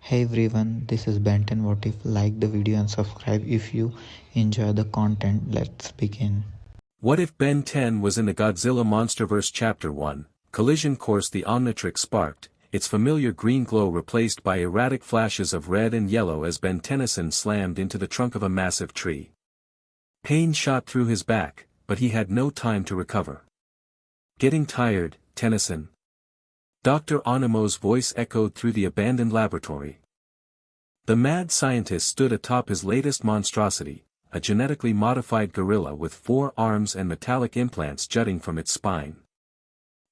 Hey everyone, this is Benton. What if like the video and subscribe if you enjoy the content. Let's begin. What if Ben 10 was in the Godzilla MonsterVerse Chapter 1, collision course the Omnitrix sparked, its familiar green glow replaced by erratic flashes of red and yellow as Ben Tennyson slammed into the trunk of a massive tree. Pain shot through his back, but he had no time to recover. Getting tired, Tennyson? Dr. Animo's voice echoed through the abandoned laboratory. The mad scientist stood atop his latest monstrosity, a genetically modified gorilla with 4 arms and metallic implants jutting from its spine.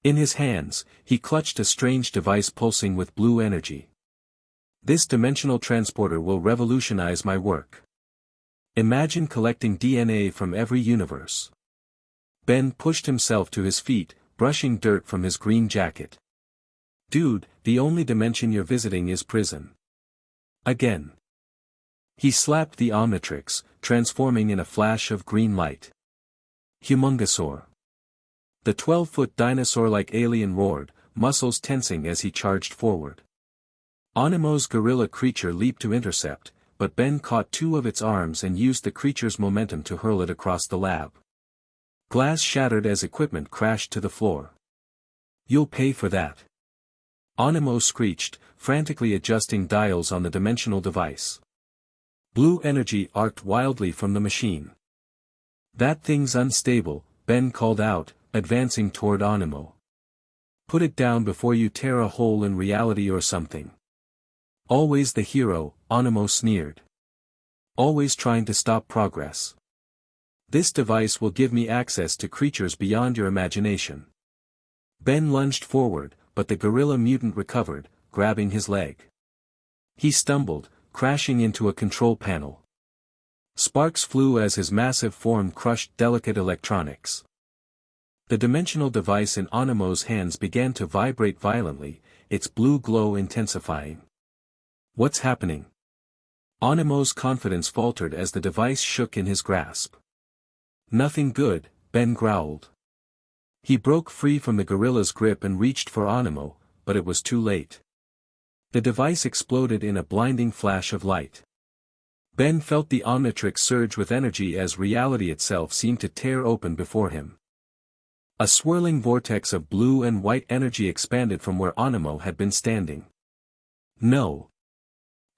In his hands, he clutched a strange device pulsing with blue energy. This dimensional transporter will revolutionize my work. Imagine collecting DNA from every universe. Ben pushed himself to his feet, brushing dirt from his green jacket. Dude, the only dimension you're visiting is prison. Again. He slapped the Omnitrix, transforming in a flash of green light. Humongosaur. The 12-foot dinosaur-like alien roared, muscles tensing as he charged forward. Animo's gorilla creature leaped to intercept, but Ben caught 2 of its arms and used the creature's momentum to hurl it across the lab. Glass shattered as equipment crashed to the floor. You'll pay for that. Animo screeched, frantically adjusting dials on the dimensional device. Blue energy arced wildly from the machine. That thing's unstable, Ben called out, advancing toward Animo. Put it down before you tear a hole in reality or something. Always the hero, Animo sneered. Always trying to stop progress. This device will give me access to creatures beyond your imagination. Ben lunged forward, but the gorilla mutant recovered, grabbing his leg. He stumbled, crashing into a control panel. Sparks flew as his massive form crushed delicate electronics. The dimensional device in Animo's hands began to vibrate violently, its blue glow intensifying. What's happening? Animo's confidence faltered as the device shook in his grasp. Nothing good, Ben growled. He broke free from the gorilla's grip and reached for Animo, but it was too late. The device exploded in a blinding flash of light. Ben felt the Omnitrix surge with energy as reality itself seemed to tear open before him. A swirling vortex of blue and white energy expanded from where Animo had been standing. No!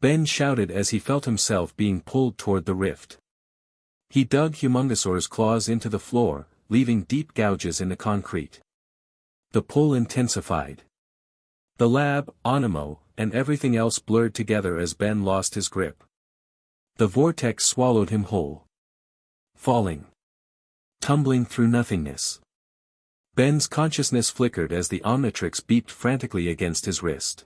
Ben shouted as he felt himself being pulled toward the rift. He dug Humongosaur's claws into the floor, leaving deep gouges in the concrete. The pull intensified. The lab, Animo, and everything else blurred together as Ben lost his grip. The vortex swallowed him whole. Falling. Tumbling through nothingness. Ben's consciousness flickered as the Omnitrix beeped frantically against his wrist.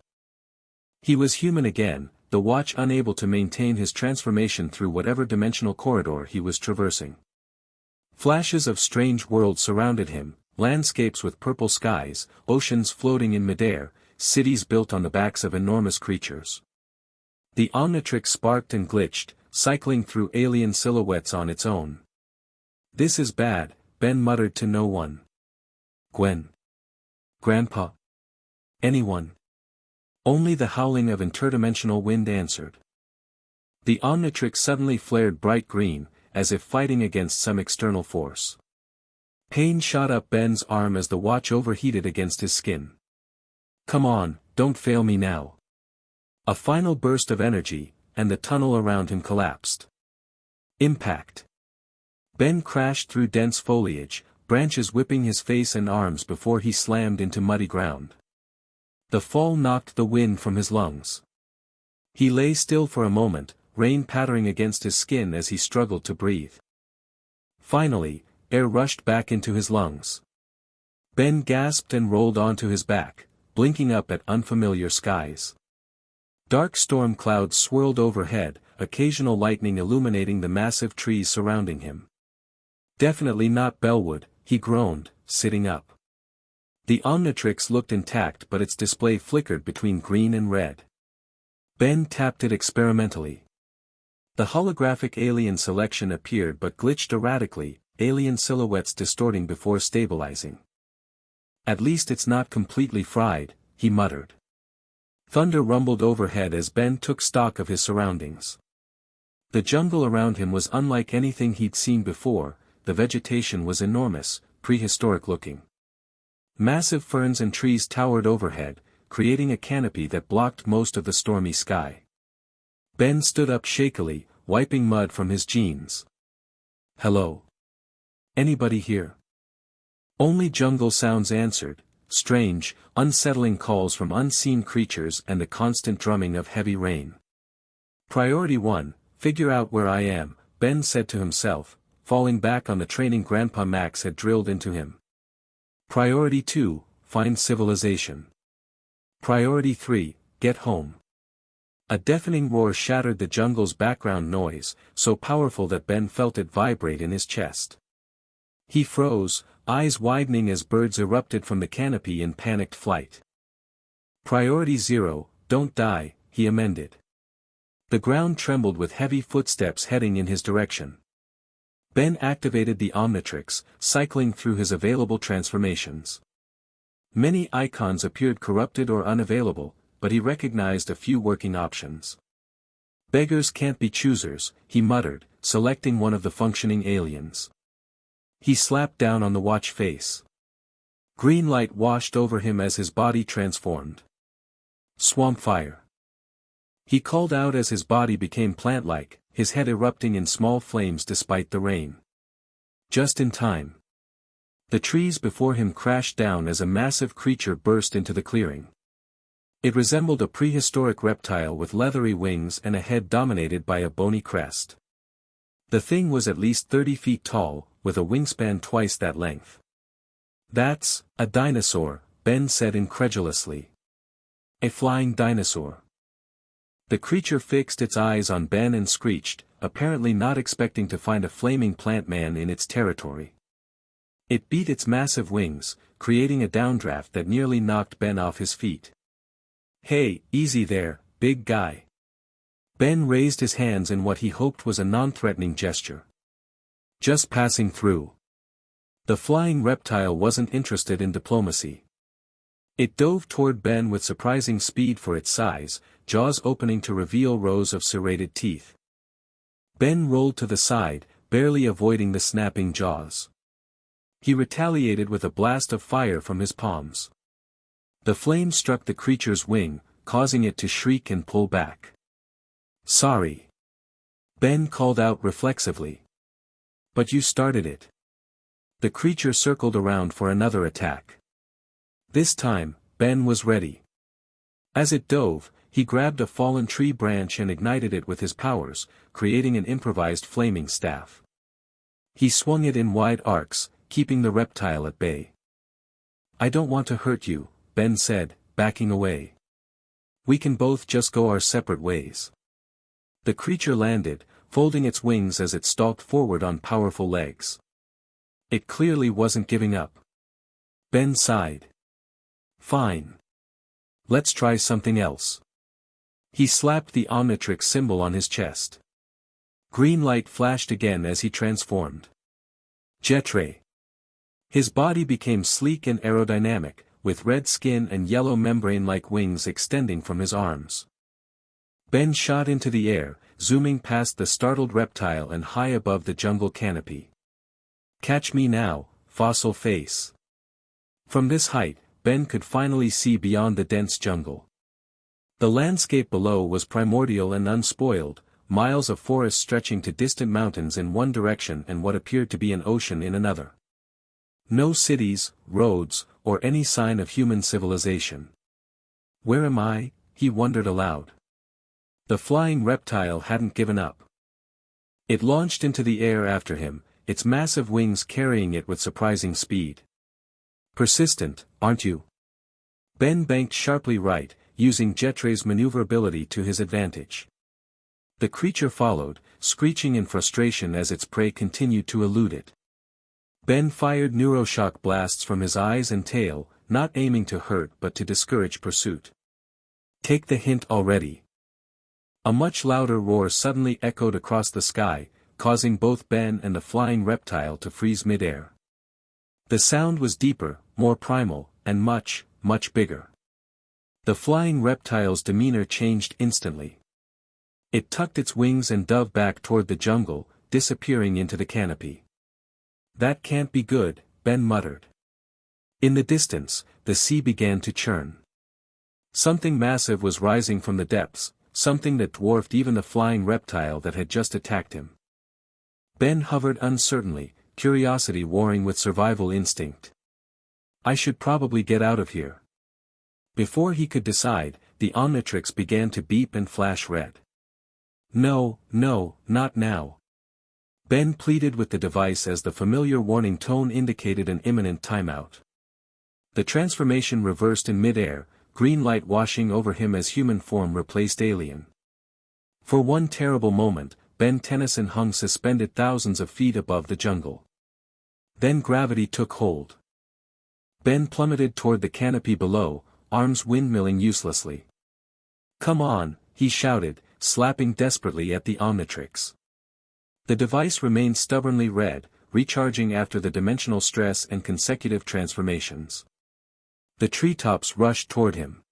He was human again, the watch unable to maintain his transformation through whatever dimensional corridor he was traversing. Flashes of strange worlds surrounded him, landscapes with purple skies, oceans floating in midair, cities built on the backs of enormous creatures. The Omnitrix sparked and glitched, cycling through alien silhouettes on its own. This is bad, Ben muttered to no one. Gwen. Grandpa. Anyone. Only the howling of interdimensional wind answered. The Omnitrix suddenly flared bright green, as if fighting against some external force. Pain shot up Ben's arm as the watch overheated against his skin. Come on, don't fail me now. A final burst of energy, and the tunnel around him collapsed. Impact. Ben crashed through dense foliage, branches whipping his face and arms before he slammed into muddy ground. The fall knocked the wind from his lungs. He lay still for a moment, rain pattering against his skin as he struggled to breathe. Finally, air rushed back into his lungs. Ben gasped and rolled onto his back, blinking up at unfamiliar skies. Dark storm clouds swirled overhead, occasional lightning illuminating the massive trees surrounding him. Definitely not Bellwood, he groaned, sitting up. The Omnitrix looked intact but its display flickered between green and red. Ben tapped it experimentally. The holographic alien selection appeared but glitched erratically, alien silhouettes distorting before stabilizing. At least it's not completely fried, he muttered. Thunder rumbled overhead as Ben took stock of his surroundings. The jungle around him was unlike anything he'd seen before. The vegetation was enormous, prehistoric looking. Massive ferns and trees towered overhead, creating a canopy that blocked most of the stormy sky. Ben stood up shakily, wiping mud from his jeans. "Hello? Anybody here?" Only jungle sounds answered, strange, unsettling calls from unseen creatures and the constant drumming of heavy rain. Priority 1, figure out where I am, Ben said to himself, falling back on the training Grandpa Max had drilled into him. Priority 2, find civilization. Priority 3, get home. A deafening roar shattered the jungle's background noise, so powerful that Ben felt it vibrate in his chest. He froze, eyes widening as birds erupted from the canopy in panicked flight. Priority 0, don't die, he amended. The ground trembled with heavy footsteps heading in his direction. Ben activated the Omnitrix, cycling through his available transformations. Many icons appeared corrupted or unavailable, but he recognized a few working options. Beggars can't be choosers, he muttered, selecting one of the functioning aliens. He slapped down on the watch face. Green light washed over him as his body transformed. Swamp fire. He called out as his body became plant-like, his head erupting in small flames despite the rain. Just in time. The trees before him crashed down as a massive creature burst into the clearing. It resembled a prehistoric reptile with leathery wings and a head dominated by a bony crest. The thing was at least 30 feet tall, with a wingspan twice that length. "That's a dinosaur," Ben said incredulously. "A flying dinosaur." The creature fixed its eyes on Ben and screeched, apparently not expecting to find a flaming plant man in its territory. It beat its massive wings, creating a downdraft that nearly knocked Ben off his feet. "Hey, easy there, big guy." Ben raised his hands in what he hoped was a non-threatening gesture. "Just passing through." The flying reptile wasn't interested in diplomacy. It dove toward Ben with surprising speed for its size, jaws opening to reveal rows of serrated teeth. Ben rolled to the side, barely avoiding the snapping jaws. He retaliated with a blast of fire from his palms. The flame struck the creature's wing, causing it to shriek and pull back. "Sorry." Ben called out reflexively. "But you started it." The creature circled around for another attack. This time, Ben was ready. As it dove, he grabbed a fallen tree branch and ignited it with his powers, creating an improvised flaming staff. He swung it in wide arcs, keeping the reptile at bay. "I don't want to hurt you," Ben said, backing away. "We can both just go our separate ways." The creature landed, folding its wings as it stalked forward on powerful legs. It clearly wasn't giving up. Ben sighed. "Fine. Let's try something else." He slapped the Omnitrix symbol on his chest. Green light flashed again as he transformed. Jetray. His body became sleek and aerodynamic, with red skin and yellow membrane-like wings extending from his arms. Ben shot into the air, zooming past the startled reptile and high above the jungle canopy. "Catch me now, fossil face." From this height, Ben could finally see beyond the dense jungle. The landscape below was primordial and unspoiled, miles of forest stretching to distant mountains in one direction and what appeared to be an ocean in another. No cities, roads, or any sign of human civilization. "Where am I?" he wondered aloud. The flying reptile hadn't given up. It launched into the air after him, its massive wings carrying it with surprising speed. "Persistent, aren't you?" Ben banked sharply right, using Jetray's maneuverability to his advantage. The creature followed, screeching in frustration as its prey continued to elude it. Ben fired neuroshock blasts from his eyes and tail, not aiming to hurt but to discourage pursuit. "Take the hint already." A much louder roar suddenly echoed across the sky, causing both Ben and the flying reptile to freeze midair. The sound was deeper, more primal, and much, much bigger. The flying reptile's demeanor changed instantly. It tucked its wings and dove back toward the jungle, disappearing into the canopy. "That can't be good," Ben muttered. In the distance, the sea began to churn. Something massive was rising from the depths, something that dwarfed even the flying reptile that had just attacked him. Ben hovered uncertainly, curiosity warring with survival instinct. "I should probably get out of here." Before he could decide, the Omnitrix began to beep and flash red. "No, no, not now." Ben pleaded with the device as the familiar warning tone indicated an imminent timeout. The transformation reversed in midair, green light washing over him as human form replaced alien. For one terrible moment, Ben Tennyson hung suspended thousands of feet above the jungle. Then gravity took hold. Ben plummeted toward the canopy below, arms windmilling uselessly. "Come on," he shouted, slapping desperately at the Omnitrix. The device remained stubbornly red, recharging after the dimensional stress and consecutive transformations. The treetops rushed toward him.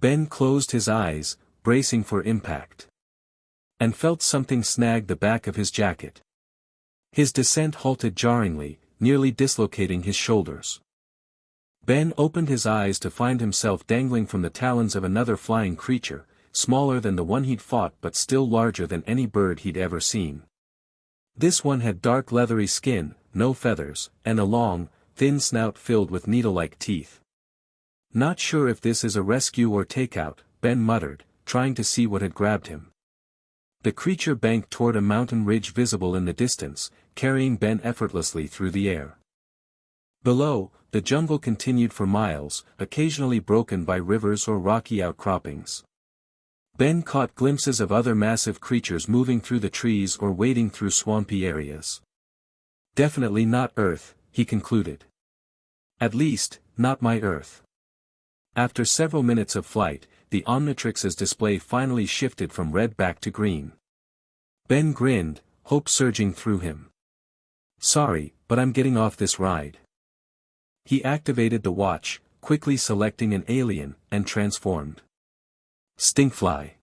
Ben closed his eyes, bracing for impact. And felt something snag the back of his jacket. His descent halted jarringly, nearly dislocating his shoulders. Ben opened his eyes to find himself dangling from the talons of another flying creature, smaller than the one he'd fought but still larger than any bird he'd ever seen. This one had dark leathery skin, no feathers, and a long, thin snout filled with needle-like teeth. "Not sure if this is a rescue or takeout," Ben muttered, trying to see what had grabbed him. The creature banked toward a mountain ridge visible in the distance, carrying Ben effortlessly through the air. Below, the jungle continued for miles, occasionally broken by rivers or rocky outcroppings. Ben caught glimpses of other massive creatures moving through the trees or wading through swampy areas. "Definitely not Earth," he concluded. "At least, not my Earth." After several minutes of flight, the Omnitrix's display finally shifted from red back to green. Ben grinned, hope surging through him. "Sorry, but I'm getting off this ride." He activated the watch, quickly selecting an alien, and transformed. Stinkfly.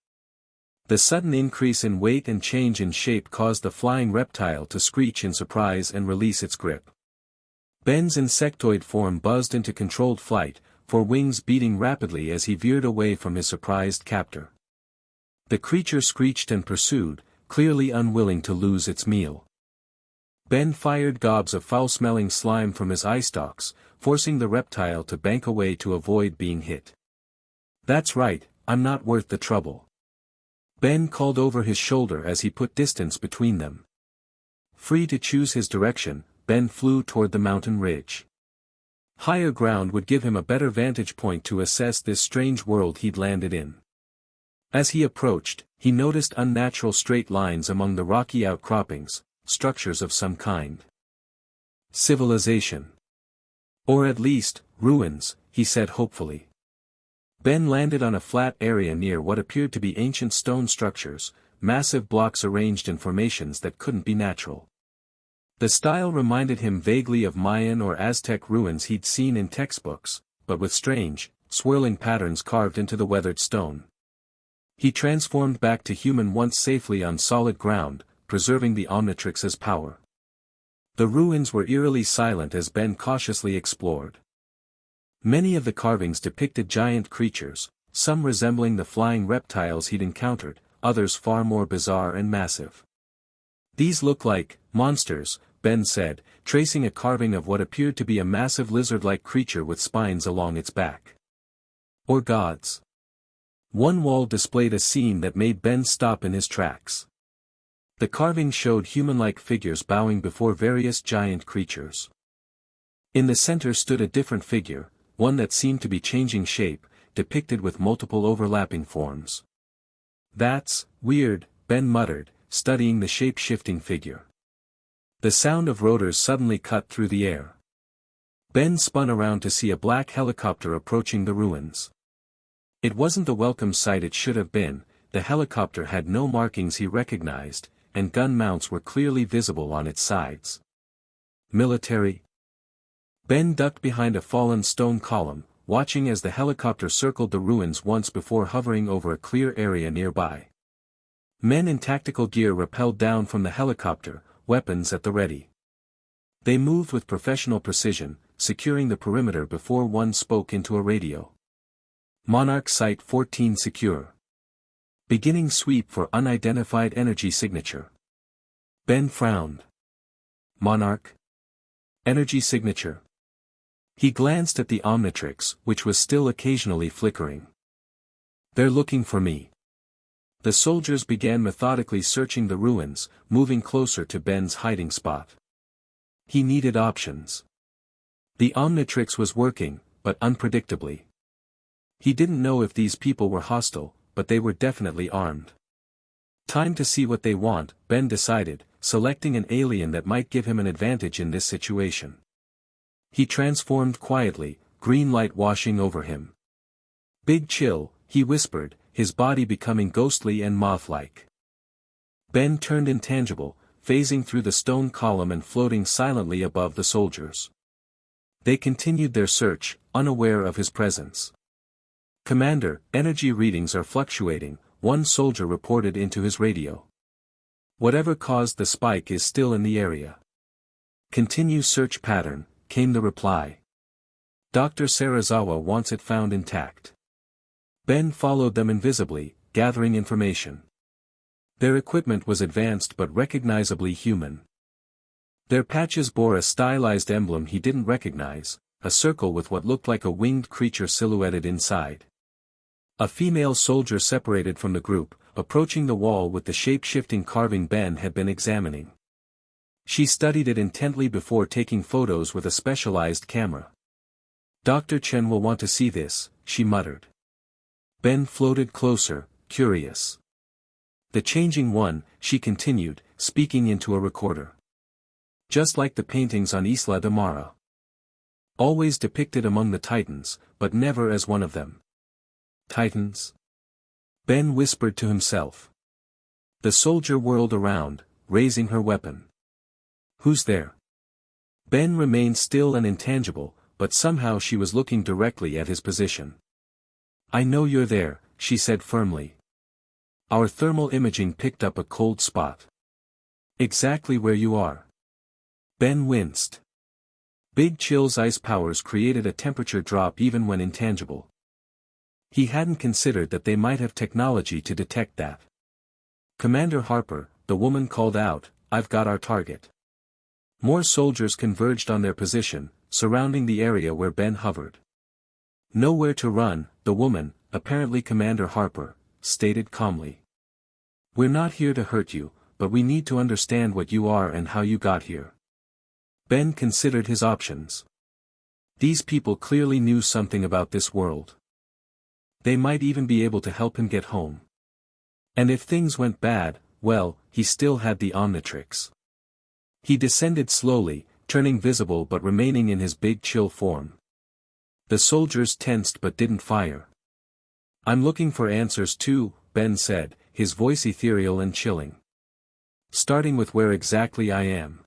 The sudden increase in weight and change in shape caused the flying reptile to screech in surprise and release its grip. Ben's insectoid form buzzed into controlled flight, for wings beating rapidly as he veered away from his surprised captor. The creature screeched and pursued, clearly unwilling to lose its meal. Ben fired gobs of foul-smelling slime from his eye stalks, forcing the reptile to bank away to avoid being hit. "That's right, I'm not worth the trouble." Ben called over his shoulder as he put distance between them. Free to choose his direction, Ben flew toward the mountain ridge. Higher ground would give him a better vantage point to assess this strange world he'd landed in. As he approached, he noticed unnatural straight lines among the rocky outcroppings, structures of some kind. Civilization. Or at least, ruins, he said hopefully. Ben landed on a flat area near what appeared to be ancient stone structures, massive blocks arranged in formations that couldn't be natural. The style reminded him vaguely of Mayan or Aztec ruins he'd seen in textbooks, but with strange, swirling patterns carved into the weathered stone. He transformed back to human once safely on solid ground, preserving the Omnitrix's power. The ruins were eerily silent as Ben cautiously explored. Many of the carvings depicted giant creatures, some resembling the flying reptiles he'd encountered, others far more bizarre and massive. "These look like monsters," Ben said, tracing a carving of what appeared to be a massive lizard-like creature with spines along its back. "Or gods." One wall displayed a scene that made Ben stop in his tracks. The carving showed human-like figures bowing before various giant creatures. In the center stood a different figure, one that seemed to be changing shape, depicted with multiple overlapping forms. "That's weird," Ben muttered, studying the shape-shifting figure. The sound of rotors suddenly cut through the air. Ben spun around to see a black helicopter approaching the ruins. It wasn't the welcome sight it should have been. The helicopter had no markings he recognized, and gun mounts were clearly visible on its sides. Military? Ben ducked behind a fallen stone column, watching as the helicopter circled the ruins once before hovering over a clear area nearby. Men in tactical gear rappelled down from the helicopter, weapons at the ready. They moved with professional precision, securing the perimeter before one spoke into a radio. Monarch Site 14 secure. Beginning sweep for unidentified energy signature. Ben frowned. Monarch? Energy signature. He glanced at the Omnitrix, which was still occasionally flickering. They're looking for me. The soldiers began methodically searching the ruins, moving closer to Ben's hiding spot. He needed options. The Omnitrix was working, but unpredictably. He didn't know if these people were hostile, but they were definitely armed. Time to see what they want, Ben decided, selecting an alien that might give him an advantage in this situation. He transformed quietly, green light washing over him. Big chill, he whispered, his body becoming ghostly and moth-like. Ben turned intangible, phasing through the stone column and floating silently above the soldiers. They continued their search, unaware of his presence. "Commander, energy readings are fluctuating," one soldier reported into his radio. "Whatever caused the spike is still in the area." "Continue search pattern," came the reply. "Dr. Serizawa wants it found intact." Ben followed them invisibly, gathering information. Their equipment was advanced but recognizably human. Their patches bore a stylized emblem he didn't recognize, a circle with what looked like a winged creature silhouetted inside. A female soldier separated from the group, approaching the wall with the shape-shifting carving Ben had been examining. She studied it intently before taking photos with a specialized camera. "Dr. Chen will want to see this," she muttered. Ben floated closer, curious. "The changing one," she continued, speaking into a recorder. "Just like the paintings on Isla de Mara. Always depicted among the Titans, but never as one of them." "Titans?" Ben whispered to himself. The soldier whirled around, raising her weapon. "Who's there?" Ben remained still and intangible, but somehow she was looking directly at his position. "I know you're there," she said firmly. "Our thermal imaging picked up a cold spot. Exactly where you are." Ben winced. Big Chill's ice powers created a temperature drop even when intangible. He hadn't considered that they might have technology to detect that. "Commander Harper," the woman called out, "I've got our target." More soldiers converged on their position, surrounding the area where Ben hovered. "Nowhere to run," the woman, apparently Commander Harper, stated calmly. "We're not here to hurt you, but we need to understand what you are and how you got here." Ben considered his options. These people clearly knew something about this world. They might even be able to help him get home. And if things went bad, well, he still had the Omnitrix. He descended slowly, turning visible but remaining in his Big Chill form. The soldiers tensed but didn't fire. "I'm looking for answers too," Ben said, his voice ethereal and chilling. "Starting with where exactly I am."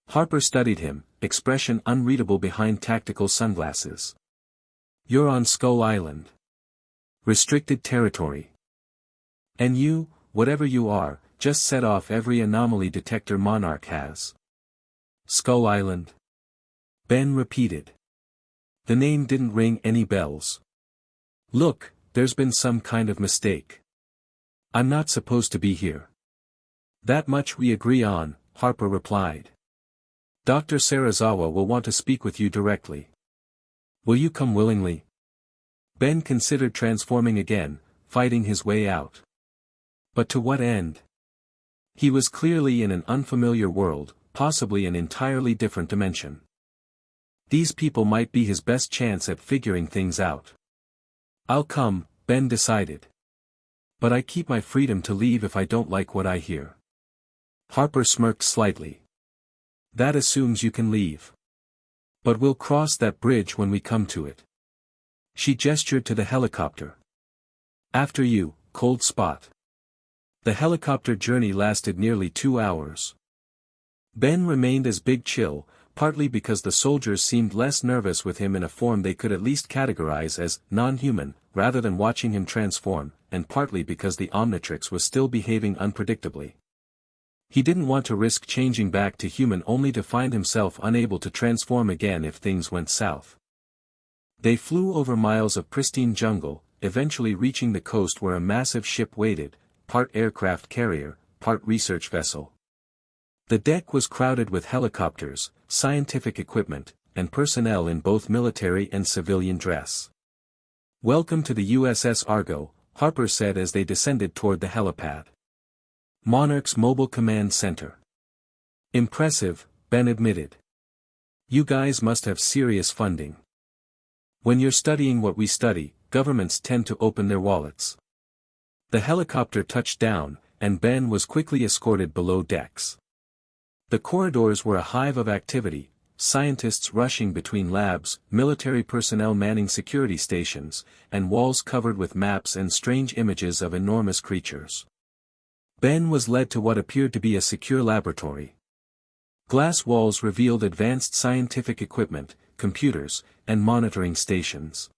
Harper studied him, expression unreadable behind tactical sunglasses. "You're on Skull Island. Restricted territory. And you, whatever you are, just set off every anomaly detector Monarch has." "Skull Island?" Ben repeated. The name didn't ring any bells. "Look, there's been some kind of mistake. I'm not supposed to be here." "That much we agree on," Harper replied. "Dr. Serizawa will want to speak with you directly. Will you come willingly?" Ben considered transforming again, fighting his way out. But to what end? He was clearly in an unfamiliar world, possibly an entirely different dimension. These people might be his best chance at figuring things out. "I'll come," Ben decided. "But I keep my freedom to leave if I don't like what I hear." Harper smirked slightly. "That assumes you can leave. But we'll cross that bridge when we come to it." She gestured to the helicopter. "After you, cold spot." The helicopter journey lasted nearly 2 hours. Ben remained as Big Chill, partly because the soldiers seemed less nervous with him in a form they could at least categorize as non-human, rather than watching him transform, and partly because the Omnitrix was still behaving unpredictably. He didn't want to risk changing back to human only to find himself unable to transform again if things went south. They flew over miles of pristine jungle, eventually reaching the coast where a massive ship waited, part aircraft carrier, part research vessel. The deck was crowded with helicopters, scientific equipment, and personnel in both military and civilian dress. "Welcome to the USS Argo," Harper said as they descended toward the helipad. "Monarch's mobile command center." "Impressive," Ben admitted. "You guys must have serious funding. When you're studying what we study, governments tend to open their wallets." The helicopter touched down, and Ben was quickly escorted below decks. The corridors were a hive of activity, scientists rushing between labs, military personnel manning security stations, and walls covered with maps and strange images of enormous creatures. Ben was led to what appeared to be a secure laboratory. Glass walls revealed advanced scientific equipment, computers, and monitoring stations.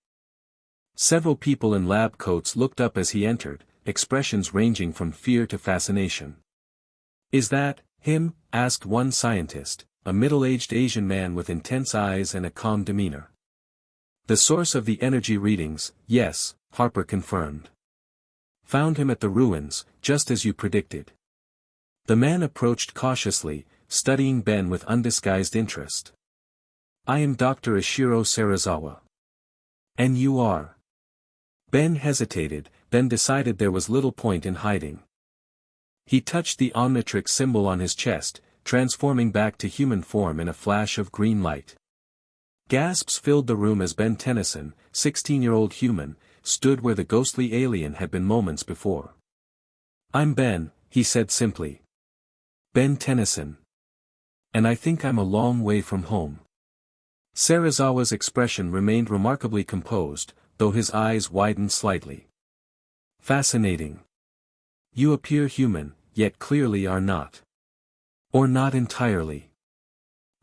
Several people in lab coats looked up as he entered, expressions ranging from fear to fascination. "Is that him?" asked one scientist, a middle-aged Asian man with intense eyes and a calm demeanor. "The source of the energy readings, yes," Harper confirmed. "Found him at the ruins, just as you predicted." The man approached cautiously, studying Ben with undisguised interest. "I am Dr. Ishiro Serizawa." "And you are?" Ben hesitated, then decided there was little point in hiding. He touched the Omnitrix symbol on his chest, transforming back to human form in a flash of green light. Gasps filled the room as Ben Tennyson, 16-year-old human, stood where the ghostly alien had been moments before. "I'm Ben," he said simply. "Ben Tennyson. And I think I'm a long way from home." Serizawa's expression remained remarkably composed, though his eyes widened slightly. "Fascinating. You appear human, yet clearly are not. Or not entirely."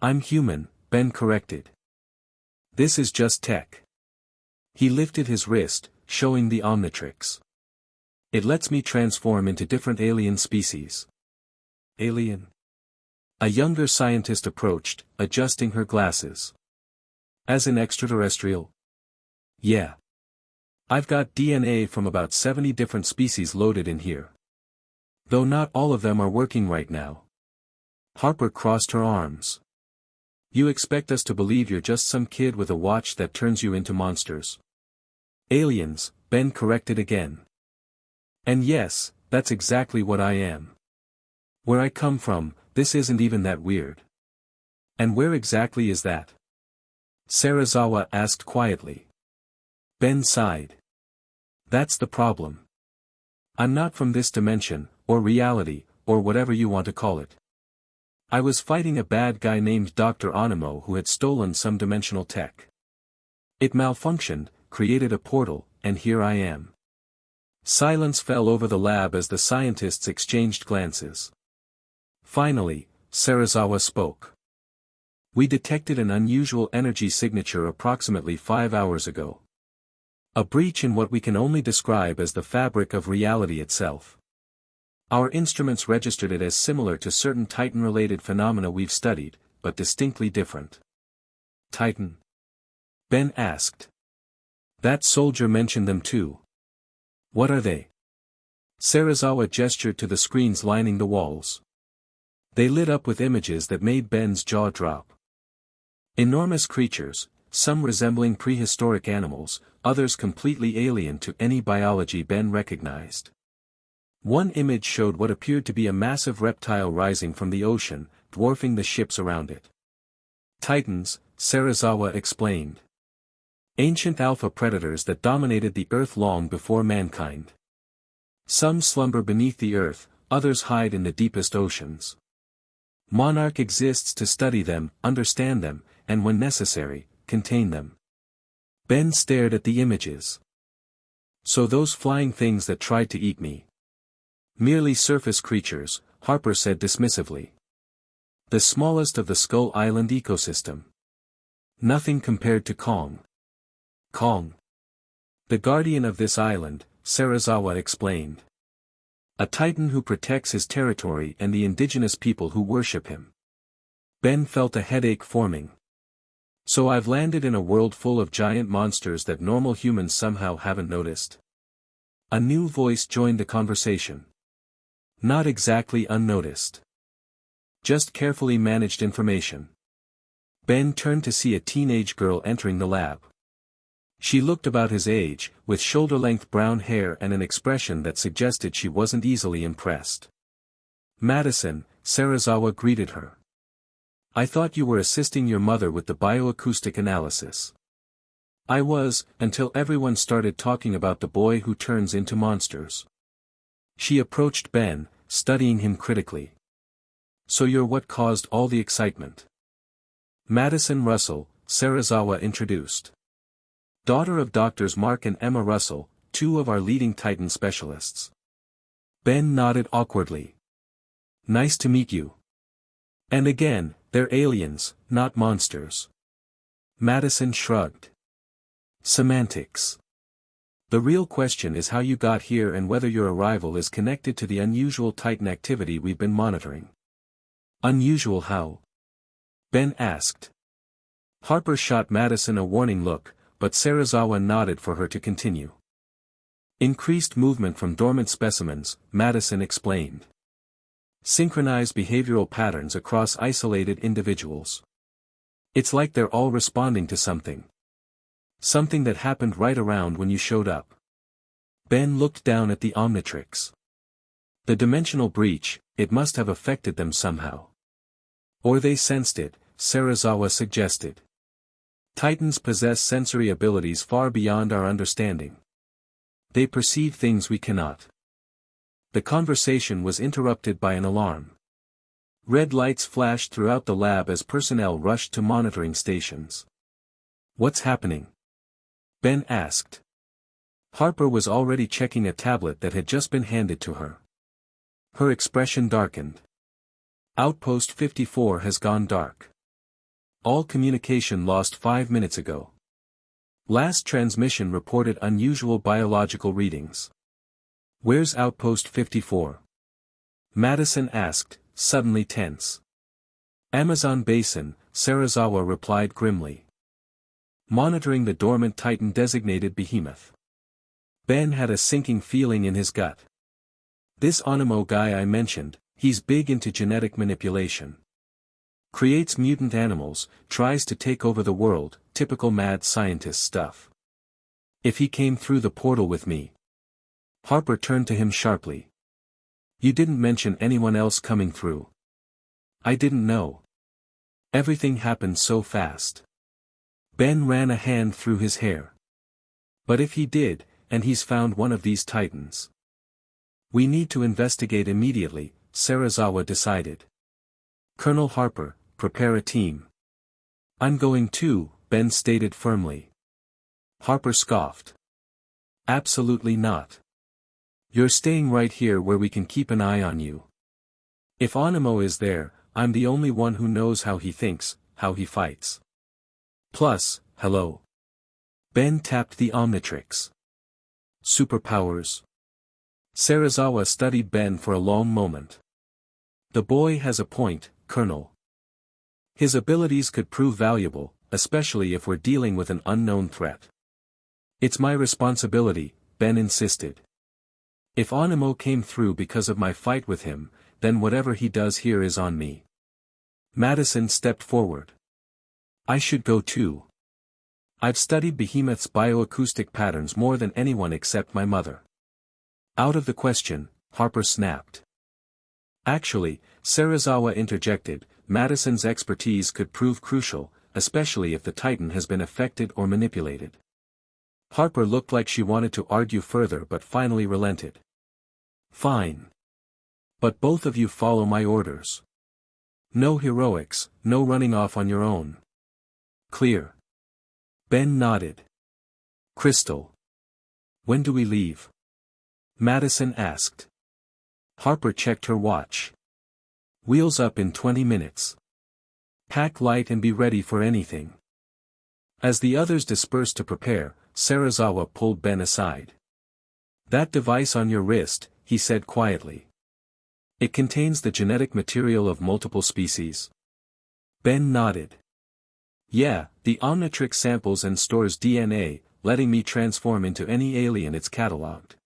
"I'm human," Ben corrected. "This is just tech." He lifted his wrist, showing the Omnitrix. "It lets me transform into different alien species." "Alien?" A younger scientist approached, adjusting her glasses. "As an extraterrestrial?" "Yeah. I've got DNA from about 70 different species loaded in here. Though not all of them are working right now." Harper crossed her arms. "You expect us to believe you're just some kid with a watch that turns you into monsters?" "Aliens," Ben corrected again. "And yes, that's exactly what I am. Where I come from, this isn't even that weird." "And where exactly is that?" Serizawa asked quietly. Ben sighed. "That's the problem. I'm not from this dimension, or reality, or whatever you want to call it. I was fighting a bad guy named Dr. Animo who had stolen some dimensional tech. It malfunctioned, created a portal, and here I am." Silence fell over the lab as the scientists exchanged glances. Finally, Serizawa spoke. "We detected an unusual energy signature approximately 5 hours ago. A breach in what we can only describe as the fabric of reality itself. Our instruments registered it as similar to certain Titan-related phenomena we've studied, but distinctly different." "Titan?" Ben asked. "That soldier mentioned them too. What are they?" Serizawa gestured to the screens lining the walls. They lit up with images that made Ben's jaw drop. Enormous creatures, some resembling prehistoric animals, others completely alien to any biology Ben recognized. One image showed what appeared to be a massive reptile rising from the ocean, dwarfing the ships around it. "Titans," Serizawa explained. "Ancient alpha predators that dominated the Earth long before mankind. Some slumber beneath the Earth, others hide in the deepest oceans. Monarch exists to study them, understand them, and when necessary, contain them." Ben stared at the images. "So those flying things that tried to eat me. Merely surface creatures," Harper said dismissively. The smallest of the Skull Island ecosystem. Nothing compared to Kong. Kong. The guardian of this island, Serizawa explained. A titan who protects his territory and the indigenous people who worship him. Ben felt a headache forming. So I've landed in a world full of giant monsters that normal humans somehow haven't noticed. A new voice joined the conversation. Not exactly unnoticed. Just carefully managed information. Ben turned to see a teenage girl entering the lab. She looked about his age, with shoulder-length brown hair and an expression that suggested she wasn't easily impressed. Madison, Serizawa greeted her. I thought you were assisting your mother with the bioacoustic analysis. I was, until everyone started talking about the boy who turns into monsters. She approached Ben, studying him critically. So you're what caused all the excitement. Madison Russell, Serizawa introduced. Daughter of Doctors Mark and Emma Russell, two of our leading Titan specialists. Ben nodded awkwardly. Nice to meet you. And again, they're aliens, not monsters. Madison shrugged. Semantics. The real question is how you got here and whether your arrival is connected to the unusual Titan activity we've been monitoring. Unusual how? Ben asked. Harper shot Madison a warning look, but Serizawa nodded for her to continue. Increased movement from dormant specimens, Madison explained. Synchronized behavioral patterns across isolated individuals. It's like they're all responding to something. Something that happened right around when you showed up. Ben looked down at the Omnitrix. The dimensional breach, it must have affected them somehow. Or they sensed it, Serizawa suggested. Titans possess sensory abilities far beyond our understanding. They perceive things we cannot. The conversation was interrupted by an alarm. Red lights flashed throughout the lab as personnel rushed to monitoring stations. What's happening? Ben asked. Harper was already checking a tablet that had just been handed to her. Her expression darkened. Outpost 54 has gone dark. All communication lost 5 minutes ago. Last transmission reported unusual biological readings. Where's Outpost 54? Madison asked, suddenly tense. Amazon Basin, Serizawa replied grimly. Monitoring the dormant Titan designated Behemoth. Ben had a sinking feeling in his gut. This Animo guy I mentioned, he's big into genetic manipulation. Creates mutant animals, tries to take over the world, typical mad scientist stuff. If he came through the portal with me. Harper turned to him sharply. You didn't mention anyone else coming through. I didn't know. Everything happened so fast. Ben ran a hand through his hair. But if he did, and he's found one of these Titans. We need to investigate immediately, Serizawa decided. Colonel Harper, prepare a team. I'm going too, Ben stated firmly. Harper scoffed. Absolutely not. You're staying right here where we can keep an eye on you. If Animo is there, I'm the only one who knows how he thinks, how he fights. Plus, hello. Ben tapped the Omnitrix. Superpowers. Serizawa studied Ben for a long moment. The boy has a point, Colonel. His abilities could prove valuable, especially if we're dealing with an unknown threat. It's my responsibility, Ben insisted. If Animo came through because of my fight with him, then whatever he does here is on me. Madison stepped forward. I should go too. I've studied Behemoth's bioacoustic patterns more than anyone except my mother. Out of the question, Harper snapped. Actually, Serizawa interjected, Madison's expertise could prove crucial, especially if the Titan has been affected or manipulated. Harper looked like she wanted to argue further but finally relented. Fine. But both of you follow my orders. No heroics, no running off on your own. Clear. Ben nodded. Crystal. When do we leave? Madison asked. Harper checked her watch. Wheels up in 20 minutes. Pack light and be ready for anything. As the others dispersed to prepare, Serizawa pulled Ben aside. That device on your wrist, he said quietly. It contains the genetic material of multiple species. Ben nodded. Yeah, the Omnitrix samples and stores DNA, letting me transform into any alien it's catalogued.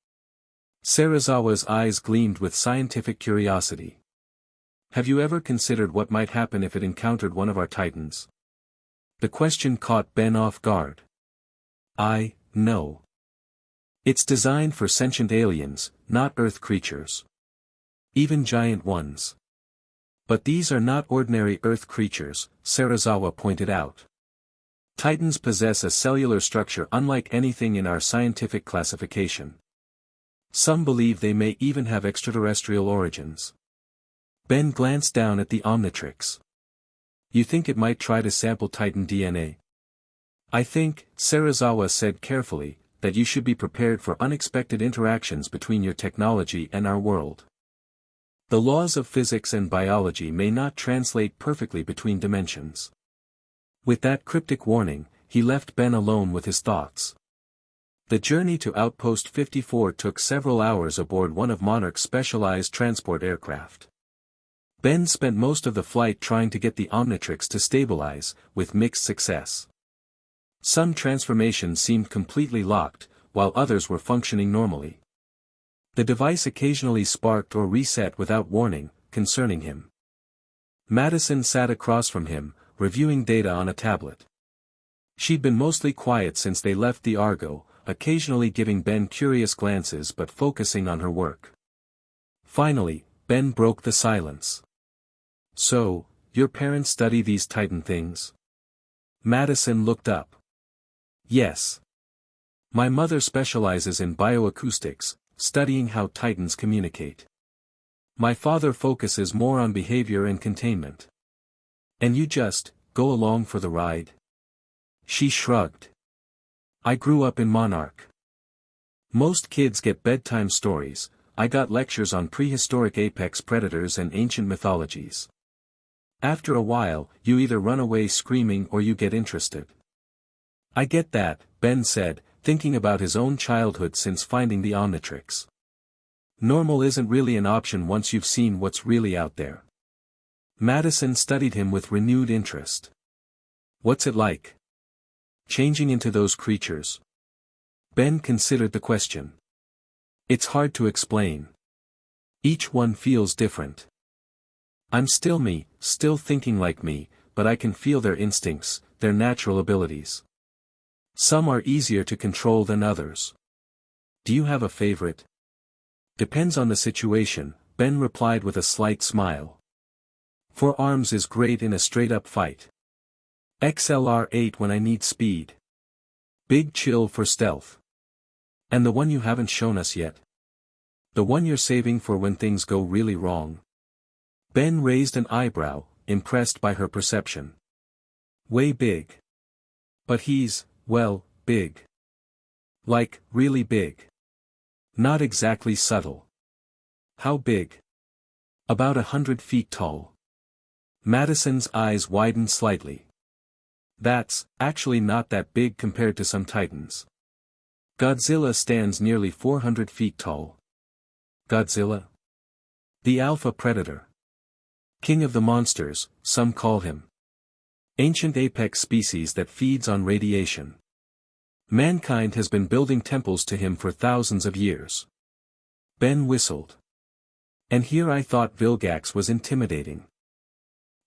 Serizawa's eyes gleamed with scientific curiosity. Have you ever considered what might happen if it encountered one of our titans? The question caught Ben off guard. No. It's designed for sentient aliens, not Earth creatures. Even giant ones. But these are not ordinary Earth creatures, Serizawa pointed out. Titans possess a cellular structure unlike anything in our scientific classification. Some believe they may even have extraterrestrial origins. Ben glanced down at the Omnitrix. You think it might try to sample Titan DNA? I think, Serizawa said carefully, that you should be prepared for unexpected interactions between your technology and our world. The laws of physics and biology may not translate perfectly between dimensions. With that cryptic warning, he left Ben alone with his thoughts. The journey to Outpost 54 took several hours aboard one of Monarch's specialized transport aircraft. Ben spent most of the flight trying to get the Omnitrix to stabilize, with mixed success. Some transformations seemed completely locked, while others were functioning normally. The device occasionally sparked or reset without warning, concerning him. Madison sat across from him, reviewing data on a tablet. She'd been mostly quiet since they left the Argo, occasionally giving Ben curious glances but focusing on her work. Finally, Ben broke the silence. So, your parents study these Titan things? Madison looked up. Yes. My mother specializes in bioacoustics, studying how Titans communicate. My father focuses more on behavior and containment. And you just, go along for the ride? She shrugged. I grew up in Monarch. Most kids get bedtime stories, I got lectures on prehistoric apex predators and ancient mythologies. After a while, you either run away screaming or you get interested. I get that, Ben said, thinking about his own childhood since finding the Omnitrix. Normal isn't really an option once you've seen what's really out there. Madison studied him with renewed interest. What's it like? Changing into those creatures? Ben considered the question. It's hard to explain. Each one feels different. I'm still me, still thinking like me, but I can feel their instincts, their natural abilities. Some are easier to control than others. Do you have a favorite? Depends on the situation, Ben replied with a slight smile. 4 arms is great in a straight-up fight. XLR8 when I need speed. Big Chill for stealth. And the one you haven't shown us yet? The one you're saving for when things go really wrong. Ben raised an eyebrow, impressed by her perception. Way big. But he's, well, big. Like, really big. Not exactly subtle. How big? About 100 feet tall. Madison's eyes widened slightly. That's, actually not that big compared to some titans. Godzilla stands nearly 400 feet tall. Godzilla? The alpha predator. King of the monsters, some call him. Ancient apex species that feeds on radiation. Mankind has been building temples to him for thousands of years. Ben whistled. And here I thought Vilgax was intimidating.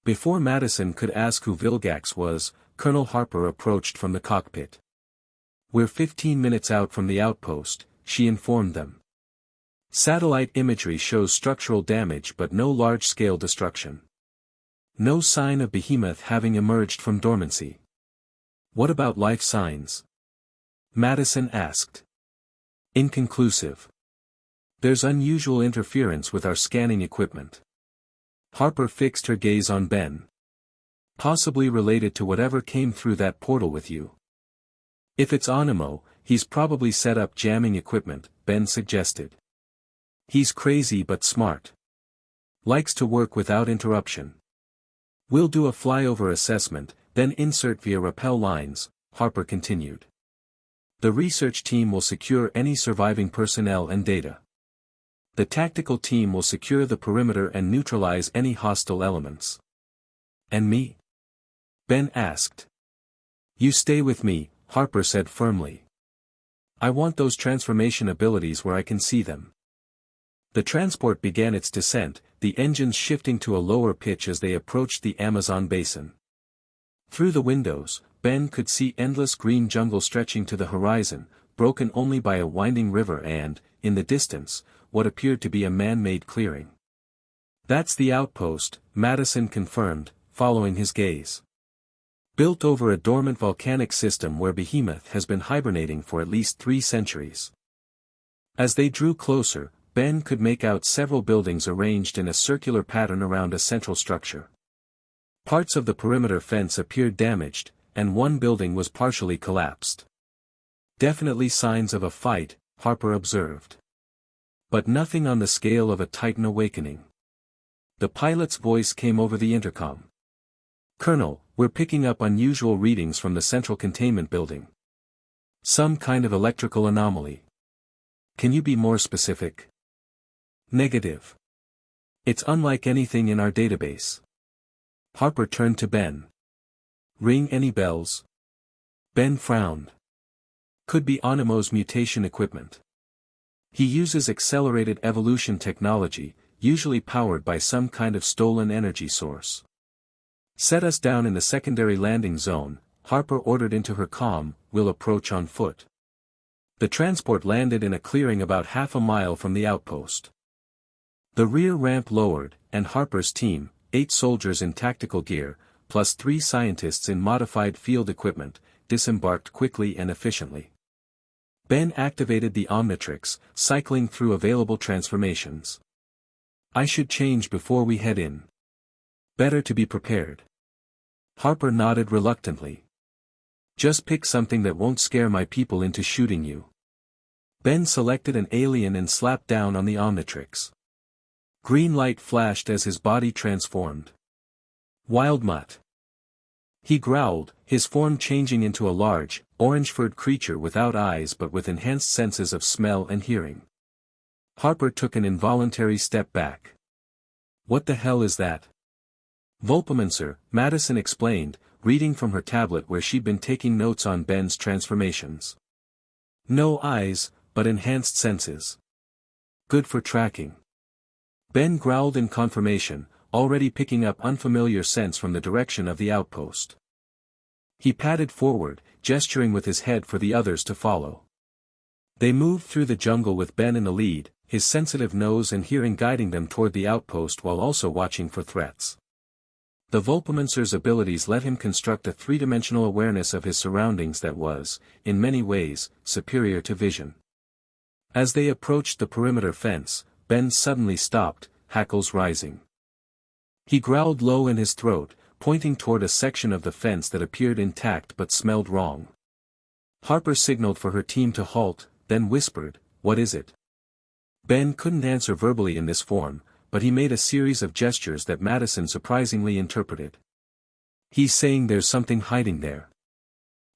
Before Madison could ask who Vilgax was, Colonel Harper approached from the cockpit. We're 15 minutes out from the outpost, she informed them. Satellite imagery shows structural damage but no large-scale destruction. No sign of Behemoth having emerged from dormancy. What about life signs? Madison asked. Inconclusive. There's unusual interference with our scanning equipment. Harper fixed her gaze on Ben. Possibly related to whatever came through that portal with you. If it's Animo, he's probably set up jamming equipment, Ben suggested. He's crazy but smart. Likes to work without interruption. We'll do a flyover assessment, then insert via rappel lines, Harper continued. The research team will secure any surviving personnel and data. The tactical team will secure the perimeter and neutralize any hostile elements. And me? Ben asked. You stay with me, Harper said firmly. I want those transformation abilities where I can see them. The transport began its descent, the engines shifting to a lower pitch as they approached the Amazon basin. Through the windows, Ben could see endless green jungle stretching to the horizon, broken only by a winding river and, in the distance, what appeared to be a man-made clearing. That's the outpost, Madison confirmed, following his gaze. Built over a dormant volcanic system where Behemoth has been hibernating for at least 3 centuries. As they drew closer, Ben could make out several buildings arranged in a circular pattern around a central structure. Parts of the perimeter fence appeared damaged, and one building was partially collapsed. Definitely signs of a fight, Harper observed. But nothing on the scale of a Titan awakening. The pilot's voice came over the intercom. Colonel, we're picking up unusual readings from the central containment building. Some kind of electrical anomaly. Can you be more specific? Negative. It's unlike anything in our database. Harper turned to Ben. Ring any bells? Ben frowned. Could be Animo's mutation equipment. He uses accelerated evolution technology, usually powered by some kind of stolen energy source. Set us down in the secondary landing zone, Harper ordered into her comm, we'll approach on foot. The transport landed in a clearing about half a mile from the outpost. The rear ramp lowered, and Harper's team, 8 soldiers in tactical gear, plus 3 scientists in modified field equipment, disembarked quickly and efficiently. Ben activated the Omnitrix, cycling through available transformations. I should change before we head in. Better to be prepared. Harper nodded reluctantly. Just pick something that won't scare my people into shooting you. Ben selected an alien and slapped down on the Omnitrix. Green light flashed as his body transformed. Wild mutt. He growled, his form changing into a large, orange-furred creature without eyes but with enhanced senses of smell and hearing. Harper took an involuntary step back. What the hell is that? Vulpomancer, Madison explained, reading from her tablet where she'd been taking notes on Ben's transformations. No eyes, but enhanced senses. Good for tracking. Ben growled in confirmation, already picking up unfamiliar scents from the direction of the outpost. He padded forward, gesturing with his head for the others to follow. They moved through the jungle with Ben in the lead, his sensitive nose and hearing guiding them toward the outpost while also watching for threats. The Vulpomancer's abilities let him construct a 3-dimensional awareness of his surroundings that was, in many ways, superior to vision. As they approached the perimeter fence, Ben suddenly stopped, hackles rising. He growled low in his throat, pointing toward a section of the fence that appeared intact but smelled wrong. Harper signaled for her team to halt, then whispered, "What is it?" Ben couldn't answer verbally in this form, but he made a series of gestures that Madison surprisingly interpreted. He's saying there's something hiding there.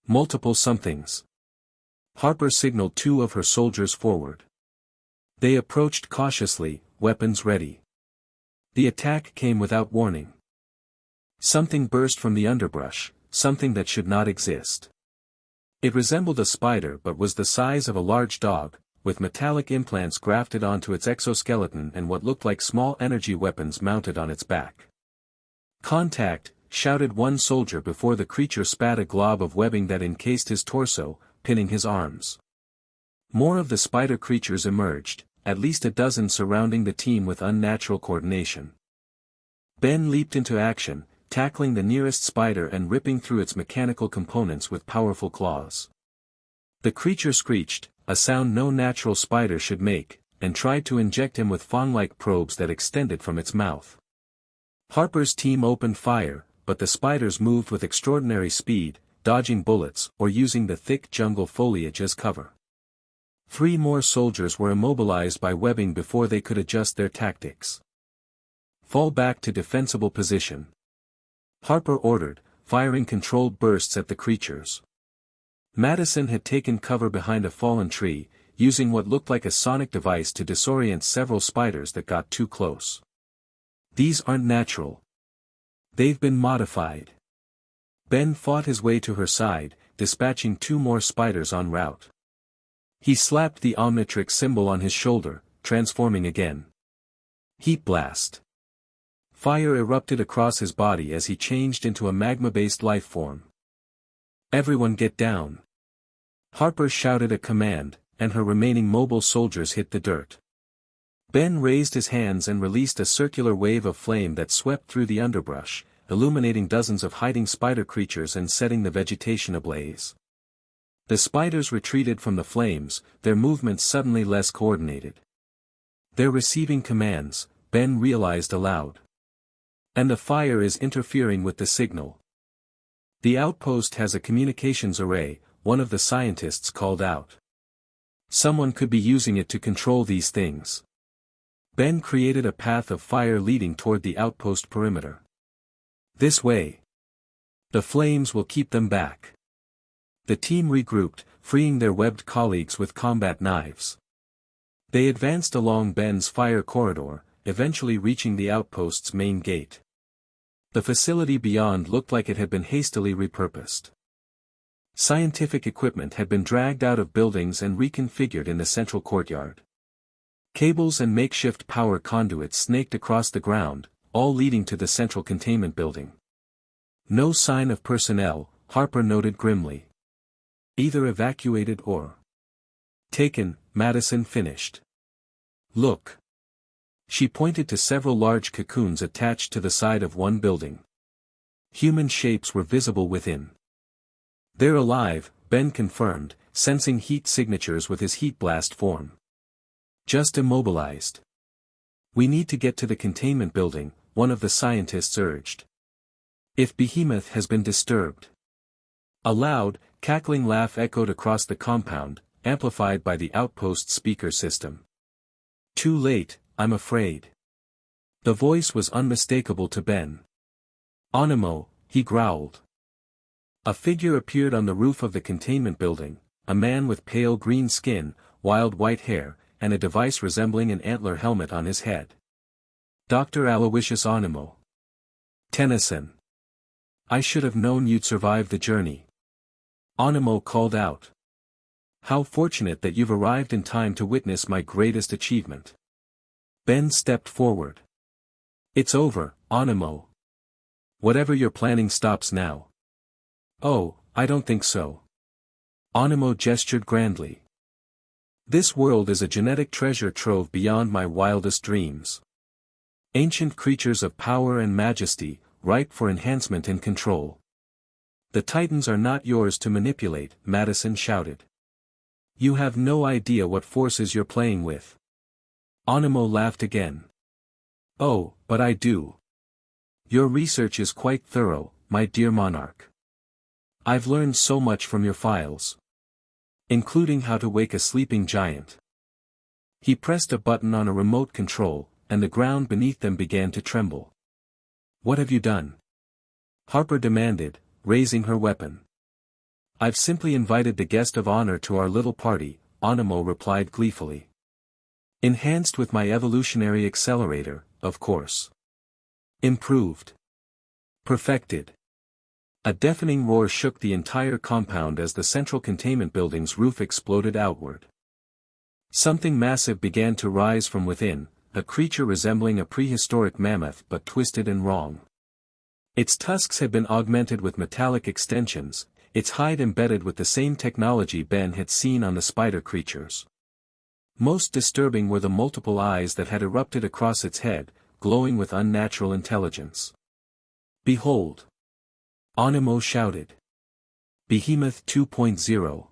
Multiple somethings. Harper signaled 2 of her soldiers forward. They approached cautiously, weapons ready. The attack came without warning. Something burst from the underbrush, something that should not exist. It resembled a spider but was the size of a large dog, with metallic implants grafted onto its exoskeleton and what looked like small energy weapons mounted on its back. Contact, shouted one soldier before the creature spat a glob of webbing that encased his torso, pinning his arms. More of the spider creatures emerged, at least a dozen surrounding the team with unnatural coordination. Ben leaped into action, tackling the nearest spider and ripping through its mechanical components with powerful claws. The creature screeched, a sound no natural spider should make, and tried to inject him with fawn-like probes that extended from its mouth. Harper's team opened fire, but the spiders moved with extraordinary speed, dodging bullets or using the thick jungle foliage as cover. 3 more soldiers were immobilized by webbing before they could adjust their tactics. Fall back to defensible position. Harper ordered, firing controlled bursts at the creatures. Madison had taken cover behind a fallen tree, using what looked like a sonic device to disorient several spiders that got too close. These aren't natural. They've been modified. Ben fought his way to her side, dispatching 2 more spiders en route. He slapped the Omnitrix symbol on his shoulder, transforming again. Heat blast. Fire erupted across his body as he changed into a magma-based life form. Everyone get down. Harper shouted a command, and her remaining mobile soldiers hit the dirt. Ben raised his hands and released a circular wave of flame that swept through the underbrush, illuminating dozens of hiding spider creatures and setting the vegetation ablaze. The spiders retreated from the flames, their movements suddenly less coordinated. They're receiving commands, Ben realized aloud. And the fire is interfering with the signal. The outpost has a communications array, one of the scientists called out. Someone could be using it to control these things. Ben created a path of fire leading toward the outpost perimeter. This way. The flames will keep them back. The team regrouped, freeing their webbed colleagues with combat knives. They advanced along Ben's fire corridor, eventually reaching the outpost's main gate. The facility beyond looked like it had been hastily repurposed. Scientific equipment had been dragged out of buildings and reconfigured in the central courtyard. Cables and makeshift power conduits snaked across the ground, all leading to the central containment building. No sign of personnel, Harper noted grimly. Either evacuated or taken, Madison finished. Look. She pointed to several large cocoons attached to the side of one building. Human shapes were visible within. They're alive, Ben confirmed, sensing heat signatures with his heat blast form. Just immobilized. We need to get to the containment building, one of the scientists urged. If Behemoth has been disturbed. A loud, cackling laugh echoed across the compound, amplified by the outpost speaker system. Too late, I'm afraid. The voice was unmistakable to Ben. Animo, he growled. A figure appeared on the roof of the containment building, a man with pale green skin, wild white hair, and a device resembling an antler helmet on his head. Dr. Aloysius Animo. Tennyson. I should have known you'd survive the journey. Animo called out. How fortunate that you've arrived in time to witness my greatest achievement. Ben stepped forward. It's over, Animo. Whatever you're planning stops now. Oh, I don't think so. Animo gestured grandly. This world is a genetic treasure trove beyond my wildest dreams. Ancient creatures of power and majesty, ripe for enhancement and control. The Titans are not yours to manipulate, Madison shouted. You have no idea what forces you're playing with. Animo laughed again. Oh, but I do. Your research is quite thorough, my dear Monarch. I've learned so much from your files. Including how to wake a sleeping giant. He pressed a button on a remote control, and the ground beneath them began to tremble. What have you done? Harper demanded, raising her weapon. I've simply invited the guest of honor to our little party, Animo replied gleefully. Enhanced with my evolutionary accelerator, of course. Improved. Perfected. A deafening roar shook the entire compound as the central containment building's roof exploded outward. Something massive began to rise from within, a creature resembling a prehistoric mammoth but twisted and wrong. Its tusks had been augmented with metallic extensions, its hide embedded with the same technology Ben had seen on the spider creatures. Most disturbing were the multiple eyes that had erupted across its head, glowing with unnatural intelligence. Behold! Animo shouted. Behemoth 2.0.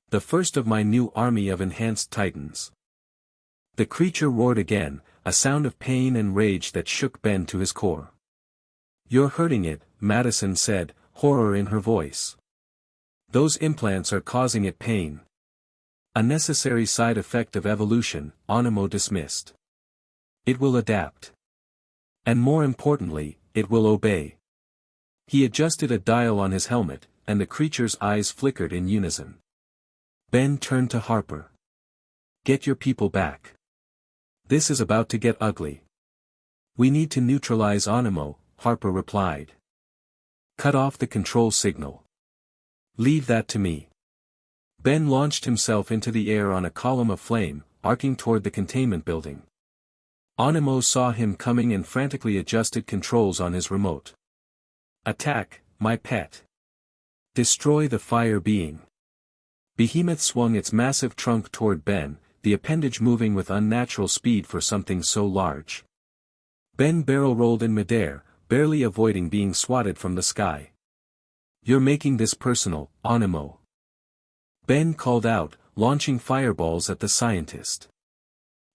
The first of my new army of enhanced titans. The creature roared again, a sound of pain and rage that shook Ben to his core. You're hurting it, Madison said, horror in her voice. Those implants are causing it pain. A necessary side effect of evolution, Animo dismissed. It will adapt. And more importantly, it will obey. He adjusted a dial on his helmet, and the creature's eyes flickered in unison. Ben turned to Harper. "Get your people back. This is about to get ugly." "We need to neutralize Animo," Harper replied. "Cut off the control signal." "Leave that to me." Ben launched himself into the air on a column of flame, arcing toward the containment building. Animo saw him coming and frantically adjusted controls on his remote. "Attack, my pet. Destroy the fire being." Behemoth swung its massive trunk toward Ben, the appendage moving with unnatural speed for something so large. Ben barrel-rolled in midair, barely avoiding being swatted from the sky. "You're making this personal, Animo." Ben called out, launching fireballs at the scientist.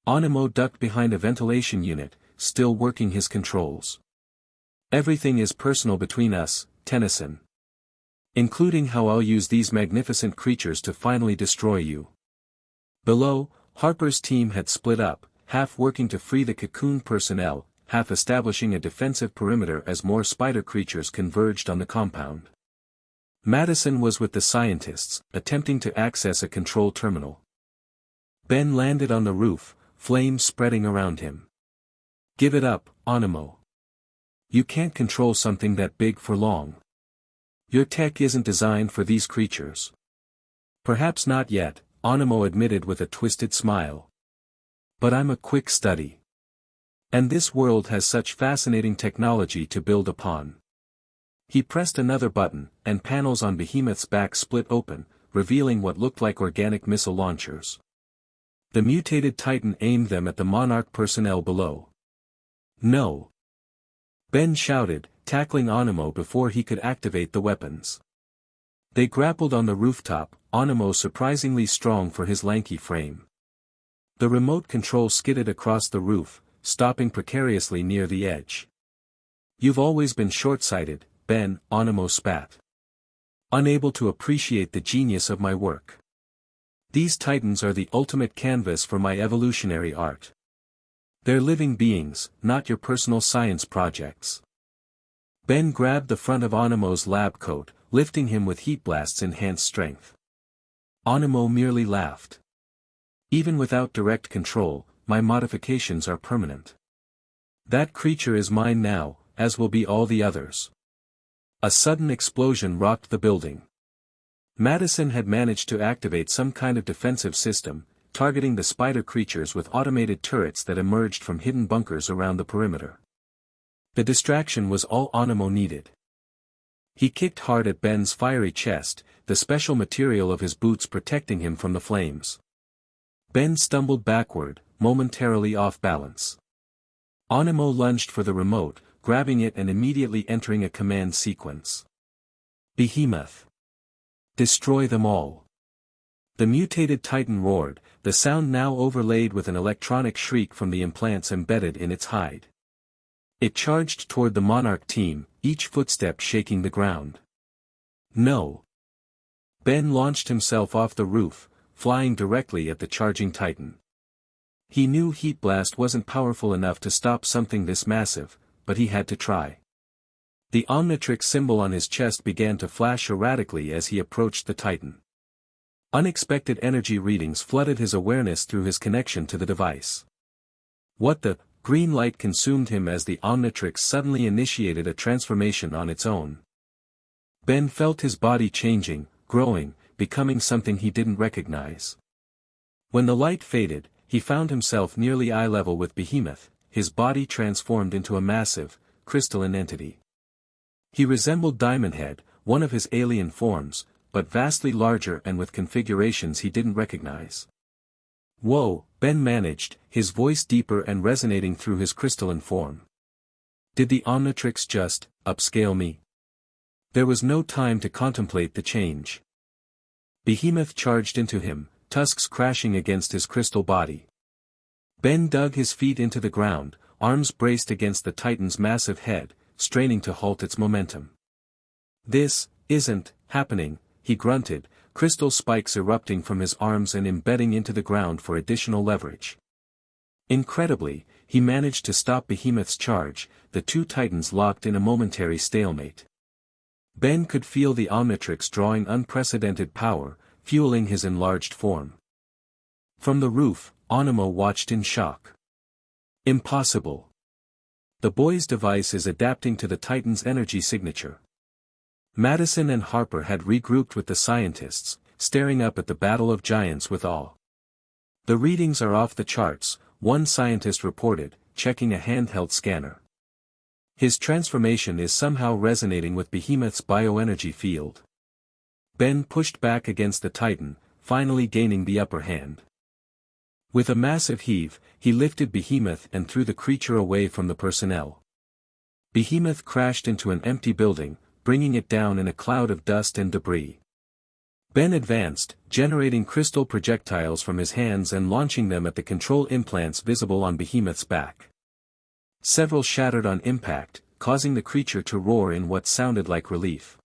Animo ducked behind a ventilation unit, still working his controls. "Everything is personal between us, Tennyson. Including how I'll use these magnificent creatures to finally destroy you." Below, Harper's team had split up, half working to free the cocoon personnel, half establishing a defensive perimeter as more spider creatures converged on the compound. Madison was with the scientists, attempting to access a control terminal. Ben landed on the roof, flames spreading around him. "Give it up, Animo. You can't control something that big for long. Your tech isn't designed for these creatures." "Perhaps not yet," Animo admitted with a twisted smile. "But I'm a quick study. And this world has such fascinating technology to build upon." He pressed another button, and panels on Behemoth's back split open, revealing what looked like organic missile launchers. The mutated Titan aimed them at the Monarch personnel below. "No!" Ben shouted, tackling Animo before he could activate the weapons. They grappled on the rooftop, Animo surprisingly strong for his lanky frame. The remote control skidded across the roof, stopping precariously near the edge. "You've always been short-sighted, Ben," Animo spat. "Unable to appreciate the genius of my work. These Titans are the ultimate canvas for my evolutionary art. They're living beings, not your personal science projects." Ben grabbed the front of Animo's lab coat, lifting him with heat blast's enhanced strength. Animo merely laughed. "Even without direct control, my modifications are permanent. That creature is mine now, as will be all the others." A sudden explosion rocked the building. Madison had managed to activate some kind of defensive system, targeting the spider creatures with automated turrets that emerged from hidden bunkers around the perimeter. The distraction was all Animo needed. He kicked hard at Ben's fiery chest, the special material of his boots protecting him from the flames. Ben stumbled backward, momentarily off balance. Animo lunged for the remote, grabbing it and immediately entering a command sequence. "Behemoth. Destroy them all." The mutated Titan roared, the sound now overlaid with an electronic shriek from the implants embedded in its hide. It charged toward the Monarch team, each footstep shaking the ground. "No." Ben launched himself off the roof, flying directly at the charging Titan. He knew Heat Blast wasn't powerful enough to stop something this massive, but he had to try. The Omnitrix symbol on his chest began to flash erratically as he approached the Titan. Unexpected energy readings flooded his awareness through his connection to the device. What the green light consumed him as the Omnitrix suddenly initiated a transformation on its own. Ben felt his body changing, growing, becoming something he didn't recognize. When the light faded, he found himself nearly eye level with Behemoth, his body transformed into a massive, crystalline entity. He resembled Diamond Head, one of his alien forms, but vastly larger and with configurations he didn't recognize. "Whoa," Ben managed, his voice deeper and resonating through his crystalline form. "Did the Omnitrix just upscale me?" There was no time to contemplate the change. Behemoth charged into him, tusks crashing against his crystal body. Ben dug his feet into the ground, arms braced against the Titan's massive head, straining to halt its momentum. "This isn't happening," he grunted, crystal spikes erupting from his arms and embedding into the ground for additional leverage. Incredibly, he managed to stop Behemoth's charge, the two Titans locked in a momentary stalemate. Ben could feel the Omnitrix drawing unprecedented power, fueling his enlarged form. From the roof, Animo watched in shock. Impossible. The boy's device is adapting to the Titan's energy signature. Madison and Harper had regrouped with the scientists, staring up at the battle of giants with awe. The readings are off the charts, one scientist reported, checking a handheld scanner. His transformation is somehow resonating with Behemoth's bioenergy field. Ben pushed back against the Titan, finally gaining the upper hand. With a massive heave, he lifted Behemoth and threw the creature away from the personnel. Behemoth crashed into an empty building, bringing it down in a cloud of dust and debris. Ben advanced, generating crystal projectiles from his hands and launching them at the control implants visible on Behemoth's back. Several shattered on impact, causing the creature to roar in what sounded like relief.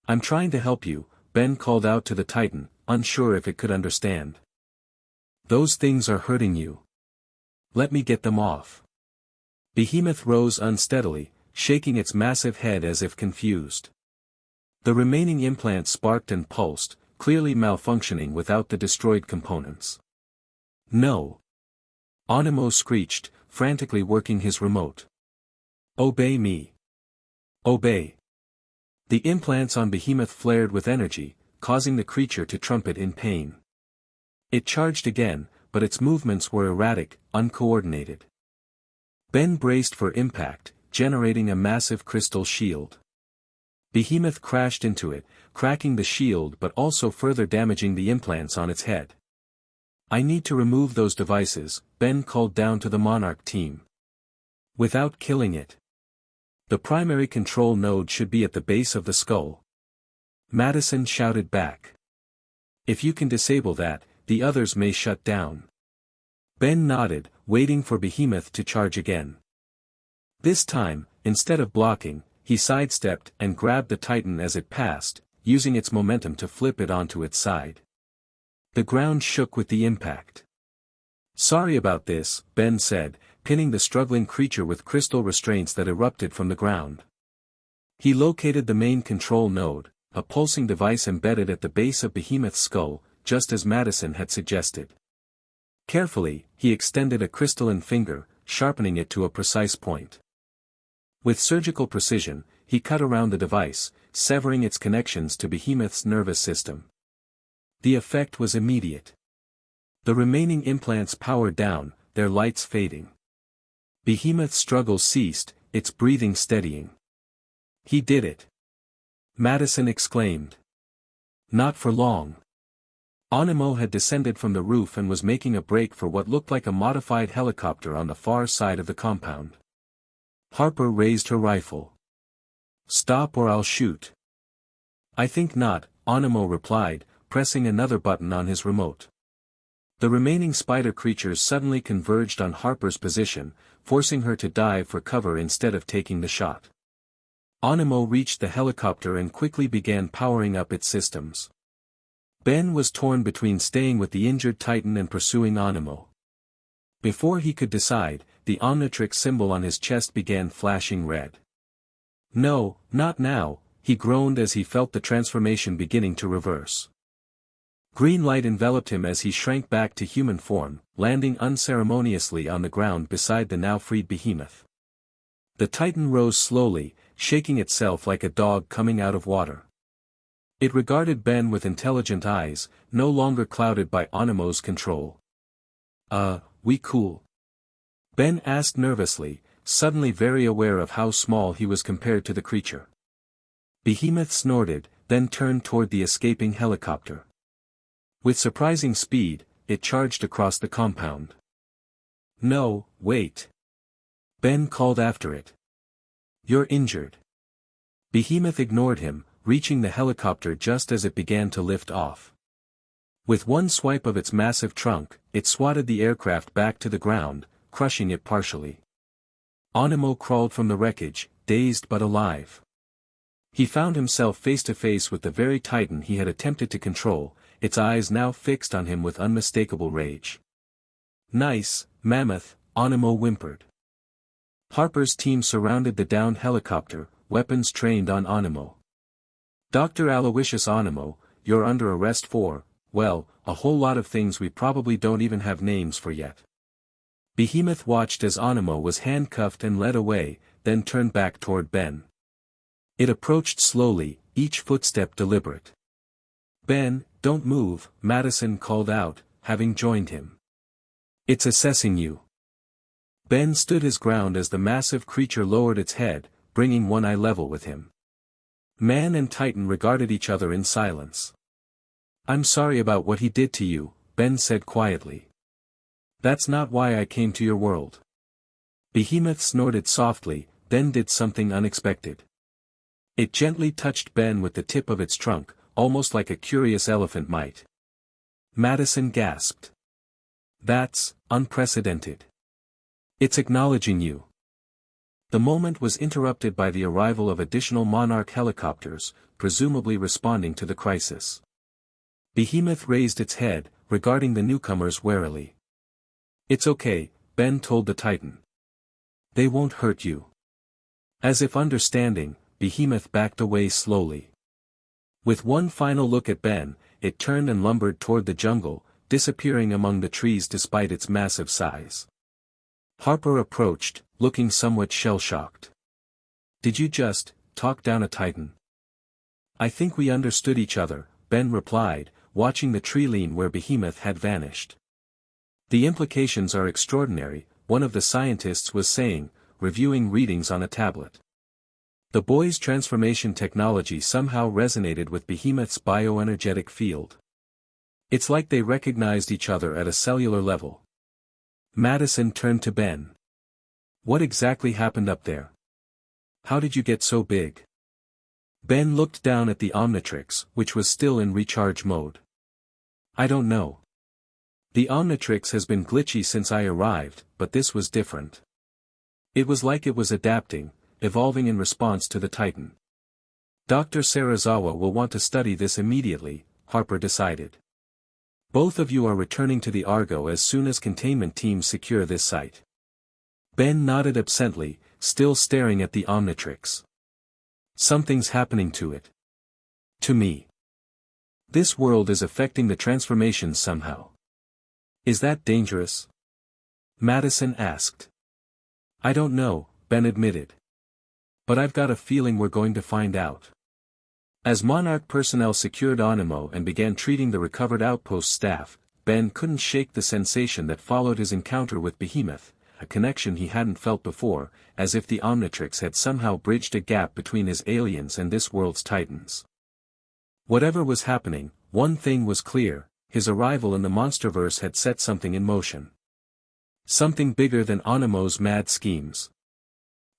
"I'm trying to help you," Ben called out to the Titan, unsure if it could understand. "Those things are hurting you. Let me get them off." Behemoth rose unsteadily, shaking its massive head as if confused. The remaining implants sparked and pulsed, clearly malfunctioning without the destroyed components. "No!" Animo screeched, frantically working his remote. "Obey me. Obey." The implants on Behemoth flared with energy, causing the creature to trumpet in pain. It charged again, but its movements were erratic, uncoordinated. Ben braced for impact, generating a massive crystal shield. Behemoth crashed into it, cracking the shield but also further damaging the implants on its head. "I need to remove those devices," Ben called down to the Monarch team. "Without killing it. The primary control node should be at the base of the skull." Madison shouted back. "If you can disable that, the others may shut down." Ben nodded, waiting for Behemoth to charge again. This time, instead of blocking, he sidestepped and grabbed the Titan as it passed, using its momentum to flip it onto its side. The ground shook with the impact. "Sorry about this," Ben said, pinning the struggling creature with crystal restraints that erupted from the ground. He located the main control node, a pulsing device embedded at the base of Behemoth's skull, just as Madison had suggested. Carefully, he extended a crystalline finger, sharpening it to a precise point. With surgical precision, he cut around the device, severing its connections to Behemoth's nervous system. The effect was immediate. The remaining implants powered down, their lights fading. Behemoth's struggle ceased, its breathing steadying. "He did it!" Madison exclaimed. Not for long. Animo had descended from the roof and was making a break for what looked like a modified helicopter on the far side of the compound. Harper raised her rifle. "Stop or I'll shoot." "I think not," Animo replied, pressing another button on his remote. The remaining spider creatures suddenly converged on Harper's position, forcing her to dive for cover instead of taking the shot. Animo reached the helicopter and quickly began powering up its systems. Ben was torn between staying with the injured Titan and pursuing Animo. Before he could decide, the Omnitrix symbol on his chest began flashing red. "No, not now," he groaned as he felt the transformation beginning to reverse. Green light enveloped him as he shrank back to human form, landing unceremoniously on the ground beside the now freed Behemoth. The Titan rose slowly, shaking itself like a dog coming out of water. It regarded Ben with intelligent eyes, no longer clouded by Animo's control. We cool?" Ben asked nervously, suddenly very aware of how small he was compared to the creature. Behemoth snorted, then turned toward the escaping helicopter. With surprising speed, it charged across the compound. "No, wait." Ben called after it. "You're injured." Behemoth ignored him, reaching the helicopter just as it began to lift off. With one swipe of its massive trunk, it swatted the aircraft back to the ground, crushing it partially. Animo crawled from the wreckage, dazed but alive. He found himself face to face with the very Titan he had attempted to control, its eyes now fixed on him with unmistakable rage. "Nice, Mammoth," Animo whimpered. Harper's team surrounded the downed helicopter, weapons trained on Animo. Dr. Aloysius Animo, you're under arrest for, well, a whole lot of things we probably don't even have names for yet. Behemoth watched as Animo was handcuffed and led away, then turned back toward Ben. It approached slowly, each footstep deliberate. Ben, don't move, Madison called out, having joined him. It's assessing you. Ben stood his ground as the massive creature lowered its head, bringing one eye level with him. Man and Titan regarded each other in silence. I'm sorry about what he did to you, Ben said quietly. That's not why I came to your world. Behemoth snorted softly, then did something unexpected. It gently touched Ben with the tip of its trunk, almost like a curious elephant might. Madison gasped. That's unprecedented. It's acknowledging you. The moment was interrupted by the arrival of additional Monarch helicopters, presumably responding to the crisis. Behemoth raised its head, regarding the newcomers warily. It's okay, Ben told the Titan. They won't hurt you. As if understanding, Behemoth backed away slowly. With one final look at Ben, it turned and lumbered toward the jungle, disappearing among the trees despite its massive size. Harper approached, looking somewhat shell-shocked. Did you just talk down a Titan? I think we understood each other, Ben replied, watching the tree lean where Behemoth had vanished. The implications are extraordinary, one of the scientists was saying, reviewing readings on a tablet. The boy's transformation technology somehow resonated with Behemoth's bioenergetic field. It's like they recognized each other at a cellular level. Madison turned to Ben. What exactly happened up there? How did you get so big? Ben looked down at the Omnitrix, which was still in recharge mode. I don't know. The Omnitrix has been glitchy since I arrived, but this was different. It was like it was adapting, evolving in response to the Titan. Dr. Serizawa will want to study this immediately, Harper decided. Both of you are returning to the Argo as soon as containment teams secure this site. Ben nodded absently, still staring at the Omnitrix. Something's happening to it. To me. This world is affecting the transformations somehow. Is that dangerous? Madison asked. I don't know, Ben admitted. But I've got a feeling we're going to find out. As Monarch personnel secured Animo and began treating the recovered Outpost staff, Ben couldn't shake the sensation that followed his encounter with Behemoth, a connection he hadn't felt before, as if the Omnitrix had somehow bridged a gap between his aliens and this world's Titans. Whatever was happening, one thing was clear, his arrival in the MonsterVerse had set something in motion. Something bigger than Animo's mad schemes.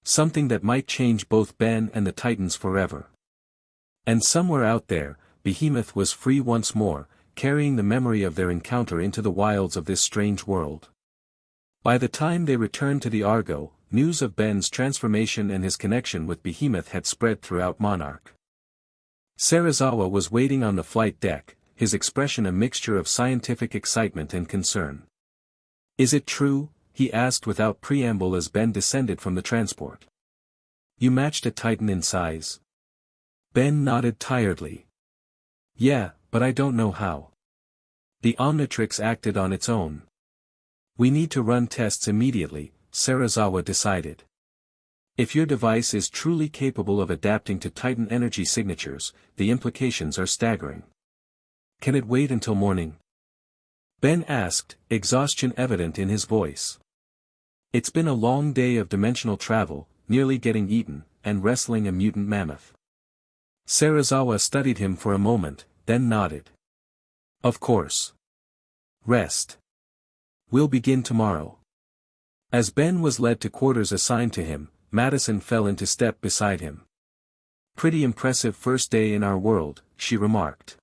Something that might change both Ben and the Titans forever. And somewhere out there, Behemoth was free once more, carrying the memory of their encounter into the wilds of this strange world. By the time they returned to the Argo, news of Ben's transformation and his connection with Behemoth had spread throughout Monarch. Serizawa was waiting on the flight deck, his expression a mixture of scientific excitement and concern. Is it true? He asked without preamble as Ben descended from the transport. You matched a Titan in size? Ben nodded tiredly. Yeah, but I don't know how. The Omnitrix acted on its own. We need to run tests immediately, Serizawa decided. If your device is truly capable of adapting to Titan energy signatures, the implications are staggering. Can it wait until morning? Ben asked, exhaustion evident in his voice. It's been a long day of dimensional travel, nearly getting eaten, and wrestling a mutant mammoth. Serizawa studied him for a moment, then nodded. Of course. Rest. We'll begin tomorrow. As Ben was led to quarters assigned to him, Madison fell into step beside him. Pretty impressive first day in our world, she remarked.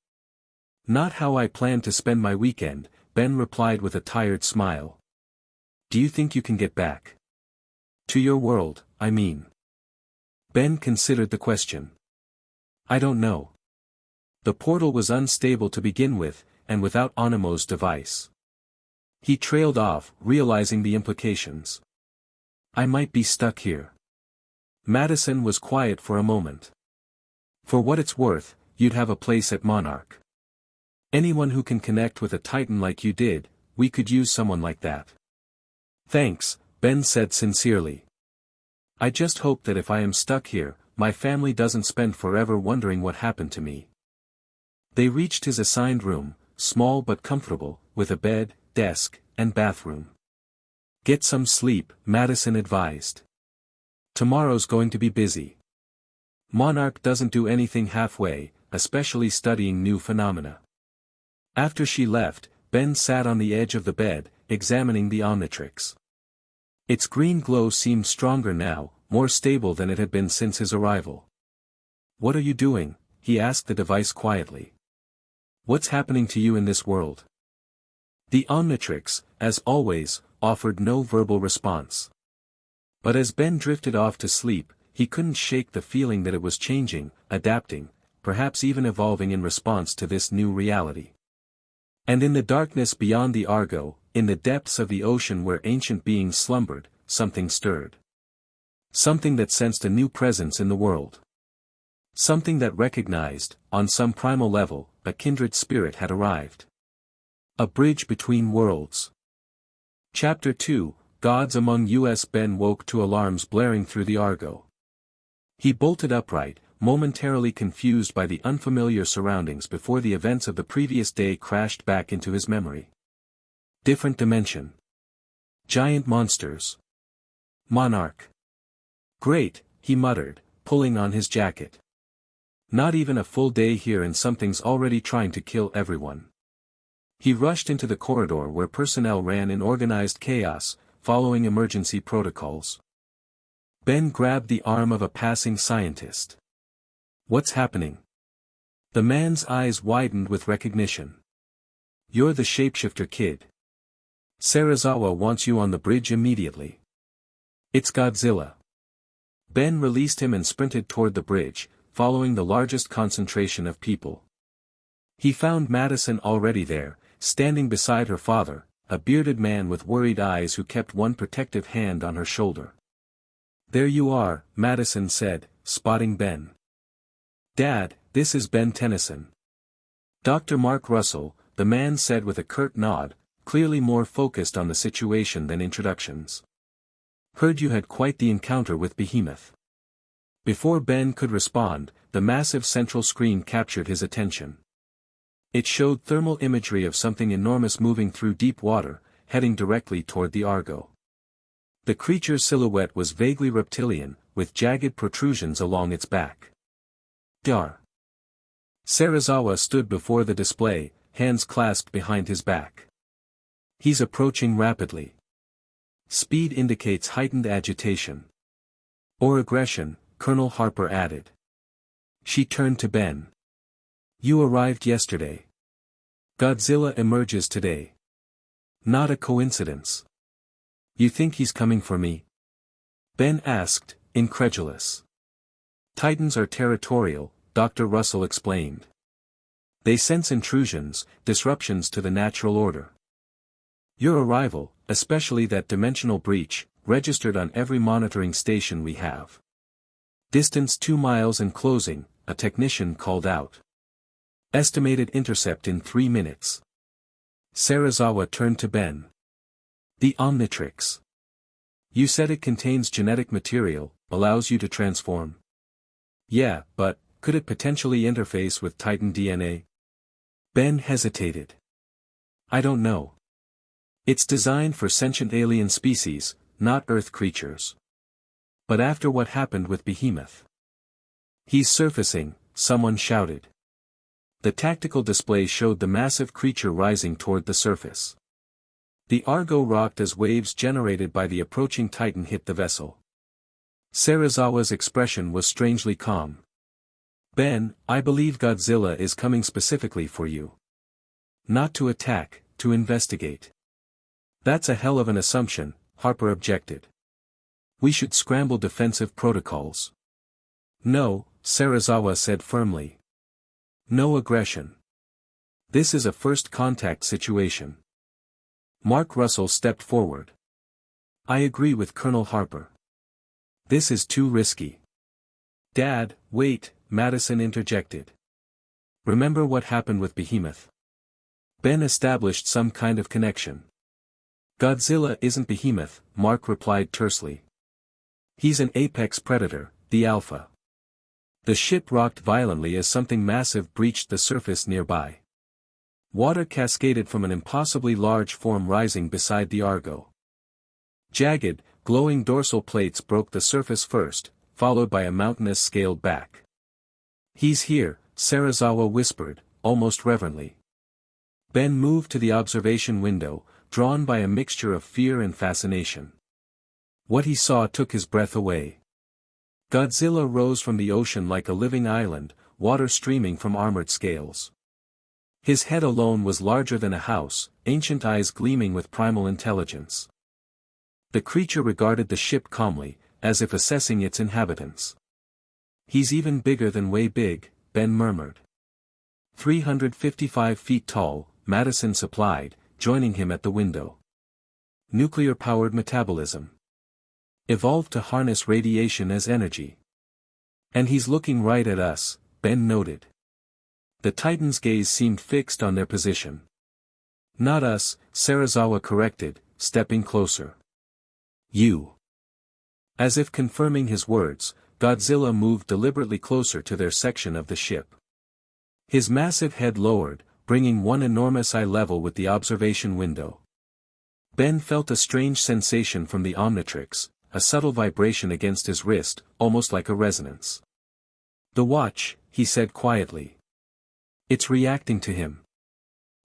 Not how I planned to spend my weekend, Ben replied with a tired smile. Do you think you can get back? To your world, I mean. Ben considered the question. I don't know. The portal was unstable to begin with, and without Animo's device. He trailed off, realizing the implications. I might be stuck here. Madison was quiet for a moment. For what it's worth, you'd have a place at Monarch. Anyone who can connect with a Titan like you did, we could use someone like that. Thanks, Ben said sincerely. I just hope that if I am stuck here, my family doesn't spend forever wondering what happened to me. They reached his assigned room, small but comfortable, with a bed, desk, and bathroom. Get some sleep, Madison advised. Tomorrow's going to be busy. Monarch doesn't do anything halfway, especially studying new phenomena. After she left, Ben sat on the edge of the bed, examining the Omnitrix. Its green glow seemed stronger now, more stable than it had been since his arrival. What are you doing? He asked the device quietly. What's happening to you in this world? The Omnitrix, as always, offered no verbal response. But as Ben drifted off to sleep, he couldn't shake the feeling that it was changing, adapting, perhaps even evolving in response to this new reality. And in the darkness beyond the Argo, in the depths of the ocean where ancient beings slumbered, something stirred. Something that sensed a new presence in the world. Something that recognized, on some primal level, a kindred spirit had arrived. A bridge between worlds. Chapter 2, Gods Among Us. Ben woke to alarms blaring through the Argo. He bolted upright, momentarily confused by the unfamiliar surroundings before the events of the previous day crashed back into his memory. Different dimension. Giant monsters. Monarch. Great, he muttered, pulling on his jacket. Not even a full day here and something's already trying to kill everyone. He rushed into the corridor where personnel ran in organized chaos, following emergency protocols. Ben grabbed the arm of a passing scientist. What's happening? The man's eyes widened with recognition. You're the shapeshifter kid. Serizawa wants you on the bridge immediately. It's Godzilla. Ben released him and sprinted toward the bridge, following the largest concentration of people. He found Madison already there, standing beside her father, a bearded man with worried eyes who kept one protective hand on her shoulder. There you are, Madison said, spotting Ben. Dad, this is Ben Tennyson. Dr. Mark Russell, the man said with a curt nod, clearly more focused on the situation than introductions. Heard you had quite the encounter with Behemoth. Before Ben could respond, the massive central screen captured his attention. It showed thermal imagery of something enormous moving through deep water, heading directly toward the Argo. The creature's silhouette was vaguely reptilian, with jagged protrusions along its back. Dar. Serizawa stood before the display, hands clasped behind his back. He's approaching rapidly. Speed indicates heightened agitation. Or aggression, Colonel Harper added. She turned to Ben. You arrived yesterday. Godzilla emerges today. Not a coincidence. You think he's coming for me? Ben asked, incredulous. Titans are territorial, Dr. Russell explained. They sense intrusions, disruptions to the natural order. Your arrival, especially that dimensional breach, registered on every monitoring station we have. Distance 2 miles and closing, a technician called out. Estimated intercept in 3 minutes. Serizawa turned to Ben. The Omnitrix. You said it contains genetic material, allows you to transform. Yeah, but, could it potentially interface with Titan DNA? Ben hesitated. I don't know. It's designed for sentient alien species, not Earth creatures. But after what happened with Behemoth. He's surfacing, someone shouted. The tactical display showed the massive creature rising toward the surface. The Argo rocked as waves generated by the approaching Titan hit the vessel. Serizawa's expression was strangely calm. Ben, I believe Godzilla is coming specifically for you. Not to attack, to investigate. That's a hell of an assumption, Harper objected. We should scramble defensive protocols. No, Serizawa said firmly. No aggression. This is a first contact situation. Mark Russell stepped forward. I agree with Colonel Harper. This is too risky. Dad, wait, Madison interjected. Remember what happened with Behemoth? Ben established some kind of connection. Godzilla isn't Behemoth, Mark replied tersely. He's an apex predator, the Alpha. The ship rocked violently as something massive breached the surface nearby. Water cascaded from an impossibly large form rising beside the Argo. Jagged, glowing dorsal plates broke the surface first, followed by a mountainous scaled back. He's here, Serizawa whispered, almost reverently. Ben moved to the observation window, drawn by a mixture of fear and fascination. What he saw took his breath away. Godzilla rose from the ocean like a living island, water streaming from armored scales. His head alone was larger than a house, ancient eyes gleaming with primal intelligence. The creature regarded the ship calmly, as if assessing its inhabitants. He's even bigger than way big, Ben murmured. 355 feet tall, Madison supplied, joining him at the window. Nuclear-powered metabolism. Evolved to harness radiation as energy. And he's looking right at us, Ben noted. The Titan's gaze seemed fixed on their position. Not us, Serizawa corrected, stepping closer. You. As if confirming his words, Godzilla moved deliberately closer to their section of the ship. His massive head lowered, bringing one enormous eye level with the observation window. Ben felt a strange sensation from the Omnitrix, a subtle vibration against his wrist, almost like a resonance. The watch, he said quietly. It's reacting to him.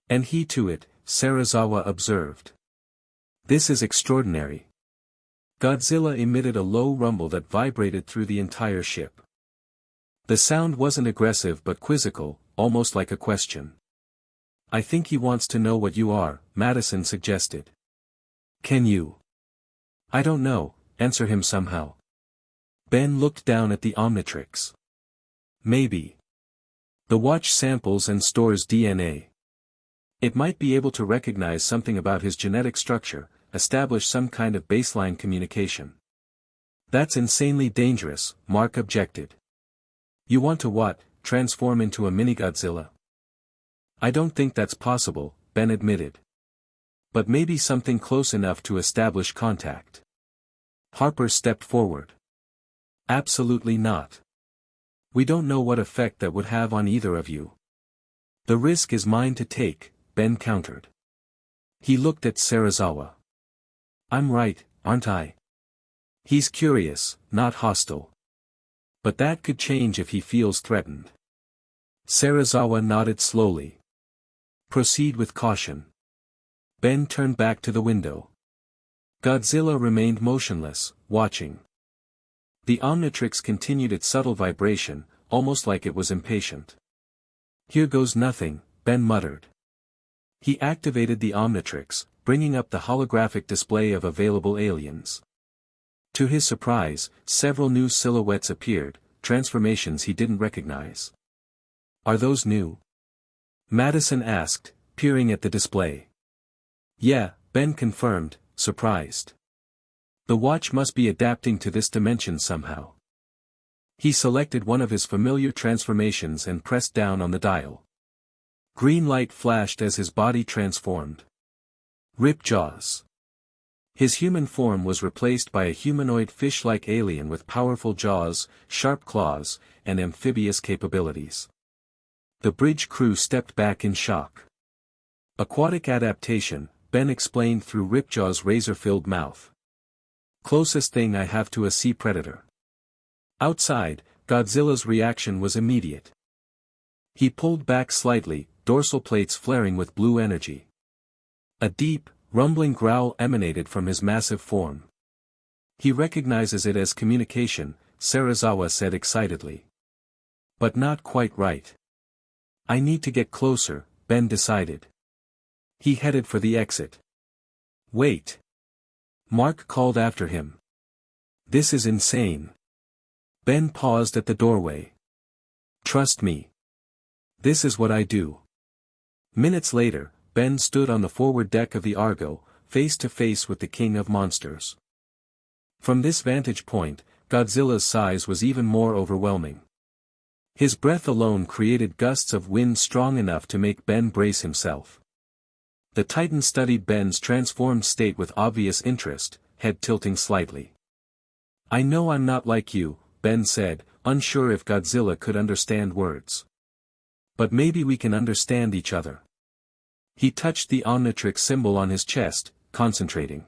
And he to it, Serizawa observed. This is extraordinary. Godzilla emitted a low rumble that vibrated through the entire ship. The sound wasn't aggressive but quizzical, almost like a question. I think he wants to know what you are, Madison suggested. Can you? I don't know, answer him somehow. Ben looked down at the Omnitrix. Maybe. The watch samples and stores DNA. It might be able to recognize something about his genetic structure, establish some kind of baseline communication. That's insanely dangerous, Mark objected. You want to what, transform into a mini-Godzilla? I don't think that's possible, Ben admitted. But maybe something close enough to establish contact. Harper stepped forward. Absolutely not. We don't know what effect that would have on either of you. The risk is mine to take, Ben countered. He looked at Serizawa. I'm right, aren't I? He's curious, not hostile. But that could change if he feels threatened. Serizawa nodded slowly. Proceed with caution. Ben turned back to the window. Godzilla remained motionless, watching. The Omnitrix continued its subtle vibration, almost like it was impatient. Here goes nothing, Ben muttered. He activated the Omnitrix, bringing up the holographic display of available aliens. To his surprise, several new silhouettes appeared, transformations he didn't recognize. Are those new? Madison asked, peering at the display. Yeah, Ben confirmed, surprised. The watch must be adapting to this dimension somehow. He selected one of his familiar transformations and pressed down on the dial. Green light flashed as his body transformed. Rip jaws. His human form was replaced by a humanoid fish-like alien with powerful jaws, sharp claws, and amphibious capabilities. The bridge crew stepped back in shock. Aquatic adaptation, Ben explained through Ripjaw's razor-filled mouth. Closest thing I have to a sea predator. Outside, Godzilla's reaction was immediate. He pulled back slightly, dorsal plates flaring with blue energy. A deep, rumbling growl emanated from his massive form. He recognizes it as communication, Serizawa said excitedly. But not quite right. I need to get closer, Ben decided. He headed for the exit. Wait. Mark called after him. This is insane. Ben paused at the doorway. Trust me. This is what I do. Minutes later, Ben stood on the forward deck of the Argo, face to face with the King of Monsters. From this vantage point, Godzilla's size was even more overwhelming. His breath alone created gusts of wind strong enough to make Ben brace himself. The Titan studied Ben's transformed state with obvious interest, head tilting slightly. "I know I'm not like you," Ben said, unsure if Godzilla could understand words. "But maybe we can understand each other." He touched the Omnitrix symbol on his chest, concentrating.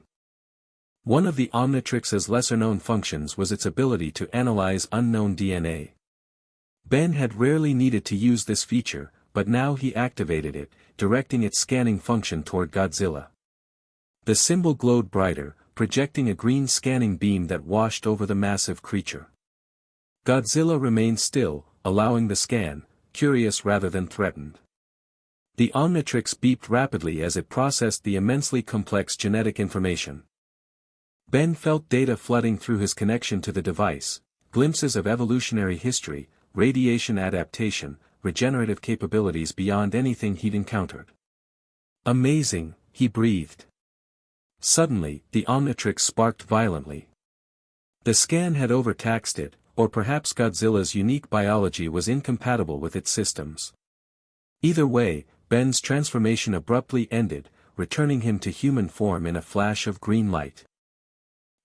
One of the Omnitrix's lesser-known functions was its ability to analyze unknown DNA. Ben had rarely needed to use this feature, but now he activated it, directing its scanning function toward Godzilla. The symbol glowed brighter, projecting a green scanning beam that washed over the massive creature. Godzilla remained still, allowing the scan, curious rather than threatened. The Omnitrix beeped rapidly as it processed the immensely complex genetic information. Ben felt data flooding through his connection to the device, glimpses of evolutionary history, radiation adaptation, regenerative capabilities beyond anything he'd encountered. "Amazing," he breathed. Suddenly, the Omnitrix sparked violently. The scan had overtaxed it, or perhaps Godzilla's unique biology was incompatible with its systems. Either way, Ben's transformation abruptly ended, returning him to human form in a flash of green light.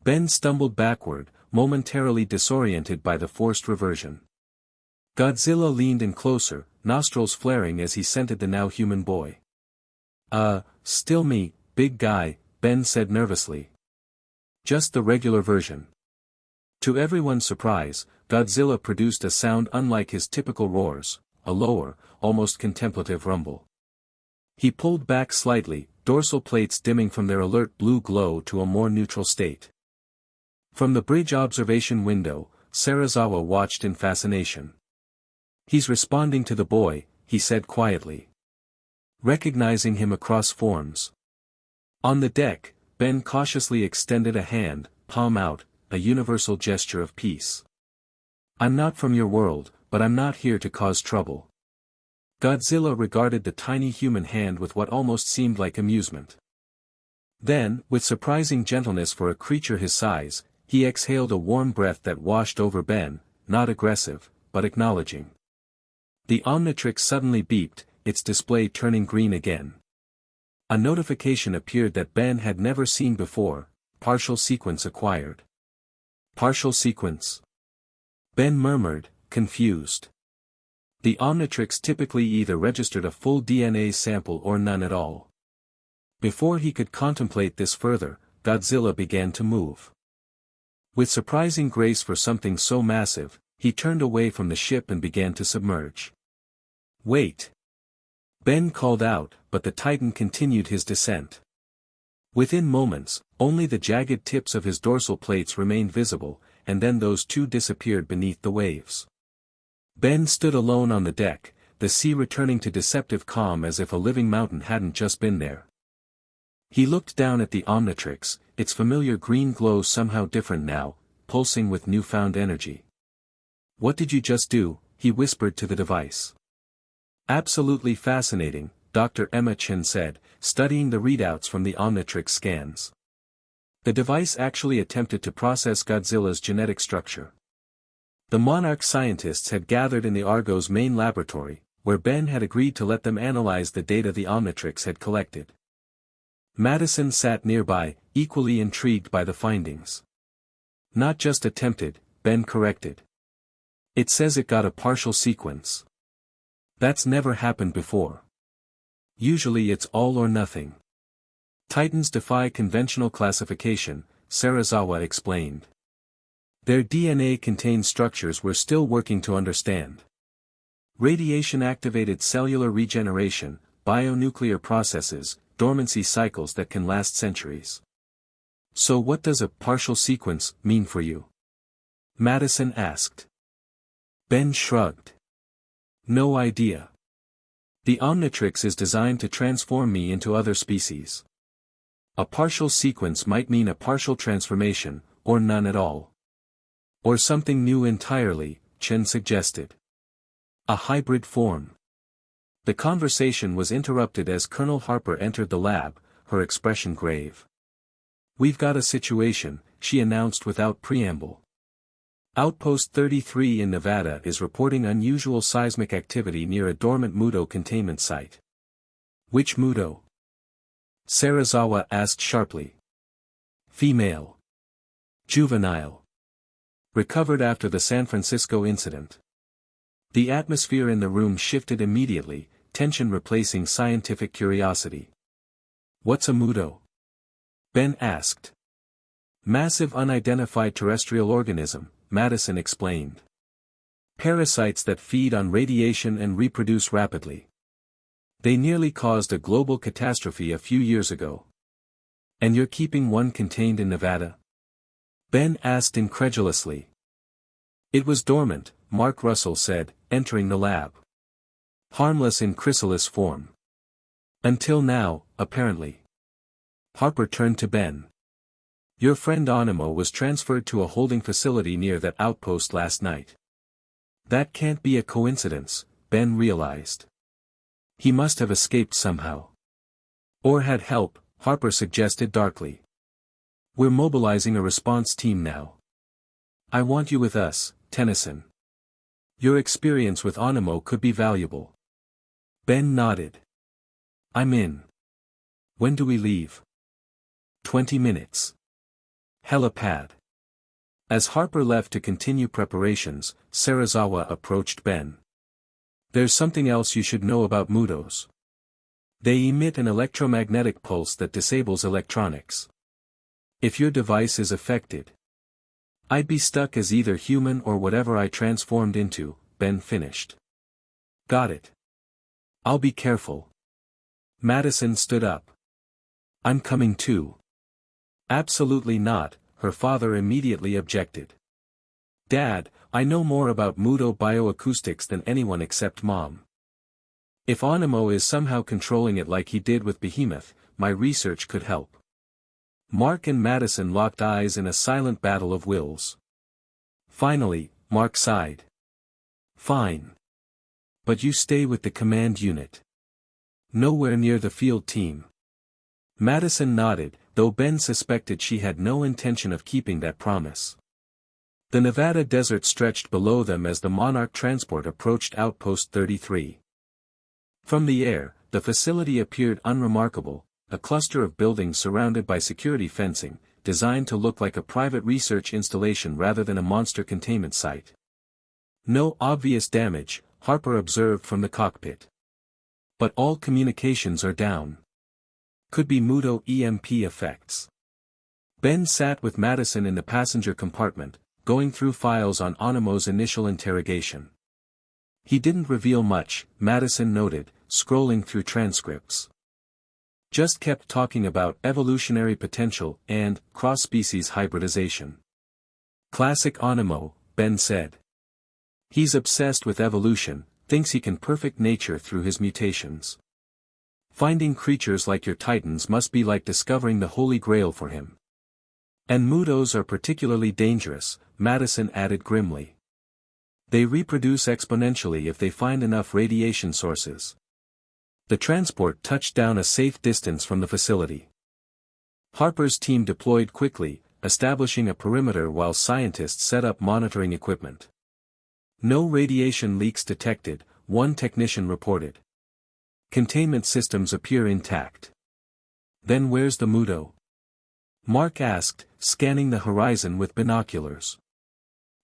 Ben stumbled backward, momentarily disoriented by the forced reversion. Godzilla leaned in closer, nostrils flaring as he scented the now human boy. Still me, big guy," Ben said nervously. "Just the regular version." To everyone's surprise, Godzilla produced a sound unlike his typical roars, a lower, almost contemplative rumble. He pulled back slightly, dorsal plates dimming from their alert blue glow to a more neutral state. From the bridge observation window, Serizawa watched in fascination. "He's responding to the boy," he said quietly. "Recognizing him across forms." On the deck, Ben cautiously extended a hand, palm out, a universal gesture of peace. "I'm not from your world, but I'm not here to cause trouble." Godzilla regarded the tiny human hand with what almost seemed like amusement. Then, with surprising gentleness for a creature his size, he exhaled a warm breath that washed over Ben, not aggressive, but acknowledging. The Omnitrix suddenly beeped, its display turning green again. A notification appeared that Ben had never seen before: partial sequence acquired. Partial sequence? Ben murmured, confused. The Omnitrix typically either registered a full DNA sample or none at all. Before he could contemplate this further, Godzilla began to move. With surprising grace for something so massive, he turned away from the ship and began to submerge. "Wait!" Ben called out, but the Titan continued his descent. Within moments, only the jagged tips of his dorsal plates remained visible, and then those too disappeared beneath the waves. Ben stood alone on the deck, the sea returning to deceptive calm as if a living mountain hadn't just been there. He looked down at the Omnitrix, its familiar green glow somehow different now, pulsing with newfound energy. "What did you just do?" he whispered to the device. "Absolutely fascinating," Dr. Emma Chen said, studying the readouts from the Omnitrix scans. The device actually attempted to process Godzilla's genetic structure. The Monarch scientists had gathered in the Argo's main laboratory, where Ben had agreed to let them analyze the data the Omnitrix had collected. Madison sat nearby, equally intrigued by the findings. "Not just attempted," Ben corrected. "It says it got a partial sequence. That's never happened before. Usually it's all or nothing. Titans defy conventional classification," Serizawa explained. "Their DNA contains structures we're still working to understand. Radiation-activated cellular regeneration, bionuclear processes, dormancy cycles that can last centuries." "So what does a partial sequence mean for you?" Madison asked. Ben shrugged. "No idea. The Omnitrix is designed to transform me into other species. A partial sequence might mean a partial transformation, or none at all. Or something new entirely," Chen suggested. "A hybrid form." The conversation was interrupted as Colonel Harper entered the lab, her expression grave. "We've got a situation," she announced without preamble. Outpost 33 in Nevada is reporting unusual seismic activity near a dormant Muto containment site. Which Muto? Serizawa asked sharply. Female. Juvenile. Recovered after the San Francisco incident. The atmosphere in the room shifted immediately, tension replacing scientific curiosity. What's a Muto? Ben asked. Massive unidentified terrestrial organism, Madison explained. Parasites that feed on radiation and reproduce rapidly. They nearly caused a global catastrophe a few years ago. And you're keeping one contained in Nevada? Ben asked incredulously. It was dormant, Mark Russell said, entering the lab. Harmless in chrysalis form. Until now, apparently. Harper turned to Ben. Your friend Animo was transferred to a holding facility near that outpost last night. That can't be a coincidence, Ben realized. He must have escaped somehow. Or had help, Harper suggested darkly. We're mobilizing a response team now. I want you with us, Tennyson. Your experience with Animo could be valuable. Ben nodded. I'm in. When do we leave? 20 minutes. Helipad. As Harper left to continue preparations, Serizawa approached Ben. There's something else you should know about Mutos. They emit an electromagnetic pulse that disables electronics. If your device is affected, I'd be stuck as either human or whatever I transformed into, Ben finished. Got it. I'll be careful. Madison stood up. I'm coming too. Absolutely not, her father immediately objected. Dad, I know more about Muto bioacoustics than anyone except Mom. If Animo is somehow controlling it like he did with Behemoth, my research could help. Mark and Madison locked eyes in a silent battle of wills. Finally, Mark sighed. Fine. But you stay with the command unit. Nowhere near the field team. Madison nodded, though Ben suspected she had no intention of keeping that promise. The Nevada desert stretched below them as the Monarch transport approached Outpost 33. From the air, the facility appeared unremarkable, a cluster of buildings surrounded by security fencing, designed to look like a private research installation rather than a monster containment site. No obvious damage, Harper observed from the cockpit. But all communications are down. Could be Muto EMP effects. Ben sat with Madison in the passenger compartment, going through files on Animo's initial interrogation. He didn't reveal much, Madison noted, scrolling through transcripts. Just kept talking about evolutionary potential and cross-species hybridization. Classic Animo, Ben said. He's obsessed with evolution, thinks he can perfect nature through his mutations. Finding creatures like your Titans must be like discovering the Holy Grail for him. And Mutos are particularly dangerous, Madison added grimly. They reproduce exponentially if they find enough radiation sources. The transport touched down a safe distance from the facility. Harper's team deployed quickly, establishing a perimeter while scientists set up monitoring equipment. No radiation leaks detected, one technician reported. Containment systems appear intact. Then where's the Muto? Mark asked, scanning the horizon with binoculars.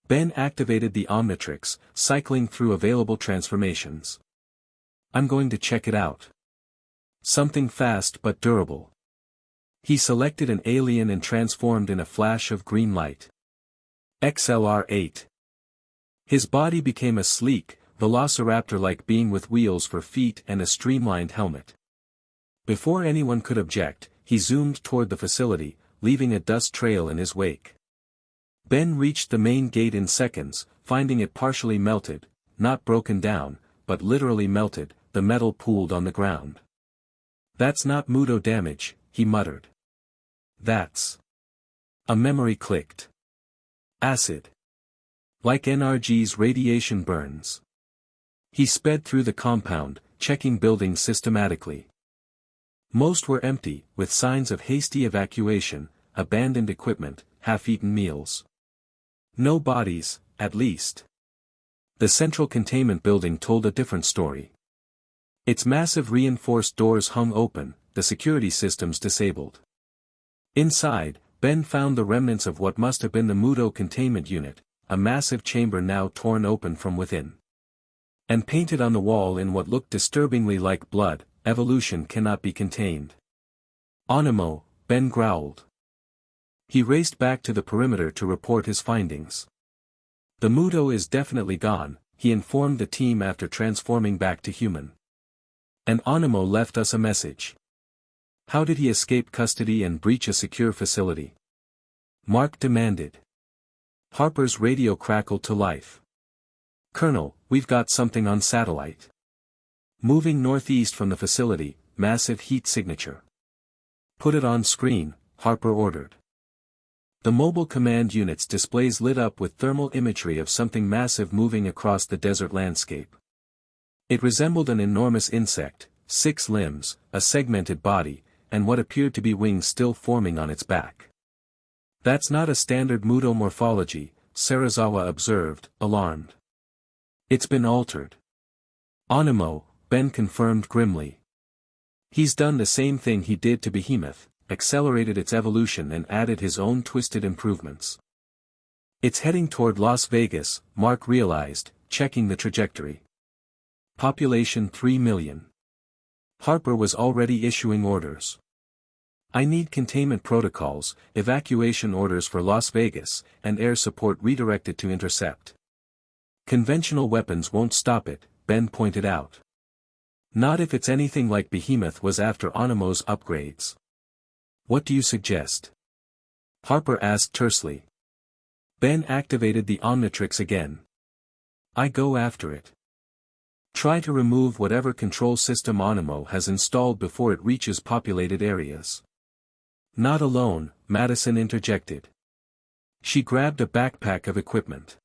Ben activated the Omnitrix, cycling through available transformations. I'm going to check it out. Something fast but durable. He selected an alien and transformed in a flash of green light. XLR-8. His body became a sleek, velociraptor-like being with wheels for feet and a streamlined helmet. Before anyone could object, he zoomed toward the facility, leaving a dust trail in his wake. Ben reached the main gate in seconds, finding it partially melted, not broken down, but literally melted, the metal pooled on the ground. That's not Muto damage, he muttered. That's... A memory clicked. Acid. Like NRG's radiation burns. He sped through the compound, checking buildings systematically. Most were empty, with signs of hasty evacuation, abandoned equipment, half-eaten meals. No bodies, at least. The central containment building told a different story. Its massive reinforced doors hung open, the security systems disabled. Inside, Ben found the remnants of what must have been the Muto containment unit, a massive chamber now torn open from within. And painted on the wall in what looked disturbingly like blood, "Evolution cannot be contained." "Animo," Ben growled. He raced back to the perimeter to report his findings. "The Muto is definitely gone," he informed the team after transforming back to human. "And Animo left us a message." "How did he escape custody and breach a secure facility?" Mark demanded. Harper's radio crackled to life. "Colonel, we've got something on satellite. Moving northeast from the facility, massive heat signature." "Put it on screen," Harper ordered. The mobile command unit's displays lit up with thermal imagery of something massive moving across the desert landscape. It resembled an enormous insect, 6 limbs, a segmented body, and what appeared to be wings still forming on its back. "That's not a standard Muto morphology," Serizawa observed, alarmed. "It's been altered." "Animo," Ben confirmed grimly. "He's done the same thing he did to Behemoth, accelerated its evolution and added his own twisted improvements." "It's heading toward Las Vegas," Mark realized, checking the trajectory. "Population 3 million. Harper was already issuing orders. "I need containment protocols, evacuation orders for Las Vegas, and air support redirected to intercept." "Conventional weapons won't stop it," Ben pointed out. "Not if it's anything like Behemoth was after Animo's upgrades." "What do you suggest?" Harper asked tersely. Ben activated the Omnitrix again. "I go after it. Try to remove whatever control system Animo has installed before it reaches populated areas." "Not alone," Madison interjected. She grabbed a backpack of equipment.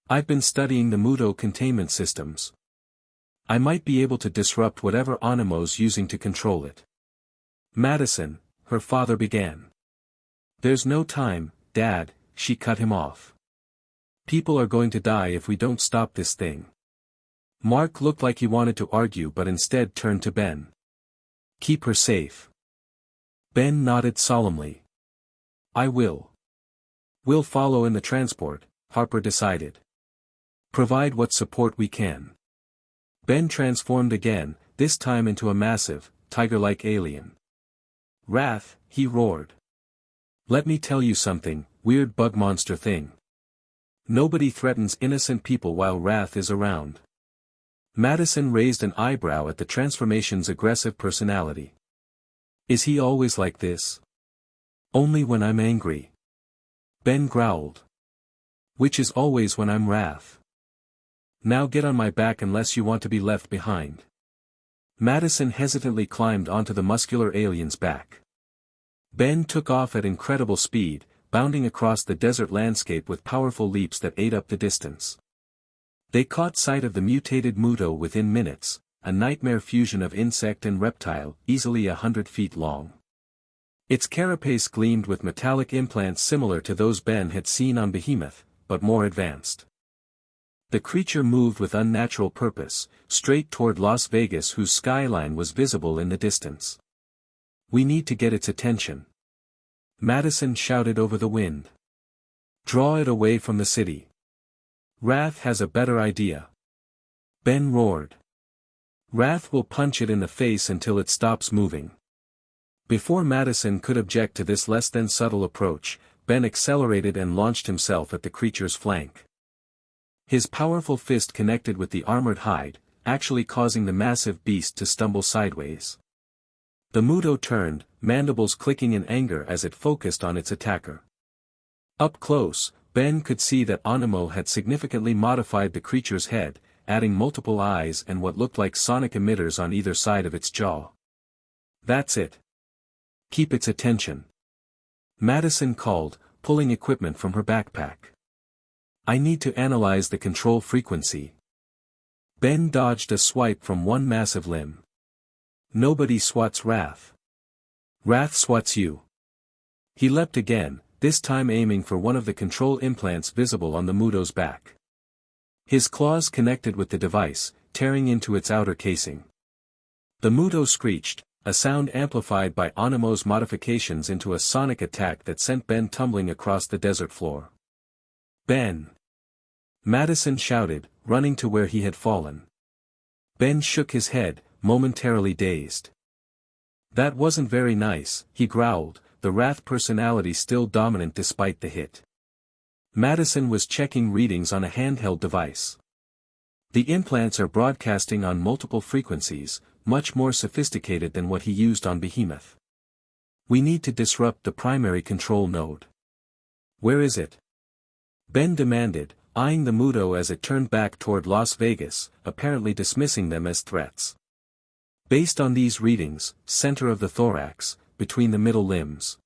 "I've been studying the Muto containment systems. I might be able to disrupt whatever Animo's using to control it." "Madison," her father began. "There's no time, Dad," she cut him off. "People are going to die if we don't stop this thing." Mark looked like he wanted to argue but instead turned to Ben. "Keep her safe." Ben nodded solemnly. "I will. We'll follow in the transport," Harper decided. "Provide what support we can." Ben transformed again, this time into a massive, tiger-like alien. "Wrath," he roared. "Let me tell you something, weird bug monster thing. Nobody threatens innocent people while Wrath is around." Madison raised an eyebrow at the transformation's aggressive personality. "Is he always like this?" "Only when I'm angry." Ben growled. "Which is always when I'm Wrath. Now get on my back unless you want to be left behind." Madison hesitantly climbed onto the muscular alien's back. Ben took off at incredible speed, bounding across the desert landscape with powerful leaps that ate up the distance. They caught sight of the mutated Muto within minutes, a nightmare fusion of insect and reptile, easily 100 feet long. Its carapace gleamed with metallic implants similar to those Ben had seen on Behemoth, but more advanced. The creature moved with unnatural purpose, straight toward Las Vegas whose skyline was visible in the distance. "We need to get its attention," Madison shouted over the wind. "Draw it away from the city. Wrath has a better idea." Ben roared. "Wrath will punch it in the face until it stops moving." Before Madison could object to this less than subtle approach, Ben accelerated and launched himself at the creature's flank. His powerful fist connected with the armored hide, actually causing the massive beast to stumble sideways. The Muto turned, mandibles clicking in anger as it focused on its attacker. Up close, Ben could see that Animo had significantly modified the creature's head, adding multiple eyes and what looked like sonic emitters on either side of its jaw. "That's it. Keep its attention," Madison called, pulling equipment from her backpack. "I need to analyze the control frequency." Ben dodged a swipe from one massive limb. "Nobody swats Wrath. Wrath swats you." He leapt again, this time aiming for one of the control implants visible on the Muto's back. His claws connected with the device, tearing into its outer casing. The Muto screeched, a sound amplified by Animo's modifications into a sonic attack that sent Ben tumbling across the desert floor. Ben! Madison shouted, running to where he had fallen. Ben shook his head, momentarily dazed. That wasn't very nice, he growled, the wrath personality still dominant despite the hit. Madison was checking readings on a handheld device. The implants are broadcasting on multiple frequencies, much more sophisticated than what he used on Behemoth. We need to disrupt the primary control node. Where is it? Ben demanded, eyeing the Muto as it turned back toward Las Vegas, apparently dismissing them as threats. Based on these readings, center of the thorax, between the middle limbs.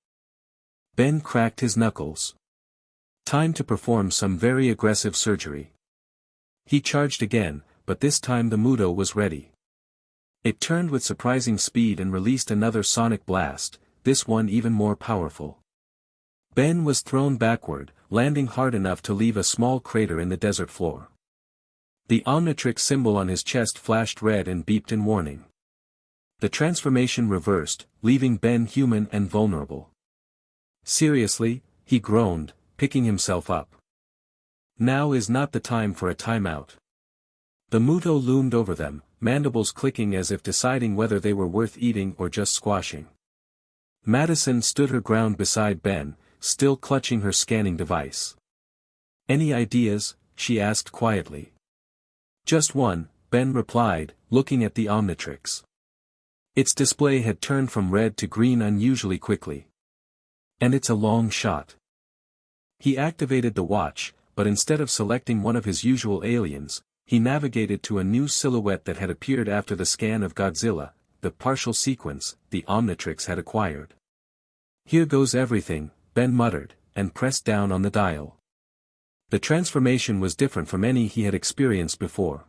Ben cracked his knuckles. Time to perform some very aggressive surgery. He charged again, but this time the Muto was ready. It turned with surprising speed and released another sonic blast, this one even more powerful. Ben was thrown backward, landing hard enough to leave a small crater in the desert floor. The Omnitrix symbol on his chest flashed red and beeped in warning. The transformation reversed, leaving Ben human and vulnerable. Seriously, he groaned, picking himself up. Now is not the time for a timeout. The Muto loomed over them, mandibles clicking as if deciding whether they were worth eating or just squashing. Madison stood her ground beside Ben, still clutching her scanning device. Any ideas? She asked quietly. Just one, Ben replied, looking at the Omnitrix. Its display had turned from red to green unusually quickly. And it's a long shot. He activated the watch, but instead of selecting one of his usual aliens, he navigated to a new silhouette that had appeared after the scan of Godzilla, the partial sequence the Omnitrix had acquired. Here goes everything, Ben muttered, and pressed down on the dial. The transformation was different from any he had experienced before.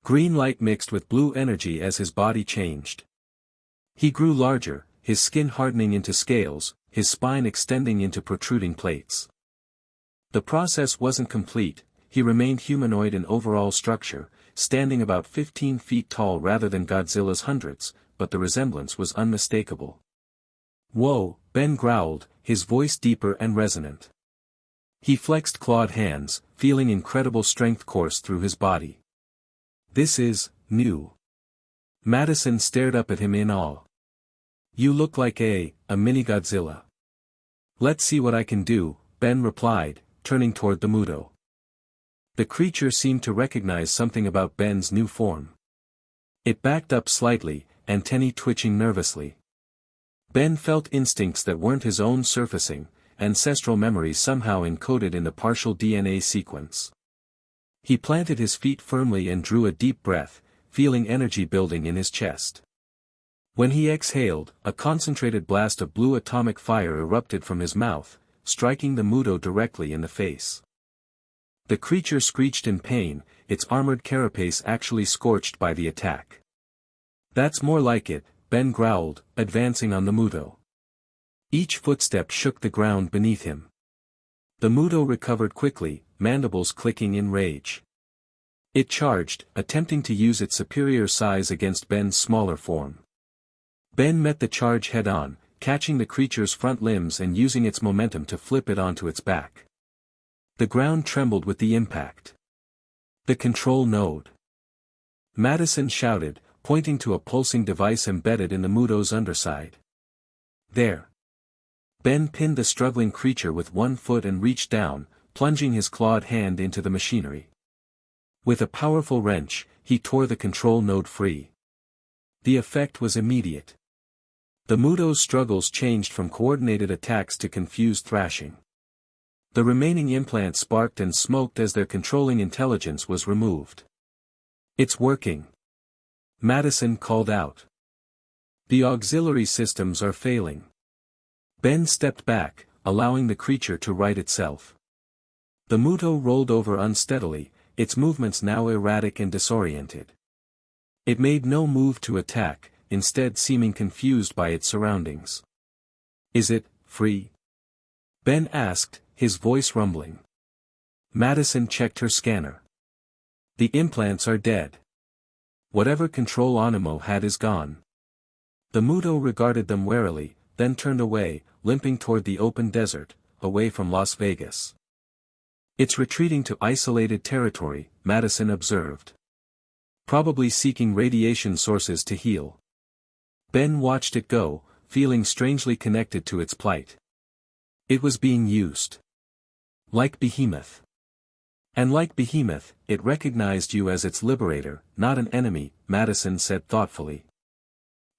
Green light mixed with blue energy as his body changed. He grew larger, his skin hardening into scales, his spine extending into protruding plates. The process wasn't complete, he remained humanoid in overall structure, standing about 15 feet tall rather than Godzilla's hundreds, but the resemblance was unmistakable. Whoa, Ben growled, his voice deeper and resonant. He flexed clawed hands, feeling incredible strength course through his body. This is new. Madison stared up at him in awe. You look like a mini Godzilla. Let's see what I can do, Ben replied, turning toward the Muto. The creature seemed to recognize something about Ben's new form. It backed up slightly, antennae twitching nervously. Ben felt instincts that weren't his own surfacing, ancestral memories somehow encoded in the partial DNA sequence. He planted his feet firmly and drew a deep breath, feeling energy building in his chest. When he exhaled, a concentrated blast of blue atomic fire erupted from his mouth, striking the Muto directly in the face. The creature screeched in pain, its armored carapace actually scorched by the attack. That's more like it, Ben growled, advancing on the Muto. Each footstep shook the ground beneath him. The Muto recovered quickly, mandibles clicking in rage. It charged, attempting to use its superior size against Ben's smaller form. Ben met the charge head-on, catching the creature's front limbs and using its momentum to flip it onto its back. The ground trembled with the impact. The control node. Madison shouted, pointing to a pulsing device embedded in the Muto's underside. There. Ben pinned the struggling creature with one foot and reached down, plunging his clawed hand into the machinery. With a powerful wrench, he tore the control node free. The effect was immediate. The Muto's struggles changed from coordinated attacks to confused thrashing. The remaining implants sparked and smoked as their controlling intelligence was removed. It's working. Madison called out. The auxiliary systems are failing. Ben stepped back, allowing the creature to right itself. The Muto rolled over unsteadily, its movements now erratic and disoriented. It made no move to attack, instead seeming confused by its surroundings. Is it free? Ben asked, his voice rumbling. Madison checked her scanner. The implants are dead. Whatever control Animo had is gone. The Muto regarded them warily, then turned away, limping toward the open desert, away from Las Vegas. It's retreating to isolated territory, Madison observed. Probably seeking radiation sources to heal. Ben watched it go, feeling strangely connected to its plight. It was being used. Like Behemoth. And like Behemoth, it recognized you as its liberator, not an enemy, Madison said thoughtfully.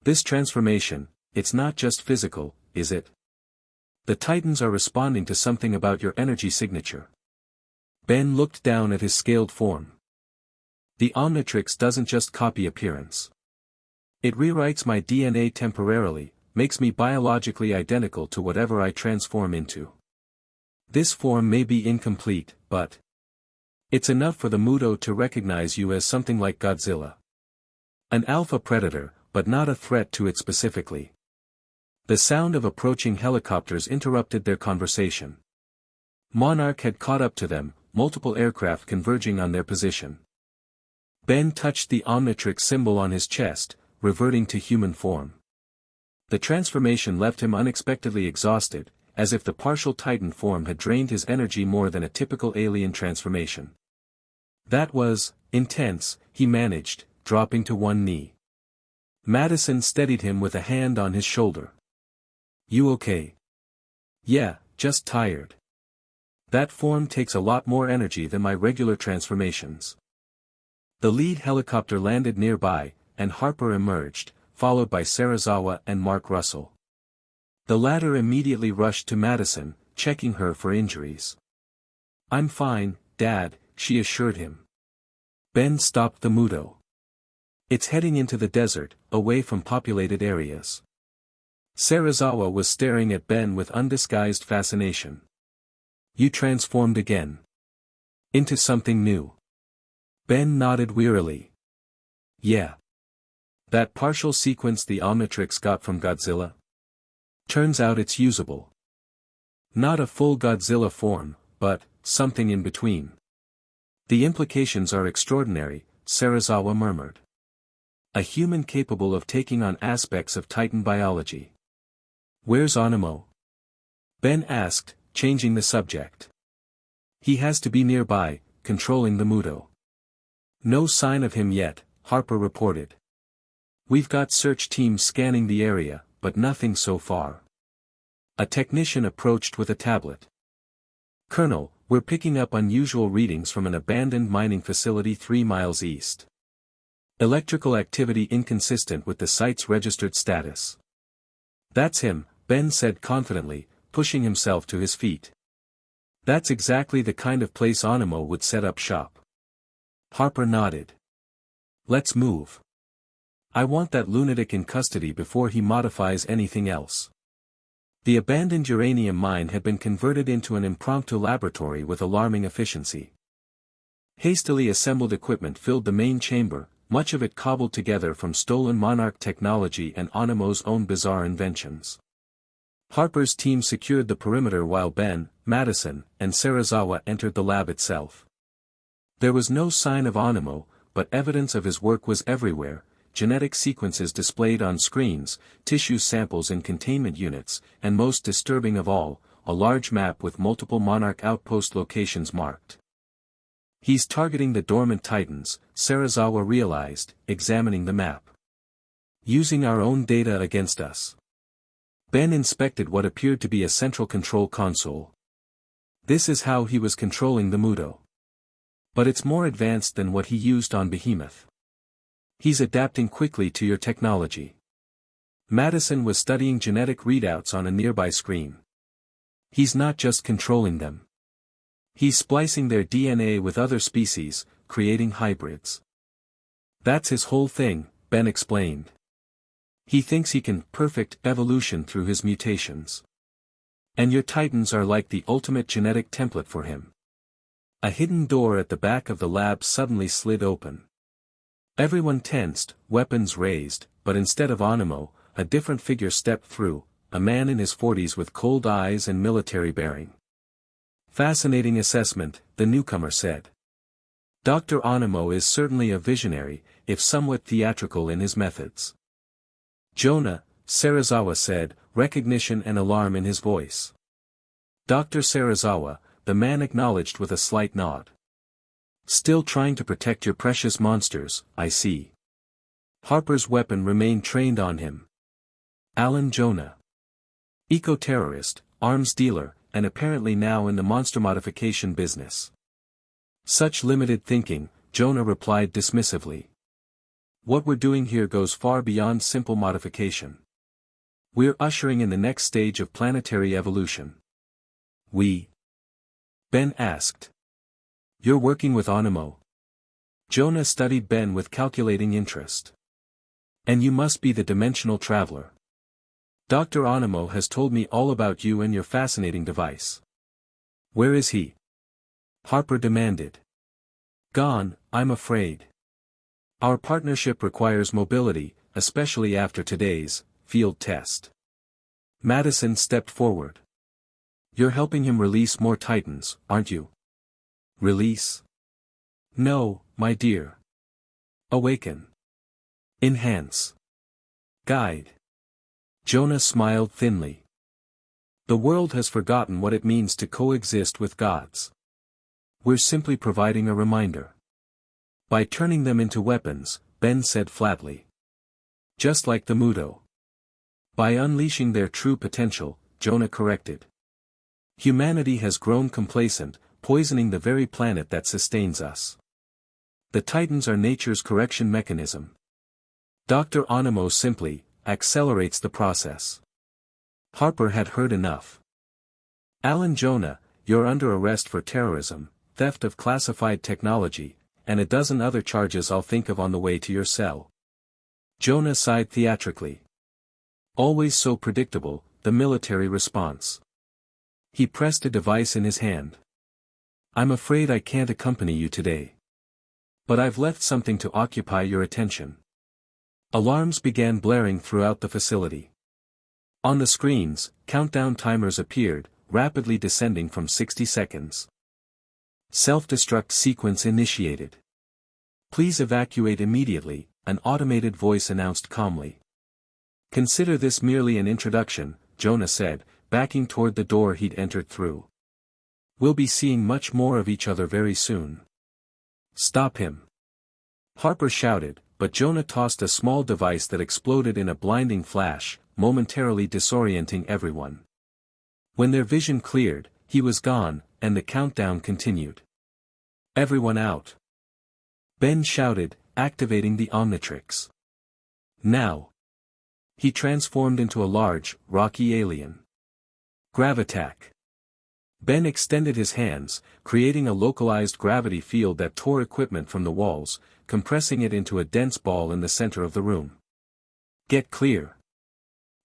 This transformation, it's not just physical, is it? The Titans are responding to something about your energy signature. Ben looked down at his scaled form. The Omnitrix doesn't just copy appearance. It rewrites my DNA temporarily, makes me biologically identical to whatever I transform into. This form may be incomplete, but it's enough for the Muto to recognize you as something like Godzilla. An alpha predator, but not a threat to it specifically. The sound of approaching helicopters interrupted their conversation. Monarch had caught up to them, multiple aircraft converging on their position. Ben touched the Omnitrix symbol on his chest, reverting to human form. The transformation left him unexpectedly exhausted, as if the partial Titan form had drained his energy more than a typical alien transformation. That was intense, he managed, dropping to one knee. Madison steadied him with a hand on his shoulder. You okay? Yeah, just tired. That form takes a lot more energy than my regular transformations. The lead helicopter landed nearby, and Harper emerged, followed by Serizawa and Mark Russell. The latter immediately rushed to Madison, checking her for injuries. I'm fine, Dad, she assured him. Ben stopped the Muto. It's heading into the desert, away from populated areas. Serizawa was staring at Ben with undisguised fascination. You transformed again. Into something new. Ben nodded wearily. Yeah. That partial sequence the Omnitrix got from Godzilla? Turns out it's usable. Not a full Godzilla form, but something in between. The implications are extraordinary, Serizawa murmured. A human capable of taking on aspects of Titan biology. Where's Animo? Ben asked, changing the subject. He has to be nearby, controlling the Muto. No sign of him yet, Harper reported. We've got search teams scanning the area, but nothing so far. A technician approached with a tablet. Colonel, we're picking up unusual readings from an abandoned mining facility 3 miles east. Electrical activity inconsistent with the site's registered status. That's him, Ben said confidently, pushing himself to his feet. That's exactly the kind of place Animo would set up shop. Harper nodded. Let's move. I want that lunatic in custody before he modifies anything else. The abandoned uranium mine had been converted into an impromptu laboratory with alarming efficiency. Hastily assembled equipment filled the main chamber, much of it cobbled together from stolen Monarch technology and Animo's own bizarre inventions. Harper's team secured the perimeter while Ben, Madison, and Serizawa entered the lab itself. There was no sign of Animo, but evidence of his work was everywhere, genetic sequences displayed on screens, tissue samples in containment units, and most disturbing of all, a large map with multiple Monarch outpost locations marked. He's targeting the dormant Titans, Serizawa realized, examining the map. Using our own data against us. Ben inspected what appeared to be a central control console. This is how he was controlling the Muto. But it's more advanced than what he used on Behemoth. He's adapting quickly to your technology. Madison was studying genetic readouts on a nearby screen. He's not just controlling them. He's splicing their DNA with other species, creating hybrids. That's his whole thing, Ben explained. He thinks he can perfect evolution through his mutations. And your Titans are like the ultimate genetic template for him. A hidden door at the back of the lab suddenly slid open. Everyone tensed, weapons raised, but instead of Animo, a different figure stepped through, a man in his 40s with cold eyes and military bearing. Fascinating assessment, the newcomer said. Dr. Animo is certainly a visionary, if somewhat theatrical in his methods. Jonah, Serizawa said, recognition and alarm in his voice. Dr. Serizawa, the man acknowledged with a slight nod. Still trying to protect your precious monsters, I see. Harper's weapon remained trained on him. Alan Jonah. Eco-terrorist, arms dealer, and apparently now in the monster modification business. Such limited thinking, Jonah replied dismissively. What we're doing here goes far beyond simple modification. We're ushering in the next stage of planetary evolution. Ben asked. You're working with Animo. Jonah studied Ben with calculating interest. And you must be the dimensional traveler. Dr. Animo has told me all about you and your fascinating device. Where is he? Harper demanded. Gone, I'm afraid. Our partnership requires mobility, especially after today's field test. Madison stepped forward. You're helping him release more Titans, aren't you? Release? No, my dear. Awaken. Enhance. Guide. Jonah smiled thinly. The world has forgotten what it means to coexist with gods. We're simply providing a reminder. By turning them into weapons, Ben said flatly. Just like the Muto. By unleashing their true potential, Jonah corrected. Humanity has grown complacent, poisoning the very planet that sustains us. The Titans are nature's correction mechanism. Dr. Animo simply accelerates the process. Harper had heard enough. Alan Jonah, you're under arrest for terrorism, theft of classified technology, and a dozen other charges I'll think of on the way to your cell. Jonah sighed theatrically. Always so predictable, the military response. He pressed a device in his hand. I'm afraid I can't accompany you today. But I've left something to occupy your attention. Alarms began blaring throughout the facility. On the screens, countdown timers appeared, rapidly descending from 60 seconds. Self-destruct sequence initiated. Please evacuate immediately, an automated voice announced calmly. Consider this merely an introduction, Jonah said, backing toward the door he'd entered through. We'll be seeing much more of each other very soon. Stop him. Harper shouted, but Jonah tossed a small device that exploded in a blinding flash, momentarily disorienting everyone. When their vision cleared, he was gone, and the countdown continued. Everyone out. Ben shouted, activating the Omnitrix. Now. He transformed into a large, rocky alien. Gravitack. Ben extended his hands, creating a localized gravity field that tore equipment from the walls, compressing it into a dense ball in the center of the room. Get clear.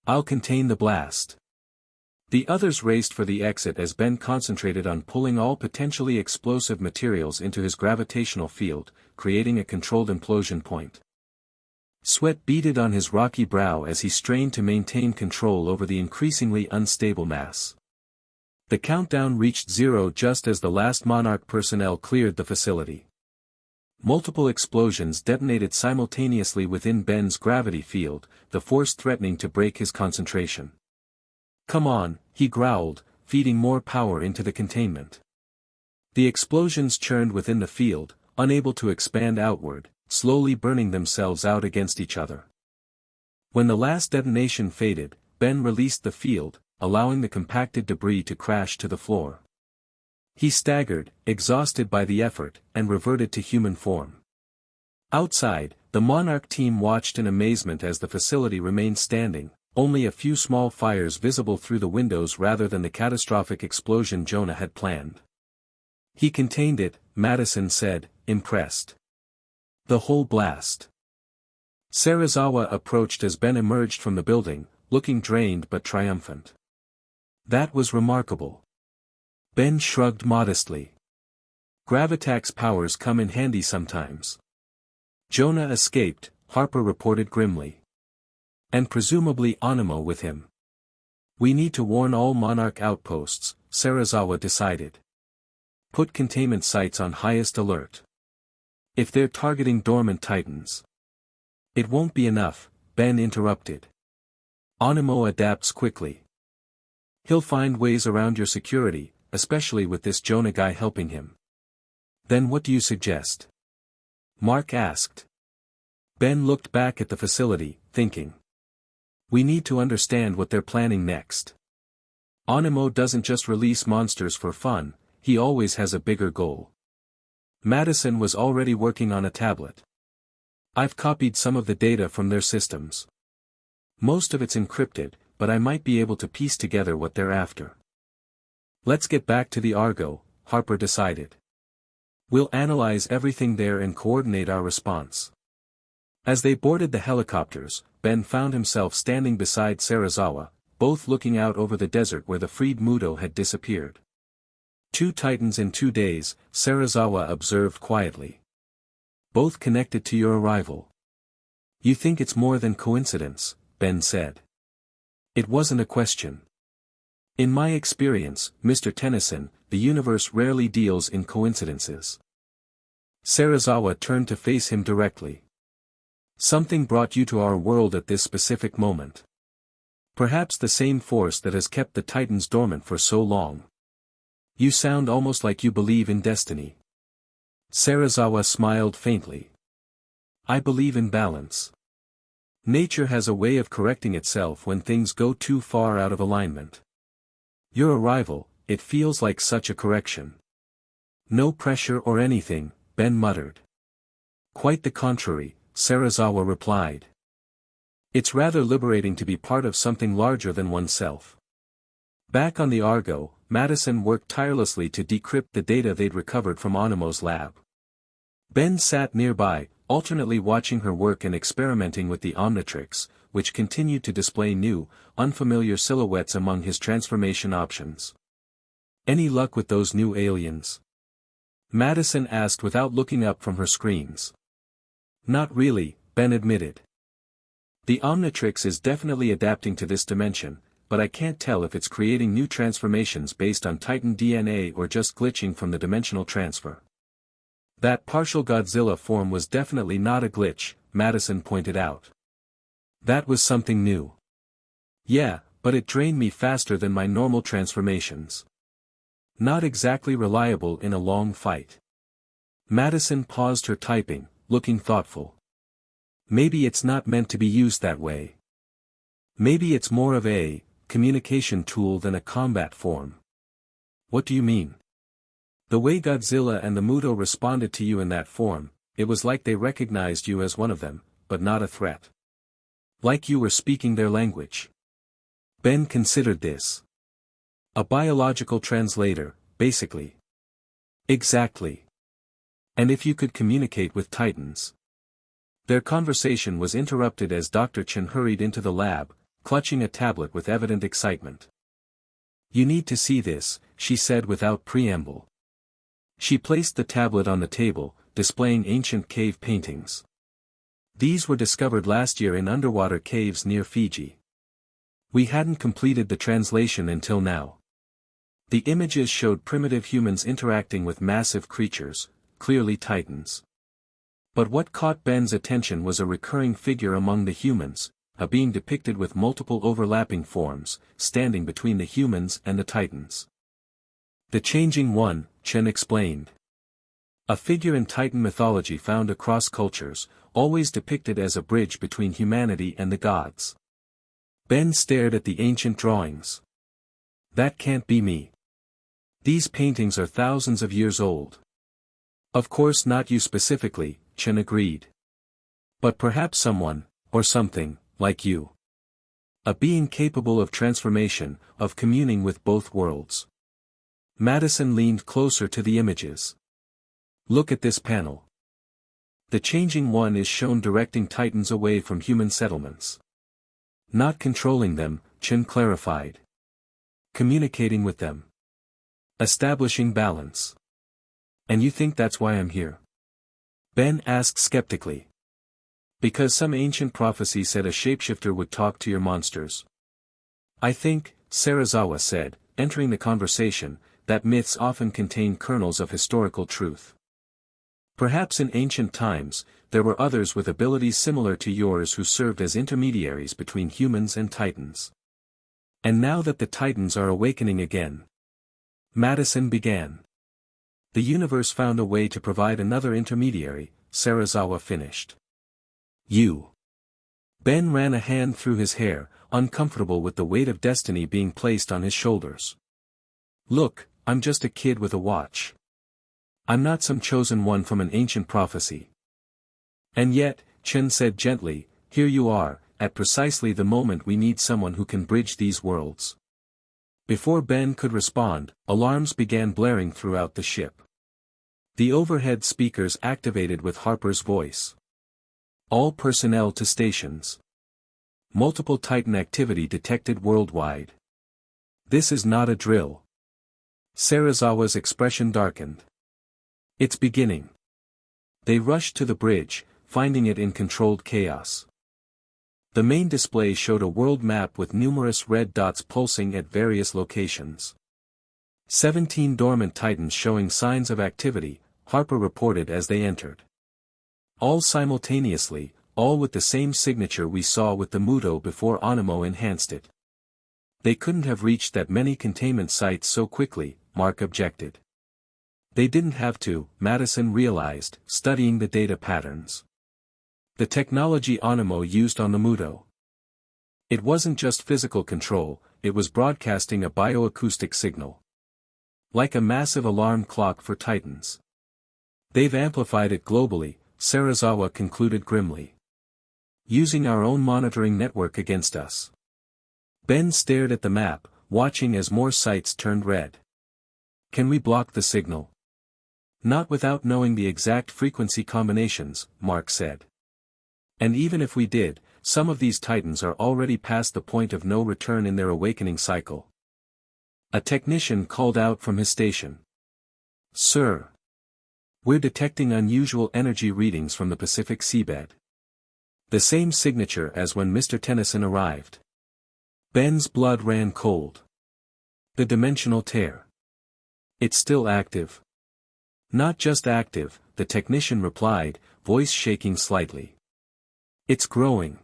I'll contain the blast. The others raced for the exit as Ben concentrated on pulling all potentially explosive materials into his gravitational field, creating a controlled implosion point. Sweat beaded on his rocky brow as he strained to maintain control over the increasingly unstable mass. The countdown reached 0 just as the last Monarch personnel cleared the facility. Multiple explosions detonated simultaneously within Ben's gravity field, the force threatening to break his concentration. Come on, he growled, feeding more power into the containment. The explosions churned within the field, unable to expand outward, slowly burning themselves out against each other. When the last detonation faded, Ben released the field, allowing the compacted debris to crash to the floor. He staggered, exhausted by the effort, and reverted to human form. Outside, the Monarch team watched in amazement as the facility remained standing, only a few small fires visible through the windows rather than the catastrophic explosion Jonah had planned. He contained it, Madison said, impressed. The whole blast. Serizawa approached as Ben emerged from the building, looking drained but triumphant. That was remarkable. Ben shrugged modestly. Gravitack's powers come in handy sometimes. Jonah escaped, Harper reported grimly. And presumably Animo with him. We need to warn all Monarch outposts, Serizawa decided. Put containment sites on highest alert. If they're targeting dormant titans. It won't be enough, Ben interrupted. Animo adapts quickly. He'll find ways around your security, especially with this Jonah guy helping him. Then what do you suggest? Mark asked. Ben looked back at the facility, thinking. We need to understand what they're planning next. Animo doesn't just release monsters for fun, he always has a bigger goal. Madison was already working on a tablet. I've copied some of the data from their systems. Most of it's encrypted, but I might be able to piece together what they're after. Let's get back to the Argo, Harper decided. We'll analyze everything there and coordinate our response. As they boarded the helicopters, Ben found himself standing beside Serizawa, both looking out over the desert where the freed Muto had disappeared. 2 titans in 2 days, Serizawa observed quietly. Both connected to your arrival. You think it's more than coincidence, Ben said. It wasn't a question. In my experience, Mr. Tennyson, the universe rarely deals in coincidences. Serizawa turned to face him directly. Something brought you to our world at this specific moment. Perhaps the same force that has kept the Titans dormant for so long. You sound almost like you believe in destiny. Serizawa smiled faintly. I believe in balance. Nature has a way of correcting itself when things go too far out of alignment. Your arrival, it feels like such a correction. No pressure or anything, Ben muttered. Quite the contrary, Serizawa replied. It's rather liberating to be part of something larger than oneself. Back on the Argo, Madison worked tirelessly to decrypt the data they'd recovered from Animo's lab. Ben sat nearby, alternately watching her work and experimenting with the Omnitrix, which continued to display new, unfamiliar silhouettes among his transformation options. Any luck with those new aliens? Madison asked without looking up from her screens. Not really, Ben admitted. The Omnitrix is definitely adapting to this dimension, but I can't tell if it's creating new transformations based on Titan DNA or just glitching from the dimensional transfer. That partial Godzilla form was definitely not a glitch, Madison pointed out. That was something new. Yeah, but it drained me faster than my normal transformations. Not exactly reliable in a long fight. Madison paused her typing, looking thoughtful. Maybe it's not meant to be used that way. Maybe it's more of a communication tool than a combat form. What do you mean? The way Godzilla and the Muto responded to you in that form, it was like they recognized you as one of them, but not a threat. Like you were speaking their language. Ben considered this. A biological translator, basically. Exactly. And if you could communicate with Titans. Their conversation was interrupted as Dr. Chen hurried into the lab, clutching a tablet with evident excitement. You need to see this, she said without preamble. She placed the tablet on the table, displaying ancient cave paintings. These were discovered last year in underwater caves near Fiji. We hadn't completed the translation until now. The images showed primitive humans interacting with massive creatures, clearly Titans. But what caught Ben's attention was a recurring figure among the humans, a being depicted with multiple overlapping forms, standing between the humans and the Titans. The Changing One, Chen explained. A figure in Titan mythology found across cultures, always depicted as a bridge between humanity and the gods. Ben stared at the ancient drawings. That can't be me. These paintings are thousands of years old. Of course not you specifically, Chen agreed. But perhaps someone, or something, like you. A being capable of transformation, of communing with both worlds. Madison leaned closer to the images. Look at this panel. The Changing One is shown directing Titans away from human settlements. Not controlling them, Chen clarified. Communicating with them. Establishing balance. And you think that's why I'm here? Ben asked skeptically. Because some ancient prophecy said a shapeshifter would talk to your monsters. I think, Serizawa said, entering the conversation, that myths often contain kernels of historical truth. Perhaps in ancient times, there were others with abilities similar to yours who served as intermediaries between humans and Titans. And now that the Titans are awakening again, Madison began. The universe found a way to provide another intermediary, Serizawa finished. You. Ben ran a hand through his hair, uncomfortable with the weight of destiny being placed on his shoulders. Look, I'm just a kid with a watch. I'm not some chosen one from an ancient prophecy. And yet, Chen said gently, here you are, at precisely the moment we need someone who can bridge these worlds. Before Ben could respond, alarms began blaring throughout the ship. The overhead speakers activated with Harper's voice. All personnel to stations. Multiple Titan activity detected worldwide. This is not a drill. Serizawa's expression darkened. It's beginning. They rushed to the bridge, finding it in controlled chaos. The main display showed a world map with numerous red dots pulsing at various locations. 17 dormant Titans showing signs of activity, Harper reported as they entered. All simultaneously, all with the same signature we saw with the Muto before Animo enhanced it. They couldn't have reached that many containment sites so quickly, Mark objected. They didn't have to, Madison realized, studying the data patterns. The technology Animo used on the Muto. It wasn't just physical control, it was broadcasting a bioacoustic signal. Like a massive alarm clock for Titans. They've amplified it globally, Serizawa concluded grimly. Using our own monitoring network against us. Ben stared at the map, watching as more sites turned red. Can we block the signal? Not without knowing the exact frequency combinations, Mark said. And even if we did, some of these Titans are already past the point of no return in their awakening cycle. A technician called out from his station. Sir. We're detecting unusual energy readings from the Pacific seabed. The same signature as when Mr. Tennyson arrived. Ben's blood ran cold. The dimensional tear. It's still active. Not just active, the technician replied, voice shaking slightly. It's growing.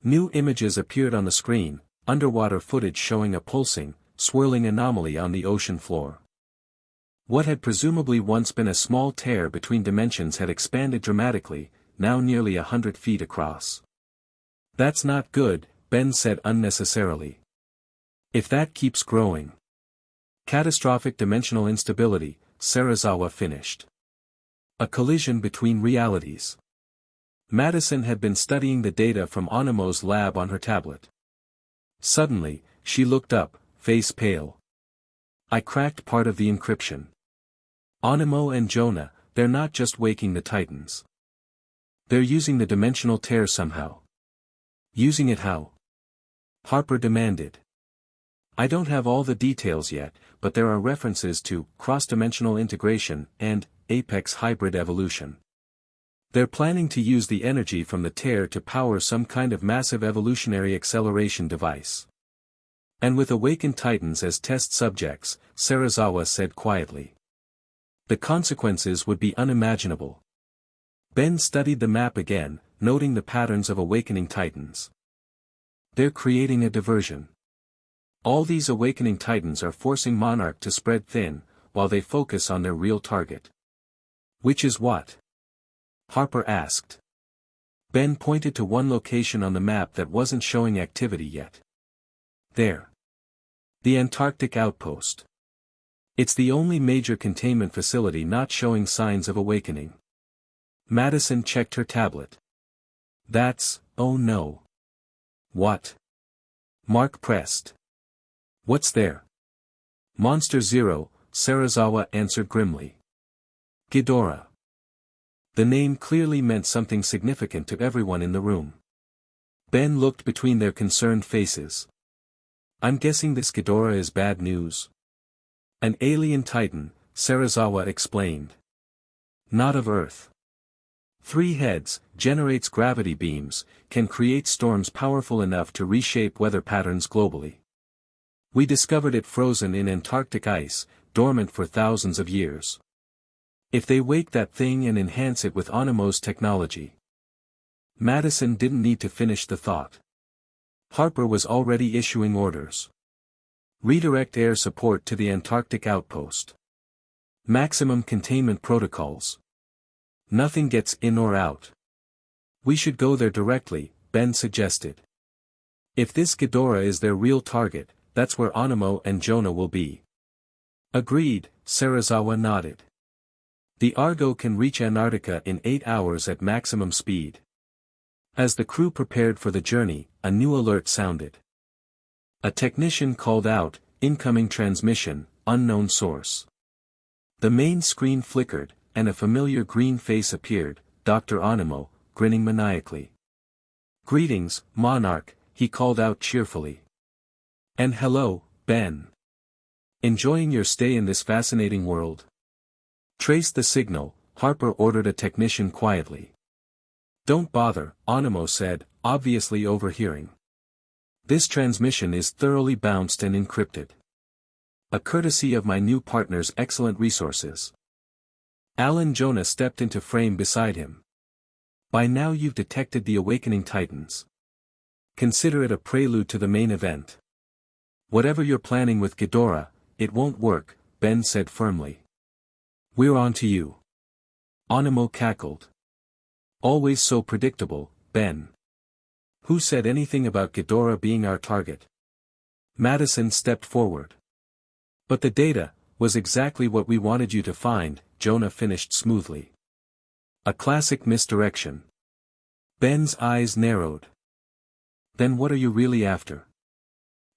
New images appeared on the screen, underwater footage showing a pulsing, swirling anomaly on the ocean floor. What had presumably once been a small tear between dimensions had expanded dramatically, now nearly 100 feet across. That's not good, Ben said unnecessarily. If that keeps growing. Catastrophic dimensional instability, Serizawa finished. A collision between realities. Madison had been studying the data from Animo's lab on her tablet. Suddenly, she looked up, face pale. I cracked part of the encryption. Animo and Jonah, they're not just waking the Titans. They're using the dimensional tear somehow. Using it how? Harper demanded. I don't have all the details yet, but there are references to cross-dimensional integration and apex hybrid evolution. They're planning to use the energy from the tear to power some kind of massive evolutionary acceleration device. And with awakened Titans as test subjects, Serizawa said quietly. The consequences would be unimaginable. Ben studied the map again, noting the patterns of awakening Titans. They're creating a diversion. All these awakening Titans are forcing Monarch to spread thin, while they focus on their real target. Which is what? Harper asked. Ben pointed to one location on the map that wasn't showing activity yet. There. The Antarctic Outpost. It's the only major containment facility not showing signs of awakening. Madison checked her tablet. That's, oh no. What? Mark pressed. What's there? Monster Zero, Serizawa answered grimly. Ghidorah. The name clearly meant something significant to everyone in the room. Ben looked between their concerned faces. I'm guessing this Ghidorah is bad news. An alien titan, Serizawa explained. Not of Earth. 3 heads, generates gravity beams, can create storms powerful enough to reshape weather patterns globally. We discovered it frozen in Antarctic ice, dormant for thousands of years. If they wake that thing and enhance it with Animo's technology. Madison didn't need to finish the thought. Harper was already issuing orders. Redirect air support to the Antarctic outpost. Maximum containment protocols. Nothing gets in or out. We should go there directly, Ben suggested. If this Ghidorah is their real target, that's where Animo and Jonah will be. Agreed, Serizawa nodded. The Argo can reach Antarctica in 8 hours at maximum speed. As the crew prepared for the journey, a new alert sounded. A technician called out, "Incoming transmission, unknown source." The main screen flickered, and a familiar green face appeared, Dr. Animo, grinning maniacally. "Greetings, Monarch," he called out cheerfully. "And hello, Ben. Enjoying your stay in this fascinating world?" "Trace the signal," Harper ordered a technician quietly. "Don't bother," Animo said, obviously overhearing. "This transmission is thoroughly bounced and encrypted. A courtesy of my new partner's excellent resources." Alan Jonah stepped into frame beside him. "By now you've detected the awakening Titans. Consider it a prelude to the main event. Whatever you're planning with Ghidorah, it won't work," Ben said firmly. "We're on to you." Animo cackled. "Always so predictable, Ben. Who said anything about Ghidorah being our target?" Madison stepped forward. "But the data was exactly what we wanted you to find," Jonah finished smoothly. A classic misdirection. Ben's eyes narrowed. "Then what are you really after?"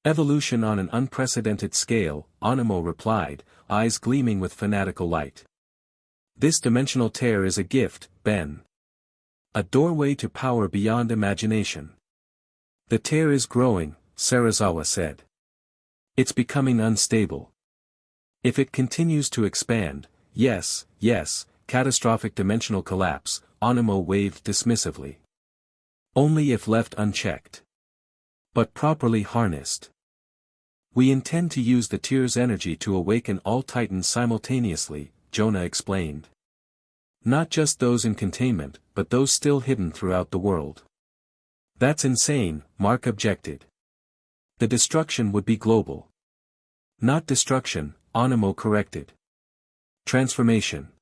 "Evolution on an unprecedented scale," Animo replied, eyes gleaming with fanatical light. "This dimensional tear is a gift, Ben. A doorway to power beyond imagination." "The tear is growing," Serizawa said. "It's becoming unstable. If it continues to expand, yes, catastrophic dimensional collapse," Animo waved dismissively. "Only if left unchecked. But properly harnessed. We intend to use the tear's energy to awaken all Titans simultaneously," Jonah explained. "Not just those in containment, but those still hidden throughout the world." "That's insane," Mark objected. "The destruction would be global." "Not destruction," Animo corrected. "Transformation.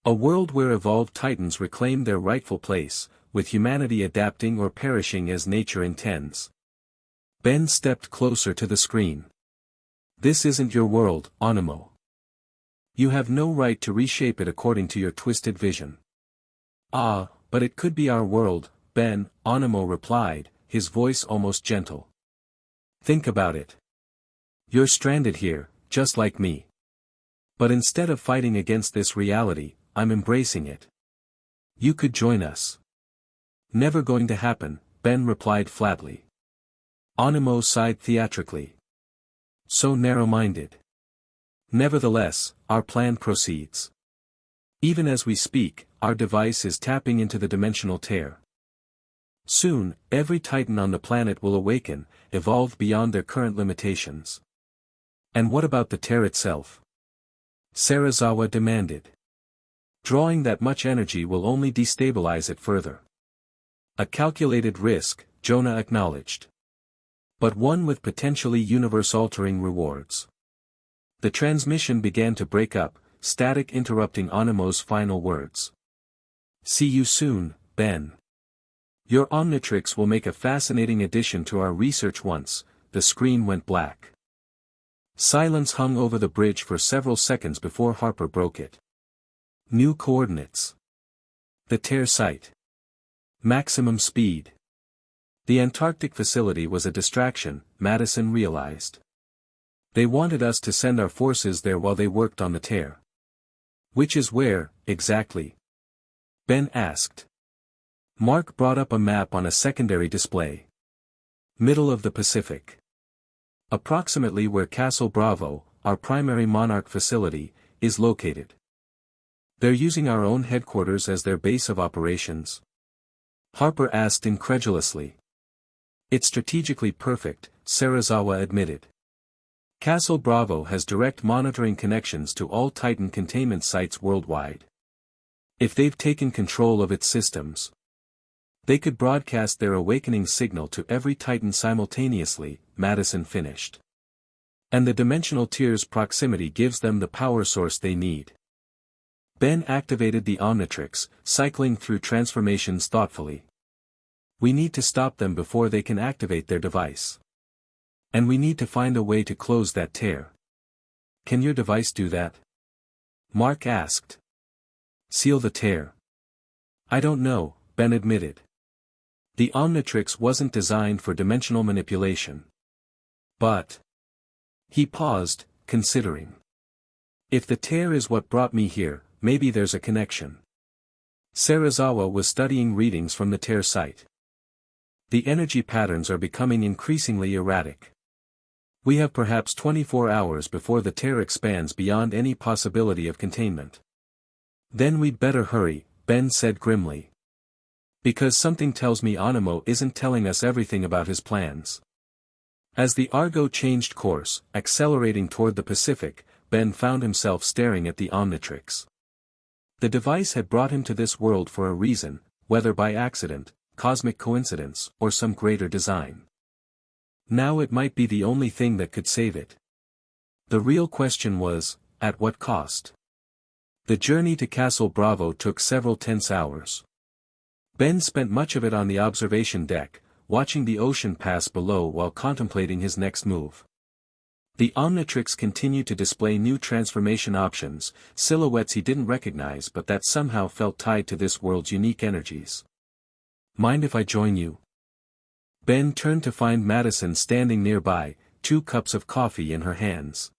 A world where evolved Titans reclaim their rightful place, with humanity adapting or perishing as nature intends." Ben stepped closer to the screen. "This isn't your world, Animo. You have no right to reshape it according to your twisted vision." "Ah, but it could be our world, Ben," Animo replied, his voice almost gentle. "Think about it. You're stranded here, just like me. But instead of fighting against this reality, I'm embracing it. You could join us." "Never going to happen," Ben replied flatly. Animo sighed theatrically. "So narrow-minded." "Nevertheless, our plan proceeds. Even as we speak, our device is tapping into the dimensional tear. Soon, every Titan on the planet will awaken, evolve beyond their current limitations." "And what about the tear itself?" Serizawa demanded. "Drawing that much energy will only destabilize it further." "A calculated risk," Jonah acknowledged. "But one with potentially universe-altering rewards." The transmission began to break up, static interrupting Animo's final words. "See you soon, Ben. Your Omnitrix will make a fascinating addition to our research." Once the screen went black. Silence hung over the bridge for several seconds before Harper broke it. "New coordinates. The tear site. Maximum speed." The Antarctic facility was a distraction, Madison realized. They wanted us to send our forces there while they worked on the tear. "Which is where, exactly?" Ben asked. Mark brought up a map on a secondary display. "Middle of the Pacific. Approximately where Castle Bravo, our primary Monarch facility, is located. They're using our own headquarters as their base of operations?" Harper asked incredulously. "It's strategically perfect," Serizawa admitted. Castle Bravo has direct monitoring connections to all Titan containment sites worldwide. If they've taken control of its systems, they could broadcast their awakening signal to every Titan simultaneously, Madison finished. And the dimensional tier's proximity gives them the power source they need. Ben activated the Omnitrix, cycling through transformations thoughtfully. We need to stop them before they can activate their device. And we need to find a way to close that tear. Can your device do that? Mark asked. Seal the tear. I don't know, Ben admitted. The Omnitrix wasn't designed for dimensional manipulation. But. He paused, considering. If the tear is what brought me here, maybe there's a connection. Serizawa was studying readings from the tear site. The energy patterns are becoming increasingly erratic. We have perhaps 24 hours before the tear expands beyond any possibility of containment. Then we'd better hurry, Ben said grimly. Because something tells me Animo isn't telling us everything about his plans. As the Argo changed course, accelerating toward the Pacific, Ben found himself staring at the Omnitrix. The device had brought him to this world for a reason, whether by accident, cosmic coincidence, or some greater design. Now it might be the only thing that could save it. The real question was, at what cost? The journey to Castle Bravo took several tense hours. Ben spent much of it on the observation deck, watching the ocean pass below while contemplating his next move. The Omnitrix continued to display new transformation options, silhouettes he didn't recognize but that somehow felt tied to this world's unique energies. Mind if I join you? Ben turned to find Madison standing nearby, 2 cups of coffee in her hands.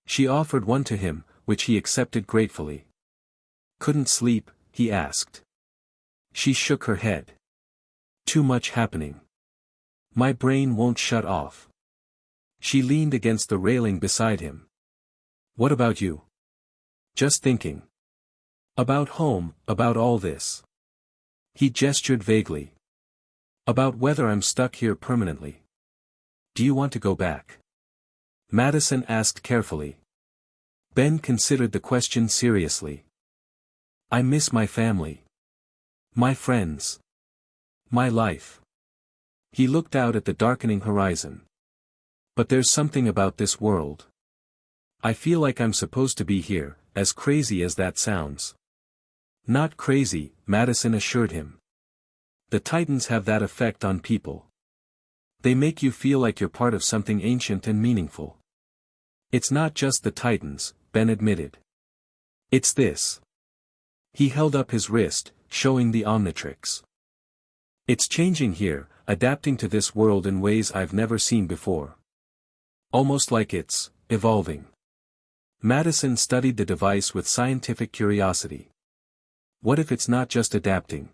She offered one to him, which he accepted gratefully. Couldn't sleep, he asked. She shook her head. Too much happening. My brain won't shut off. She leaned against the railing beside him. What about you? Just thinking. About home, about all this. He gestured vaguely. About whether I'm stuck here permanently. Do you want to go back? Madison asked carefully. Ben considered the question seriously. I miss my family. My friends. My life. He looked out at the darkening horizon. But there's something about this world. I feel like I'm supposed to be here, as crazy as that sounds. Not crazy, Madison assured him. The Titans have that effect on people. They make you feel like you're part of something ancient and meaningful. It's not just the Titans, Ben admitted. It's this. He held up his wrist, showing the Omnitrix. It's changing here, adapting to this world in ways I've never seen before. Almost like it's evolving. Madison studied the device with scientific curiosity. What if it's not just adapting?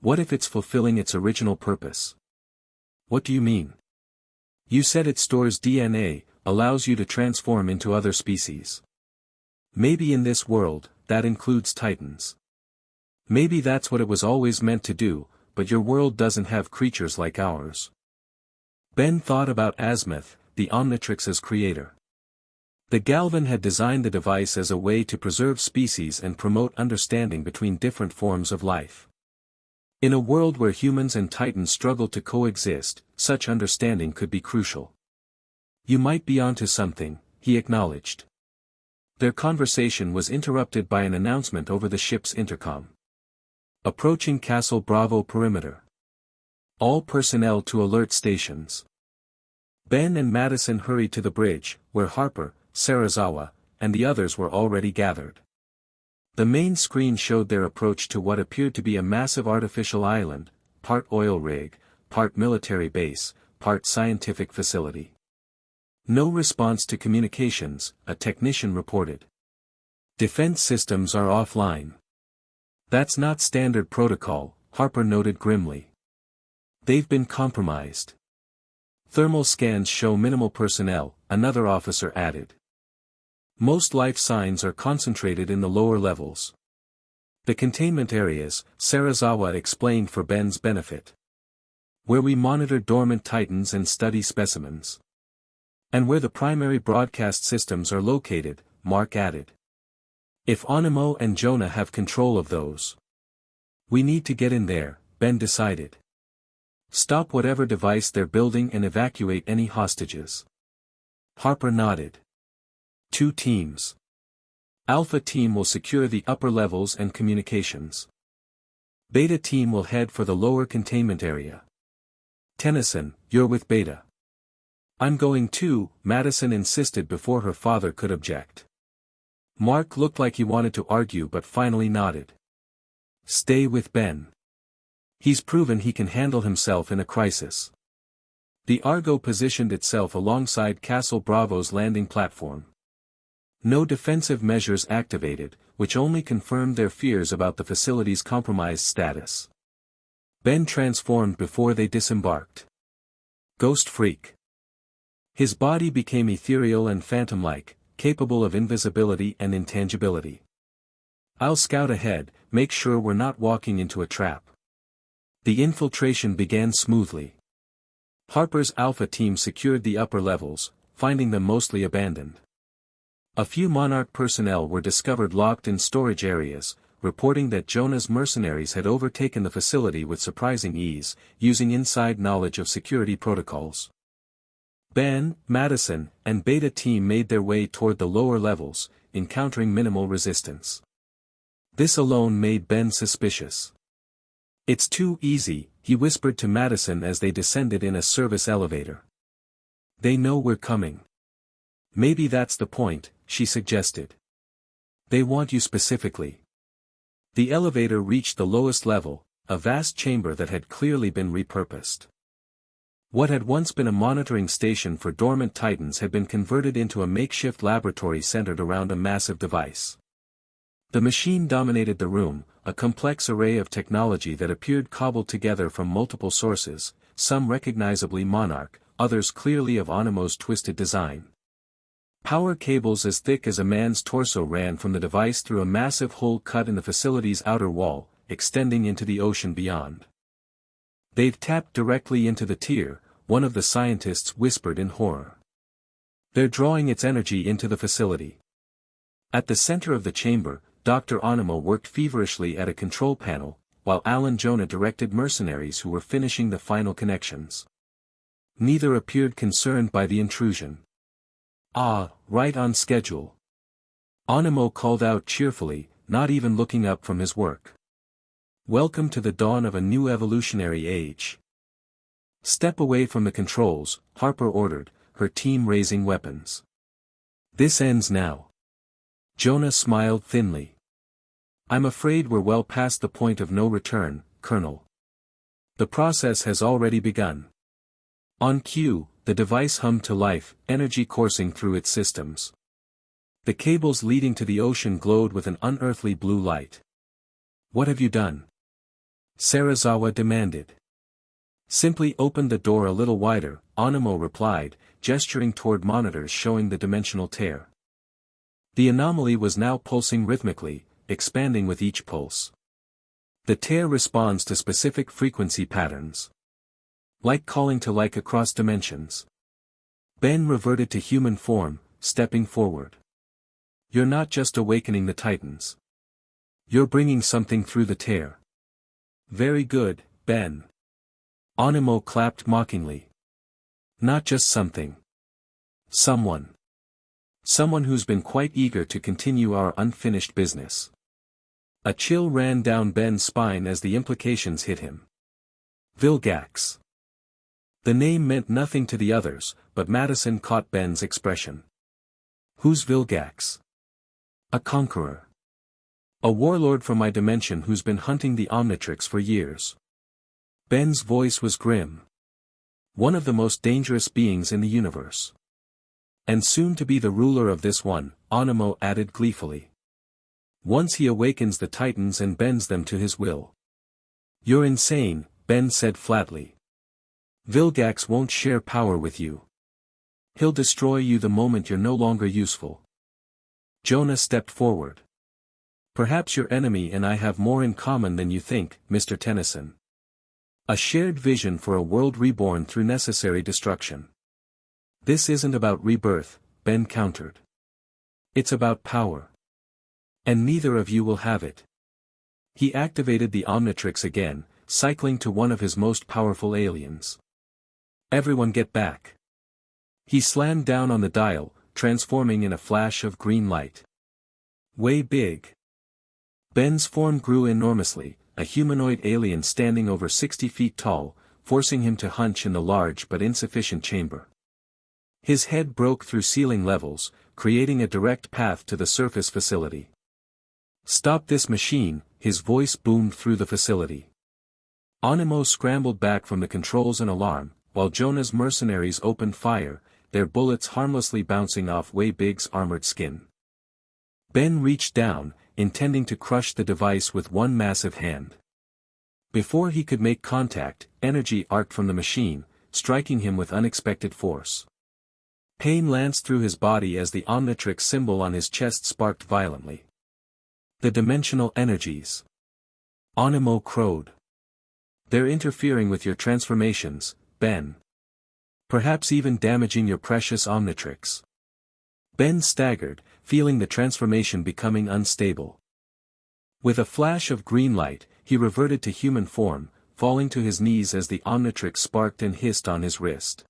What if it's fulfilling its original purpose? What do you mean? You said it stores DNA, allows you to transform into other species. Maybe in this world, that includes Titans. Maybe that's what it was always meant to do, but your world doesn't have creatures like ours. Ben thought about Azimuth, the Omnitrix's creator. The Galvan had designed the device as a way to preserve species and promote understanding between different forms of life. In a world where humans and Titans struggle to coexist, such understanding could be crucial. You might be onto something, he acknowledged. Their conversation was interrupted by an announcement over the ship's intercom. Approaching Castle Bravo perimeter. All personnel to alert stations. Ben and Madison hurried to the bridge, where Harper, Serizawa, and the others were already gathered. The main screen showed their approach to what appeared to be a massive artificial island, part oil rig, part military base, part scientific facility. No response to communications, a technician reported. Defense systems are offline. That's not standard protocol, Harper noted grimly. They've been compromised. Thermal scans show minimal personnel, another officer added. Most life signs are concentrated in the lower levels. The containment areas, Serizawa explained for Ben's benefit. Where we monitor dormant Titans and study specimens. And where the primary broadcast systems are located, Mark added. If Animo and Jonah have control of those. We need to get in there, Ben decided. Stop whatever device they're building and evacuate any hostages. Harper nodded. 2 teams. Alpha team will secure the upper levels and communications. Beta team will head for the lower containment area. Tennyson, you're with Beta. I'm going too, Madison insisted before her father could object. Mark looked like he wanted to argue but finally nodded. Stay with Ben. He's proven he can handle himself in a crisis. The Argo positioned itself alongside Castle Bravo's landing platform. No defensive measures activated, which only confirmed their fears about the facility's compromised status. Ben transformed before they disembarked. Ghost freak. His body became ethereal and phantom-like, capable of invisibility and intangibility. I'll scout ahead, make sure we're not walking into a trap. The infiltration began smoothly. Harper's Alpha team secured the upper levels, finding them mostly abandoned. A few Monarch personnel were discovered locked in storage areas, reporting that Jonah's mercenaries had overtaken the facility with surprising ease, using inside knowledge of security protocols. Ben, Madison, and Beta team made their way toward the lower levels, encountering minimal resistance. This alone made Ben suspicious. It's too easy, he whispered to Madison as they descended in a service elevator. They know we're coming. Maybe that's the point, she suggested. They want you specifically. The elevator reached the lowest level, a vast chamber that had clearly been repurposed. What had once been a monitoring station for dormant Titans had been converted into a makeshift laboratory centered around a massive device. The machine dominated the room, a complex array of technology that appeared cobbled together from multiple sources, some recognizably Monarch, others clearly of Animo's twisted design. Power cables as thick as a man's torso ran from the device through a massive hole cut in the facility's outer wall, extending into the ocean beyond. They've tapped directly into the tier, one of the scientists whispered in horror. They're drawing its energy into the facility. At the center of the chamber, Dr. Animo worked feverishly at a control panel, while Alan Jonah directed mercenaries who were finishing the final connections. Neither appeared concerned by the intrusion. Ah, right on schedule. Animo called out cheerfully, not even looking up from his work. Welcome to the dawn of a new evolutionary age. Step away from the controls, Harper ordered, her team raising weapons. This ends now. Jonah smiled thinly. I'm afraid we're well past the point of no return, Colonel. The process has already begun. On cue, the device hummed to life, energy coursing through its systems. The cables leading to the ocean glowed with an unearthly blue light. What have you done? Serizawa demanded. Simply opened the door a little wider, Animo replied, gesturing toward monitors showing the dimensional tear. The anomaly was now pulsing rhythmically, expanding with each pulse. The tear responds to specific frequency patterns. Like calling to like across dimensions. Ben reverted to human form, stepping forward. You're not just awakening the Titans. You're bringing something through the tear. Very good, Ben. Animo clapped mockingly. Not just something. Someone. Someone who's been quite eager to continue our unfinished business. A chill ran down Ben's spine as the implications hit him. Vilgax. The name meant nothing to the others, but Madison caught Ben's expression. Who's Vilgax? A conqueror. A warlord from my dimension who's been hunting the Omnitrix for years. Ben's voice was grim. One of the most dangerous beings in the universe. And soon to be the ruler of this one, Animo added gleefully. Once he awakens the Titans and bends them to his will. You're insane, Ben said flatly. Vilgax won't share power with you. He'll destroy you the moment you're no longer useful. Jonah stepped forward. Perhaps your enemy and I have more in common than you think, Mr. Tennyson. A shared vision for a world reborn through necessary destruction. This isn't about rebirth, Ben countered. It's about power. And neither of you will have it. He activated the Omnitrix again, cycling to one of his most powerful aliens. Everyone get back. He slammed down on the dial, transforming in a flash of green light. Way big. Ben's form grew enormously, a humanoid alien standing over 60 feet tall, forcing him to hunch in the large but insufficient chamber. His head broke through ceiling levels, creating a direct path to the surface facility. Stop this machine, his voice boomed through the facility. Animo scrambled back from the controls in alarm, while Jonah's mercenaries opened fire, their bullets harmlessly bouncing off Way Big's armored skin. Ben reached down, intending to crush the device with one massive hand. Before he could make contact, energy arced from the machine, striking him with unexpected force. Pain lanced through his body as the Omnitrix symbol on his chest sparked violently. The dimensional energies. Animo crowed. They're interfering with your transformations, Ben. Perhaps even damaging your precious Omnitrix. Ben staggered, feeling the transformation becoming unstable. With a flash of green light, he reverted to human form, falling to his knees as the Omnitrix sparked and hissed on his wrist.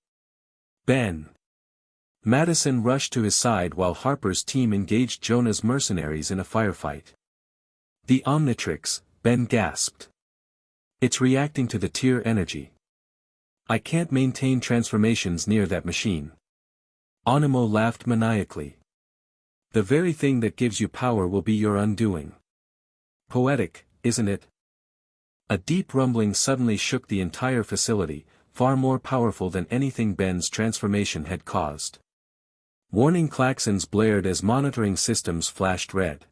Ben. Madison rushed to his side while Harper's team engaged Jonah's mercenaries in a firefight. The Omnitrix, Ben gasped. It's reacting to the tier energy. I can't maintain transformations near that machine. Animo laughed maniacally. The very thing that gives you power will be your undoing. Poetic, isn't it? A deep rumbling suddenly shook the entire facility, far more powerful than anything Ben's transformation had caused. Warning klaxons blared as monitoring systems flashed red.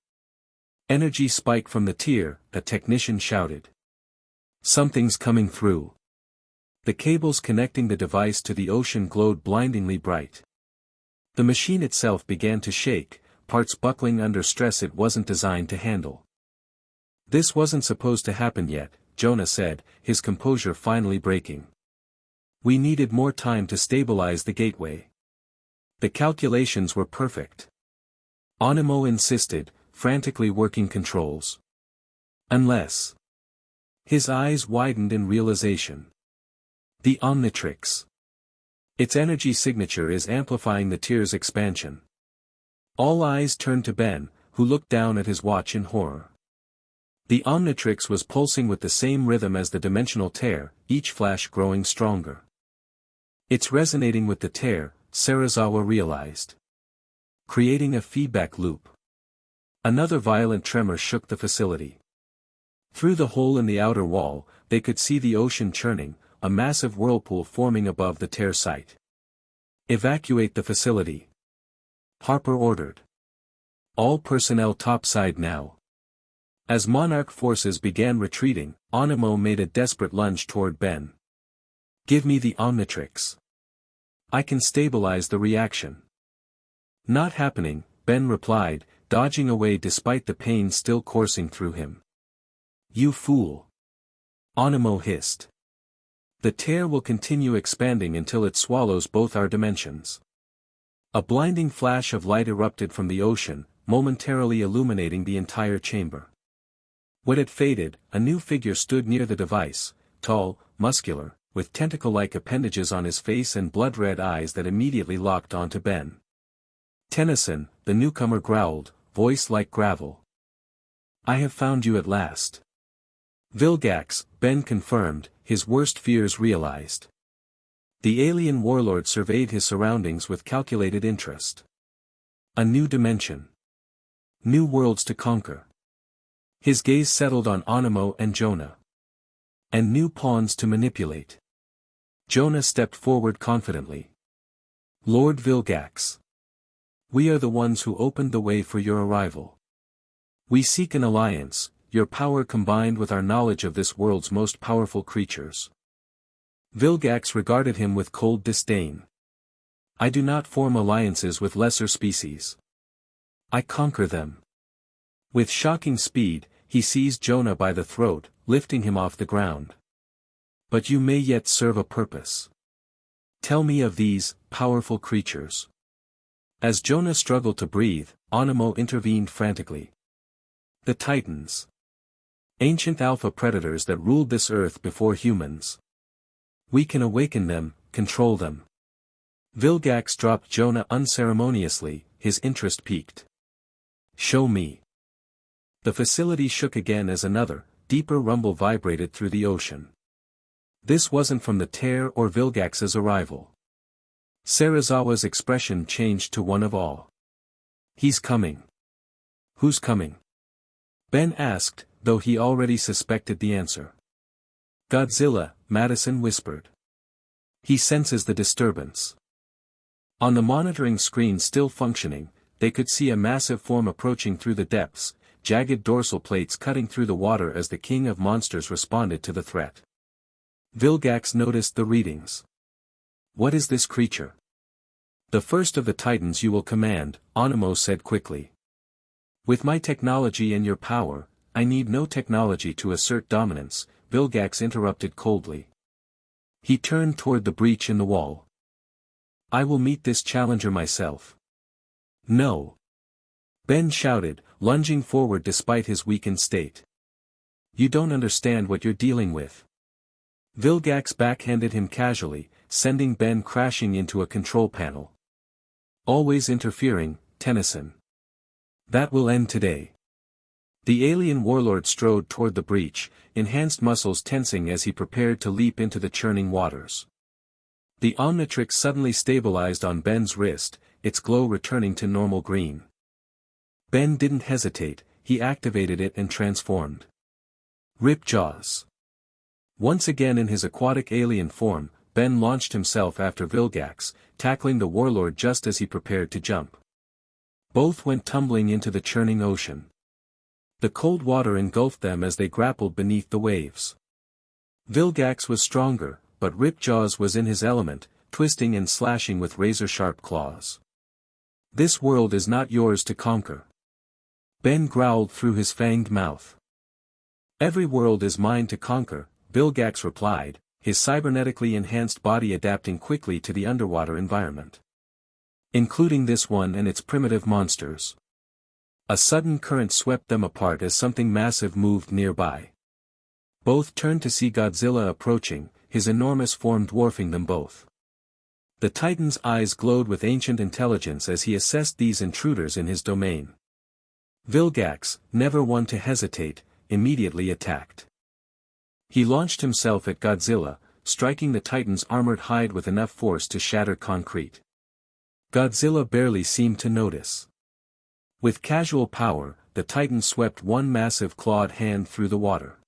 Energy spike from the tier, a technician shouted. Something's coming through. The cables connecting the device to the ocean glowed blindingly bright. The machine itself began to shake, parts buckling under stress it wasn't designed to handle. This wasn't supposed to happen yet, Jonah said, his composure finally breaking. We needed more time to stabilize the gateway. The calculations were perfect. Animo insisted, frantically working controls. Unless. His eyes widened in realization. The Omnitrix. Its energy signature is amplifying the tier's expansion. All eyes turned to Ben, who looked down at his watch in horror. The Omnitrix was pulsing with the same rhythm as the dimensional tear, each flash growing stronger. It's resonating with the tear, Serizawa realized. Creating a feedback loop. Another violent tremor shook the facility. Through the hole in the outer wall, they could see the ocean churning, a massive whirlpool forming above the tear site. Evacuate the facility. Harper ordered. All personnel topside now. As Monarch forces began retreating, Animo made a desperate lunge toward Ben. Give me the Omnitrix. I can stabilize the reaction. Not happening, Ben replied, dodging away despite the pain still coursing through him. You fool. Animo hissed. The tear will continue expanding until it swallows both our dimensions. A blinding flash of light erupted from the ocean, momentarily illuminating the entire chamber. When it faded, a new figure stood near the device, tall, muscular, with tentacle-like appendages on his face and blood-red eyes that immediately locked onto Ben. Tennyson, the newcomer growled, voice like gravel. I have found you at last. Vilgax, Ben confirmed, his worst fears realized. The alien warlord surveyed his surroundings with calculated interest. A new dimension. New worlds to conquer. His gaze settled on Animo and Jonah. And new pawns to manipulate. Jonah stepped forward confidently. Lord Vilgax. We are the ones who opened the way for your arrival. We seek an alliance, your power combined with our knowledge of this world's most powerful creatures. Vilgax regarded him with cold disdain. I do not form alliances with lesser species. I conquer them. With shocking speed, he seized Jonah by the throat, lifting him off the ground. But you may yet serve a purpose. Tell me of these, powerful creatures. As Jonah struggled to breathe, Animo intervened frantically. The Titans. Ancient alpha predators that ruled this earth before humans. We can awaken them, control them. Vilgax dropped Jonah unceremoniously, his interest piqued. Show me. The facility shook again as another, deeper rumble vibrated through the ocean. This wasn't from the tear or Vilgax's arrival. Serizawa's expression changed to one of awe. He's coming. Who's coming? Ben asked, though he already suspected the answer. Godzilla, Madison whispered. He senses the disturbance. On the monitoring screen still functioning, they could see a massive form approaching through the depths, jagged dorsal plates cutting through the water as the king of monsters responded to the threat. Vilgax noticed the readings. What is this creature? The first of the Titans you will command, Animo said quickly. With my technology and your power, I need no technology to assert dominance, Vilgax interrupted coldly. He turned toward the breach in the wall. I will meet this challenger myself. No. Ben shouted, lunging forward despite his weakened state. You don't understand what you're dealing with. Vilgax backhanded him casually, sending Ben crashing into a control panel. Always interfering, Tennyson. That will end today. The alien warlord strode toward the breach, enhanced muscles tensing as he prepared to leap into the churning waters. The Omnitrix suddenly stabilized on Ben's wrist, its glow returning to normal green. Ben didn't hesitate, he activated it and transformed. Rip jaws. Once again in his aquatic alien form, Ben launched himself after Vilgax, tackling the warlord just as he prepared to jump. Both went tumbling into the churning ocean. The cold water engulfed them as they grappled beneath the waves. Vilgax was stronger, but Ripjaws was in his element, twisting and slashing with razor-sharp claws. This world is not yours to conquer. Ben growled through his fanged mouth. Every world is mine to conquer, Vilgax replied, his cybernetically enhanced body adapting quickly to the underwater environment. Including this one and its primitive monsters. A sudden current swept them apart as something massive moved nearby. Both turned to see Godzilla approaching, his enormous form dwarfing them both. The Titan's eyes glowed with ancient intelligence as he assessed these intruders in his domain. Vilgax, never one to hesitate, immediately attacked. He launched himself at Godzilla, striking the Titan's armored hide with enough force to shatter concrete. Godzilla barely seemed to notice. With casual power, the Titan swept one massive clawed hand through the water.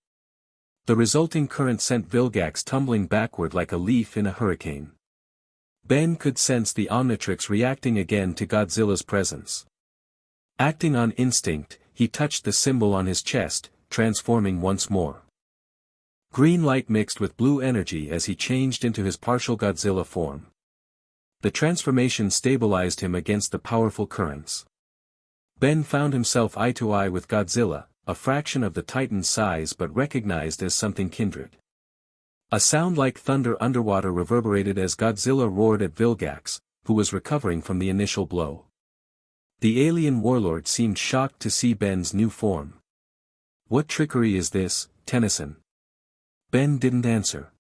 The resulting current sent Vilgax tumbling backward like a leaf in a hurricane. Ben could sense the Omnitrix reacting again to Godzilla's presence. Acting on instinct, he touched the symbol on his chest, transforming once more. Green light mixed with blue energy as he changed into his partial Godzilla form. The transformation stabilized him against the powerful currents. Ben found himself eye to eye with Godzilla, a fraction of the Titan's size but recognized as something kindred. A sound like thunder underwater reverberated as Godzilla roared at Vilgax, who was recovering from the initial blow. The alien warlord seemed shocked to see Ben's new form. What trickery is this, Tennyson? Ben didn't answer.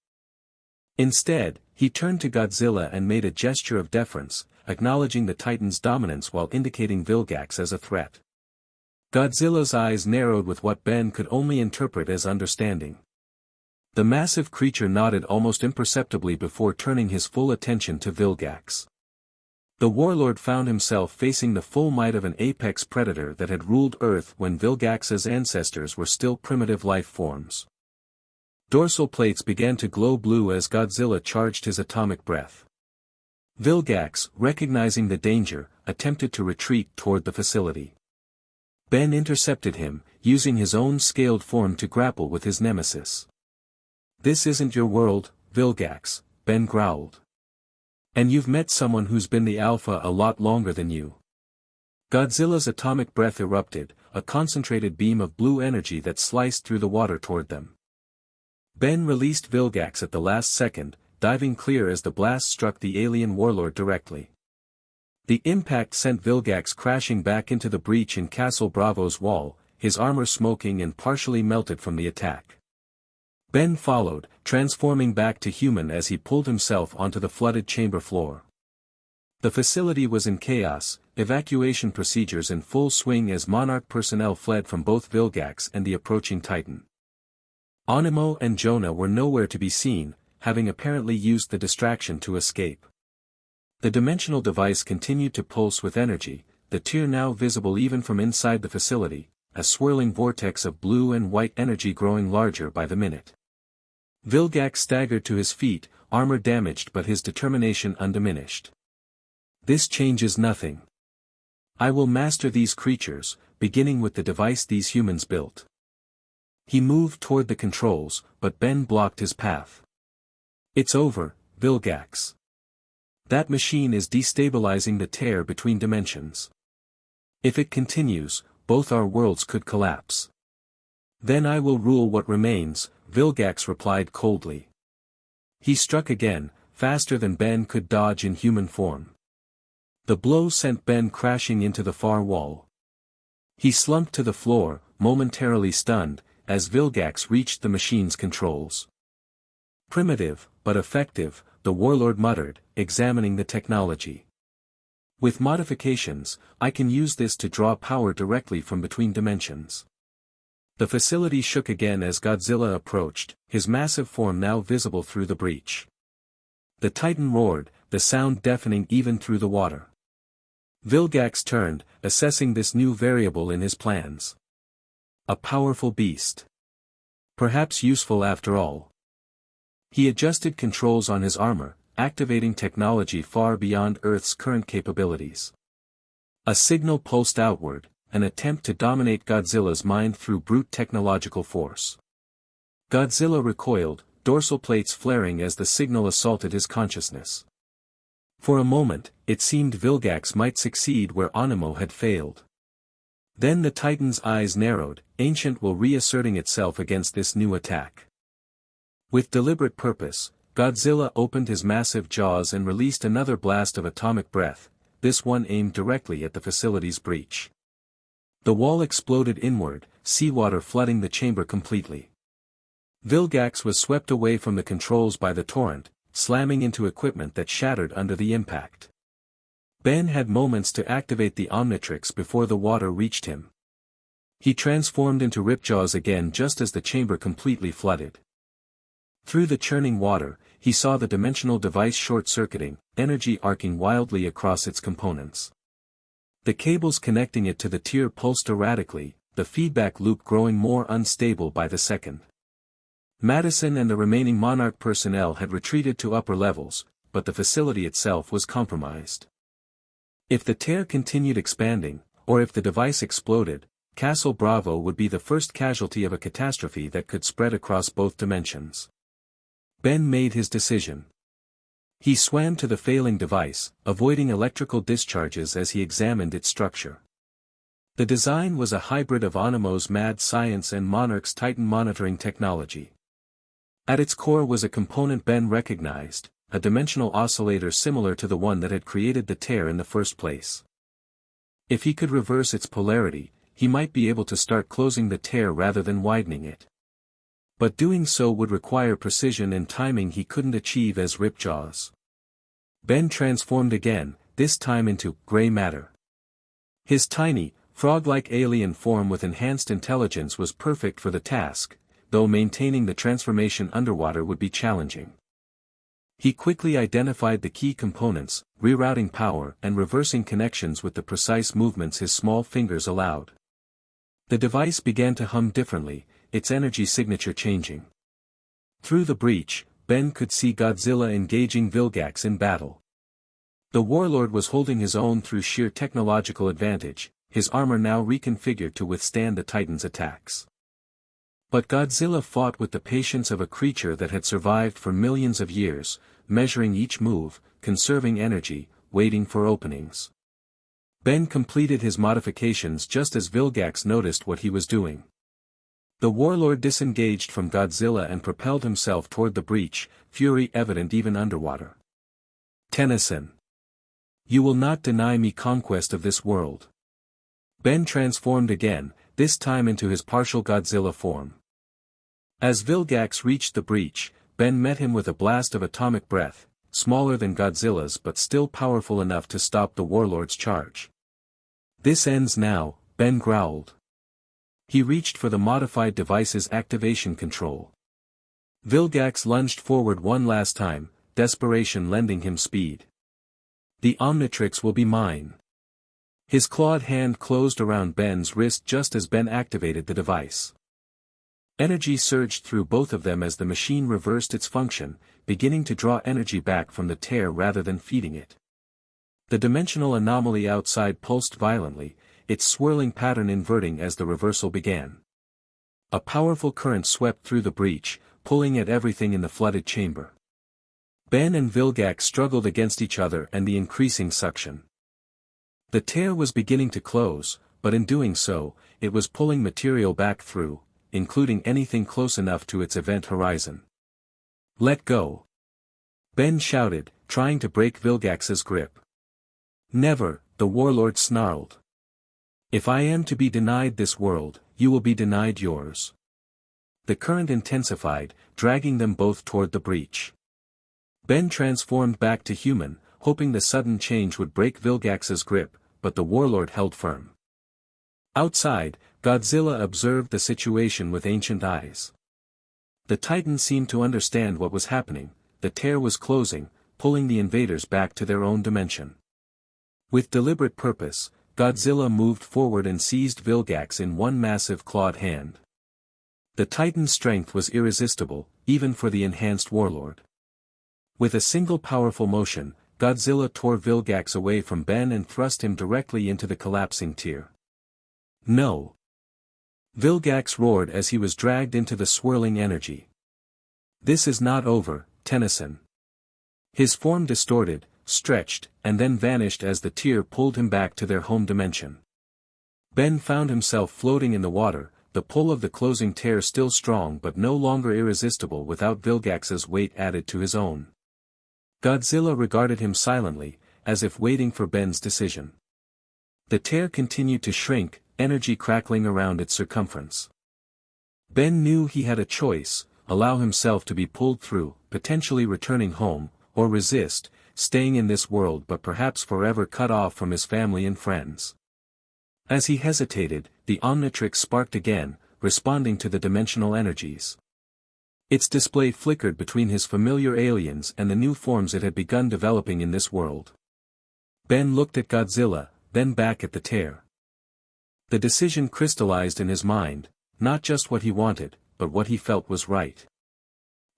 Instead, he turned to Godzilla and made a gesture of deference, acknowledging the Titan's dominance while indicating Vilgax as a threat. Godzilla's eyes narrowed with what Ben could only interpret as understanding. The massive creature nodded almost imperceptibly before turning his full attention to Vilgax. The warlord found himself facing the full might of an apex predator that had ruled Earth when Vilgax's ancestors were still primitive life forms. Dorsal plates began to glow blue as Godzilla charged his atomic breath. Vilgax, recognizing the danger, attempted to retreat toward the facility. Ben intercepted him, using his own scaled form to grapple with his nemesis. This isn't your world, Vilgax, Ben growled. And you've met someone who's been the Alpha a lot longer than you. Godzilla's atomic breath erupted, a concentrated beam of blue energy that sliced through the water toward them. Ben released Vilgax at the last second, diving clear as the blast struck the alien warlord directly. The impact sent Vilgax crashing back into the breach in Castle Bravo's wall, his armor smoking and partially melted from the attack. Ben followed, transforming back to human as he pulled himself onto the flooded chamber floor. The facility was in chaos, evacuation procedures in full swing as Monarch personnel fled from both Vilgax and the approaching Titan. Animo and Jonah were nowhere to be seen, having apparently used the distraction to escape. The dimensional device continued to pulse with energy, the tear now visible even from inside the facility, a swirling vortex of blue and white energy growing larger by the minute. Vilgax staggered to his feet, armor damaged but his determination undiminished. This changes nothing. I will master these creatures, beginning with the device these humans built. He moved toward the controls, but Ben blocked his path. It's over, Vilgax. That machine is destabilizing the tear between dimensions. If it continues, both our worlds could collapse. Then I will rule what remains, Vilgax replied coldly. He struck again, faster than Ben could dodge in human form. The blow sent Ben crashing into the far wall. He slumped to the floor, momentarily stunned, as Vilgax reached the machine's controls. Primitive, but effective, the warlord muttered, examining the technology. With modifications, I can use this to draw power directly from between dimensions. The facility shook again as Godzilla approached, his massive form now visible through the breach. The Titan roared, the sound deafening even through the water. Vilgax turned, assessing this new variable in his plans. A powerful beast. Perhaps useful after all. He adjusted controls on his armor, activating technology far beyond Earth's current capabilities. A signal pulsed outward, an attempt to dominate Godzilla's mind through brute technological force. Godzilla recoiled, dorsal plates flaring as the signal assaulted his consciousness. For a moment, it seemed Vilgax might succeed where Animo had failed. Then the Titan's eyes narrowed, ancient will reasserting itself against this new attack. With deliberate purpose, Godzilla opened his massive jaws and released another blast of atomic breath, this one aimed directly at the facility's breach. The wall exploded inward, seawater flooding the chamber completely. Vilgax was swept away from the controls by the torrent, slamming into equipment that shattered under the impact. Ben had moments to activate the Omnitrix before the water reached him. He transformed into Ripjaws again just as the chamber completely flooded. Through the churning water, he saw the dimensional device short-circuiting, energy arcing wildly across its components. The cables connecting it to the tier pulsed erratically, the feedback loop growing more unstable by the second. Madison and the remaining Monarch personnel had retreated to upper levels, but the facility itself was compromised. If the tear continued expanding, or if the device exploded, Castle Bravo would be the first casualty of a catastrophe that could spread across both dimensions. Ben made his decision. He swam to the failing device, avoiding electrical discharges as he examined its structure. The design was a hybrid of Animo's mad science and Monarch's Titan monitoring technology. At its core was a component Ben recognized, a dimensional oscillator similar to the one that had created the tear in the first place. If he could reverse its polarity, he might be able to start closing the tear rather than widening it. But doing so would require precision and timing he couldn't achieve as Ripjaws. Ben transformed again, this time into gray matter. His tiny, frog-like alien form with enhanced intelligence was perfect for the task, though maintaining the transformation underwater would be challenging. He quickly identified the key components, rerouting power and reversing connections with the precise movements his small fingers allowed. The device began to hum differently, its energy signature changing. Through the breach, Ben could see Godzilla engaging Vilgax in battle. The warlord was holding his own through sheer technological advantage, his armor now reconfigured to withstand the Titan's attacks. But Godzilla fought with the patience of a creature that had survived for millions of years, measuring each move, conserving energy, waiting for openings. Ben completed his modifications just as Vilgax noticed what he was doing. The warlord disengaged from Godzilla and propelled himself toward the breach, fury evident even underwater. Tennyson. You will not deny me conquest of this world. Ben transformed again, this time into his partial Godzilla form. As Vilgax reached the breach, Ben met him with a blast of atomic breath, smaller than Godzilla's but still powerful enough to stop the warlord's charge. This ends now, Ben growled. He reached for the modified device's activation control. Vilgax lunged forward one last time, desperation lending him speed. The Omnitrix will be mine. His clawed hand closed around Ben's wrist just as Ben activated the device. Energy surged through both of them as the machine reversed its function, beginning to draw energy back from the tear rather than feeding it. The dimensional anomaly outside pulsed violently, its swirling pattern inverting as the reversal began. A powerful current swept through the breach, pulling at everything in the flooded chamber. Ben and Vilgax struggled against each other and the increasing suction. The tear was beginning to close, but in doing so, it was pulling material back through, including anything close enough to its event horizon. Let go. Ben shouted, trying to break Vilgax's grip. Never, the warlord snarled. If I am to be denied this world, you will be denied yours. The current intensified, dragging them both toward the breach. Ben transformed back to human, hoping the sudden change would break Vilgax's grip, but the warlord held firm. Outside, Godzilla observed the situation with ancient eyes. The Titan seemed to understand what was happening, the tear was closing, pulling the invaders back to their own dimension. With deliberate purpose, Godzilla moved forward and seized Vilgax in one massive clawed hand. The Titan's strength was irresistible, even for the enhanced warlord. With a single powerful motion, Godzilla tore Vilgax away from Ben and thrust him directly into the collapsing tier. No! Vilgax roared as he was dragged into the swirling energy. This is not over, Tennyson. His form distorted, stretched, and then vanished as the tier pulled him back to their home dimension. Ben found himself floating in the water, the pull of the closing tear still strong but no longer irresistible without Vilgax's weight added to his own. Godzilla regarded him silently, as if waiting for Ben's decision. The tear continued to shrink, energy crackling around its circumference. Ben knew he had a choice, allow himself to be pulled through, potentially returning home, or resist, staying in this world but perhaps forever cut off from his family and friends. As he hesitated, the Omnitrix sparked again, responding to the dimensional energies. Its display flickered between his familiar aliens and the new forms it had begun developing in this world. Ben looked at Godzilla, then back at the tear. The decision crystallized in his mind, not just what he wanted, but what he felt was right.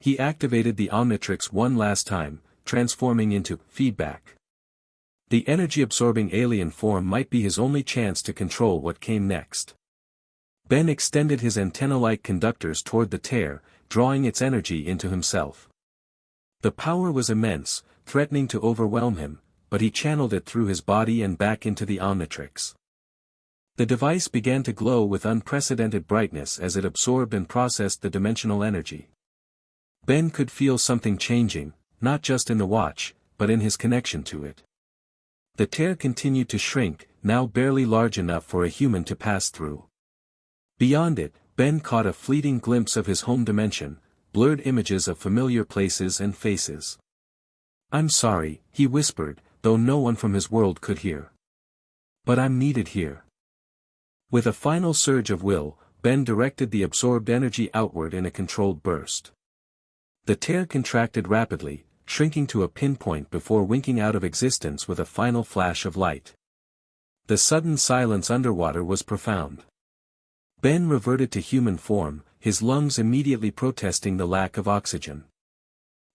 He activated the Omnitrix one last time, transforming into feedback. The energy-absorbing alien form might be his only chance to control what came next. Ben extended his antenna-like conductors toward the tear, drawing its energy into himself. The power was immense, threatening to overwhelm him, but he channeled it through his body and back into the Omnitrix. The device began to glow with unprecedented brightness as it absorbed and processed the dimensional energy. Ben could feel something changing, not just in the watch, but in his connection to it. The tear continued to shrink, now barely large enough for a human to pass through. Beyond it, Ben caught a fleeting glimpse of his home dimension, blurred images of familiar places and faces. "I'm sorry," he whispered, though no one from his world could hear. "But I'm needed here." With a final surge of will, Ben directed the absorbed energy outward in a controlled burst. The tear contracted rapidly, shrinking to a pinpoint before winking out of existence with a final flash of light. The sudden silence underwater was profound. Ben reverted to human form, his lungs immediately protesting the lack of oxygen.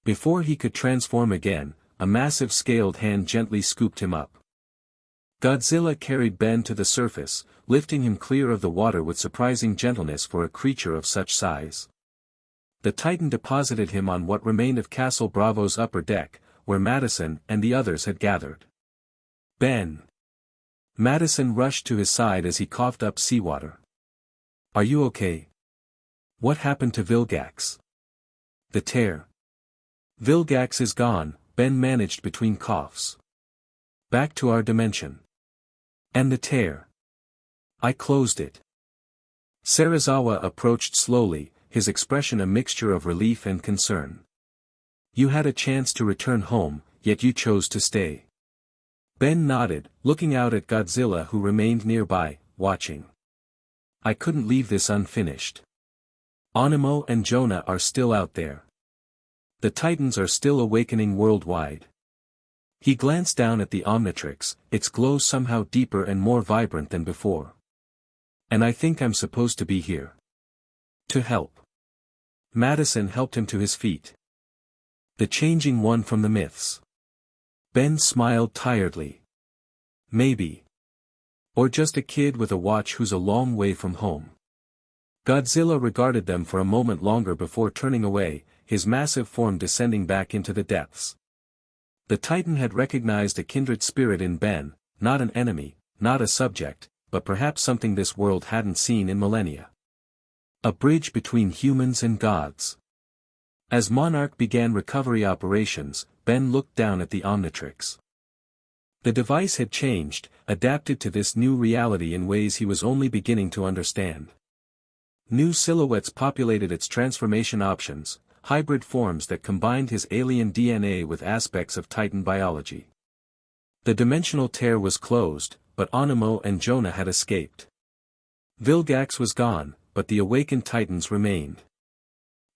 Before he could transform again, a massive scaled hand gently scooped him up. Godzilla carried Ben to the surface, lifting him clear of the water with surprising gentleness for a creature of such size. The Titan deposited him on what remained of Castle Bravo's upper deck, where Madison and the others had gathered. "Ben!" Madison rushed to his side as he coughed up seawater. "Are you okay?" What happened to Vilgax? The tear. Vilgax is gone, Ben managed between coughs. Back to our dimension. And the tear. I closed it. Serizawa approached slowly, his expression a mixture of relief and concern. You had a chance to return home, yet you chose to stay. Ben nodded, looking out at Godzilla who remained nearby, watching. I couldn't leave this unfinished. Animo and Jonah are still out there. The Titans are still awakening worldwide. He glanced down at the Omnitrix, its glow somehow deeper and more vibrant than before. And I think I'm supposed to be here. To help. Madison helped him to his feet. The changing one from the myths. Ben smiled tiredly. Maybe. Or just a kid with a watch who's a long way from home. Godzilla regarded them for a moment longer before turning away, his massive form descending back into the depths. The Titan had recognized a kindred spirit in Ben, not an enemy, not a subject, but perhaps something this world hadn't seen in millennia. A bridge between humans and gods. As Monarch began recovery operations, Ben looked down at the Omnitrix. The device had changed, adapted to this new reality in ways he was only beginning to understand. New silhouettes populated its transformation options, hybrid forms that combined his alien DNA with aspects of Titan biology. The dimensional tear was closed, but Animo and Jonah had escaped. Vilgax was gone, but the awakened Titans remained.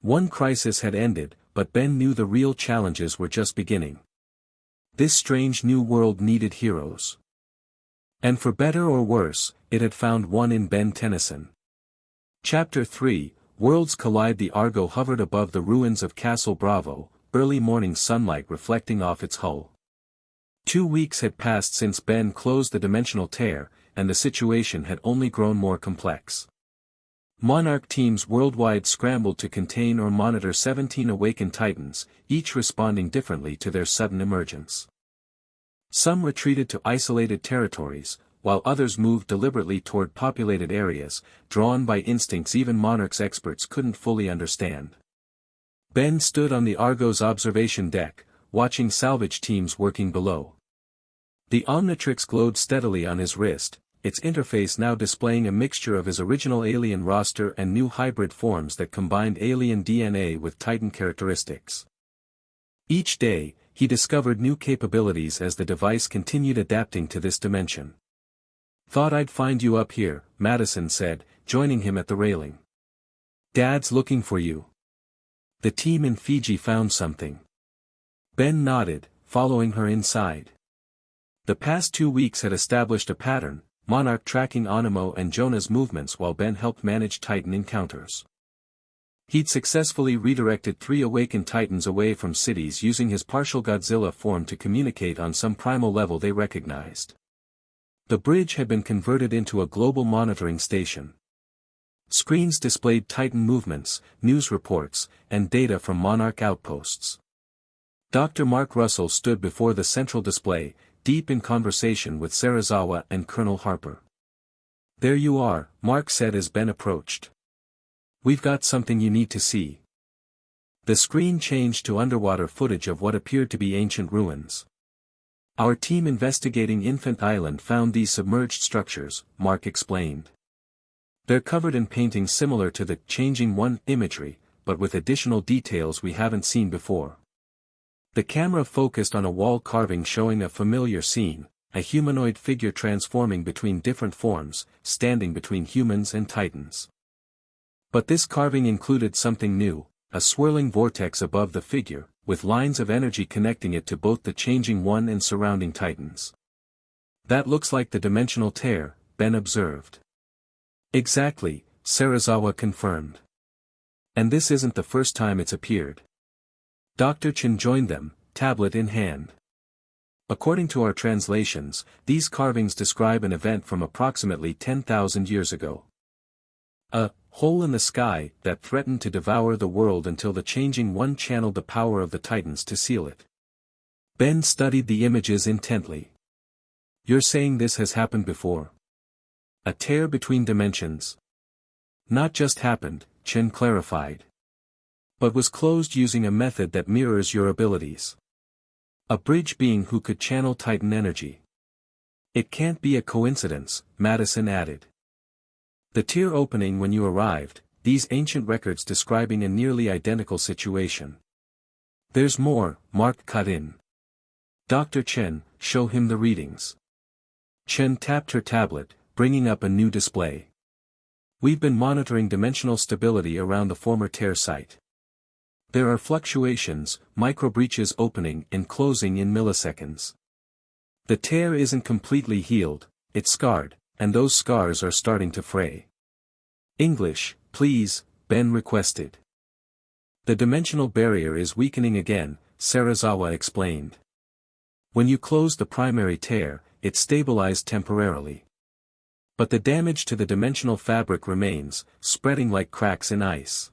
One crisis had ended, but Ben knew the real challenges were just beginning. This strange new world needed heroes. And for better or worse, it had found one in Ben Tennyson. Chapter 3, Worlds Collide. The Argo hovered above the ruins of Castle Bravo, early morning sunlight reflecting off its hull. 2 weeks had passed since Ben closed the dimensional tear, and the situation had only grown more complex. Monarch teams worldwide scrambled to contain or monitor 17 awakened Titans, each responding differently to their sudden emergence. Some retreated to isolated territories, while others moved deliberately toward populated areas, drawn by instincts even Monarch's experts couldn't fully understand. Ben stood on the Argo's observation deck, watching salvage teams working below. The Omnitrix glowed steadily on his wrist, its interface now displaying a mixture of his original alien roster and new hybrid forms that combined alien DNA with Titan characteristics. Each day, he discovered new capabilities as the device continued adapting to this dimension. Thought I'd find you up here, Madison said, joining him at the railing. Dad's looking for you. The team in Fiji found something. Ben nodded, following her inside. The past 2 weeks had established a pattern, Monarch tracking Animo and Jonah's movements while Ben helped manage Titan encounters. He'd successfully redirected 3 awakened Titans away from cities using his partial Godzilla form to communicate on some primal level they recognized. The bridge had been converted into a global monitoring station. Screens displayed Titan movements, news reports, and data from Monarch outposts. Dr. Mark Russell stood before the central display, deep in conversation with Serizawa and Colonel Harper. There you are, Mark said as Ben approached. We've got something you need to see. The screen changed to underwater footage of what appeared to be ancient ruins. Our team investigating Infant Island found these submerged structures, Mark explained. They're covered in paintings similar to the Changing One imagery, but with additional details we haven't seen before. The camera focused on a wall carving showing a familiar scene, a humanoid figure transforming between different forms, standing between humans and Titans. But this carving included something new, a swirling vortex above the figure, with lines of energy connecting it to both the Changing One and surrounding Titans. That looks like the dimensional tear, Ben observed. Exactly, Serizawa confirmed. And this isn't the first time it's appeared. Dr. Chen joined them, tablet in hand. According to our translations, these carvings describe an event from approximately 10,000 years ago. A hole in the sky that threatened to devour the world until the Changing One channeled the power of the Titans to seal it. Ben studied the images intently. You're saying this has happened before? A tear between dimensions? Not just happened, Chen clarified. But was closed using a method that mirrors your abilities. A bridge being who could channel Titan energy. It can't be a coincidence, Madison added. The tier opening when you arrived, these ancient records describing a nearly identical situation. There's more, Mark cut in. Dr. Chen, show him the readings. Chen tapped her tablet, bringing up a new display. We've been monitoring dimensional stability around the former tear site. There are fluctuations, micro-breaches opening and closing in milliseconds. The tear isn't completely healed, it's scarred, and those scars are starting to fray. English, please, Ben requested. The dimensional barrier is weakening again, Serizawa explained. When you close the primary tear, it stabilized temporarily. But the damage to the dimensional fabric remains, spreading like cracks in ice.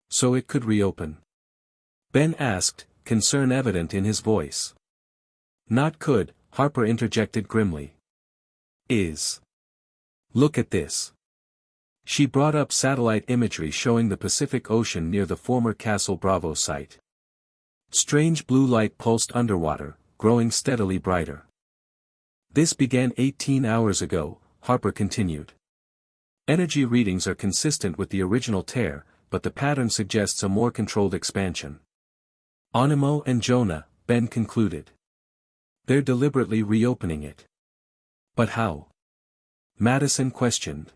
So it could reopen? Ben asked, concern evident in his voice. Not could, Harper interjected grimly. Is. Look at this. She brought up satellite imagery showing the Pacific Ocean near the former Castle Bravo site. Strange blue light pulsed underwater, growing steadily brighter. This began 18 hours ago, Harper continued. Energy readings are consistent with the original tear, but the pattern suggests a more controlled expansion. Animo and Jonah, Ben concluded. They're deliberately reopening it. But how? Madison questioned.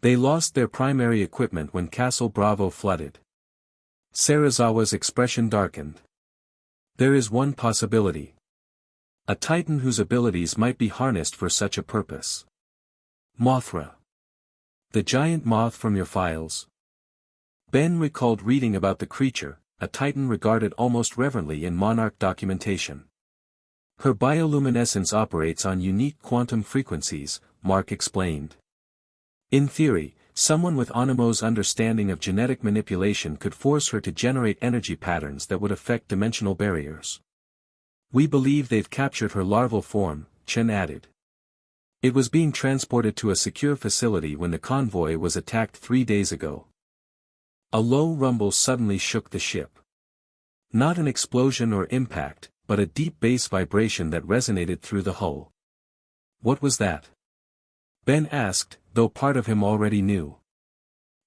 They lost their primary equipment when Castle Bravo flooded. Serizawa's expression darkened. There is one possibility. A Titan whose abilities might be harnessed for such a purpose. Mothra. The giant moth from your files. Ben recalled reading about the creature, a Titan regarded almost reverently in Monarch documentation. Her bioluminescence operates on unique quantum frequencies, Mark explained. In theory, someone with Animo's understanding of genetic manipulation could force her to generate energy patterns that would affect dimensional barriers. We believe they've captured her larval form, Chen added. It was being transported to a secure facility when the convoy was attacked 3 days ago. A low rumble suddenly shook the ship. Not an explosion or impact, but a deep bass vibration that resonated through the hull. What was that? Ben asked, though part of him already knew.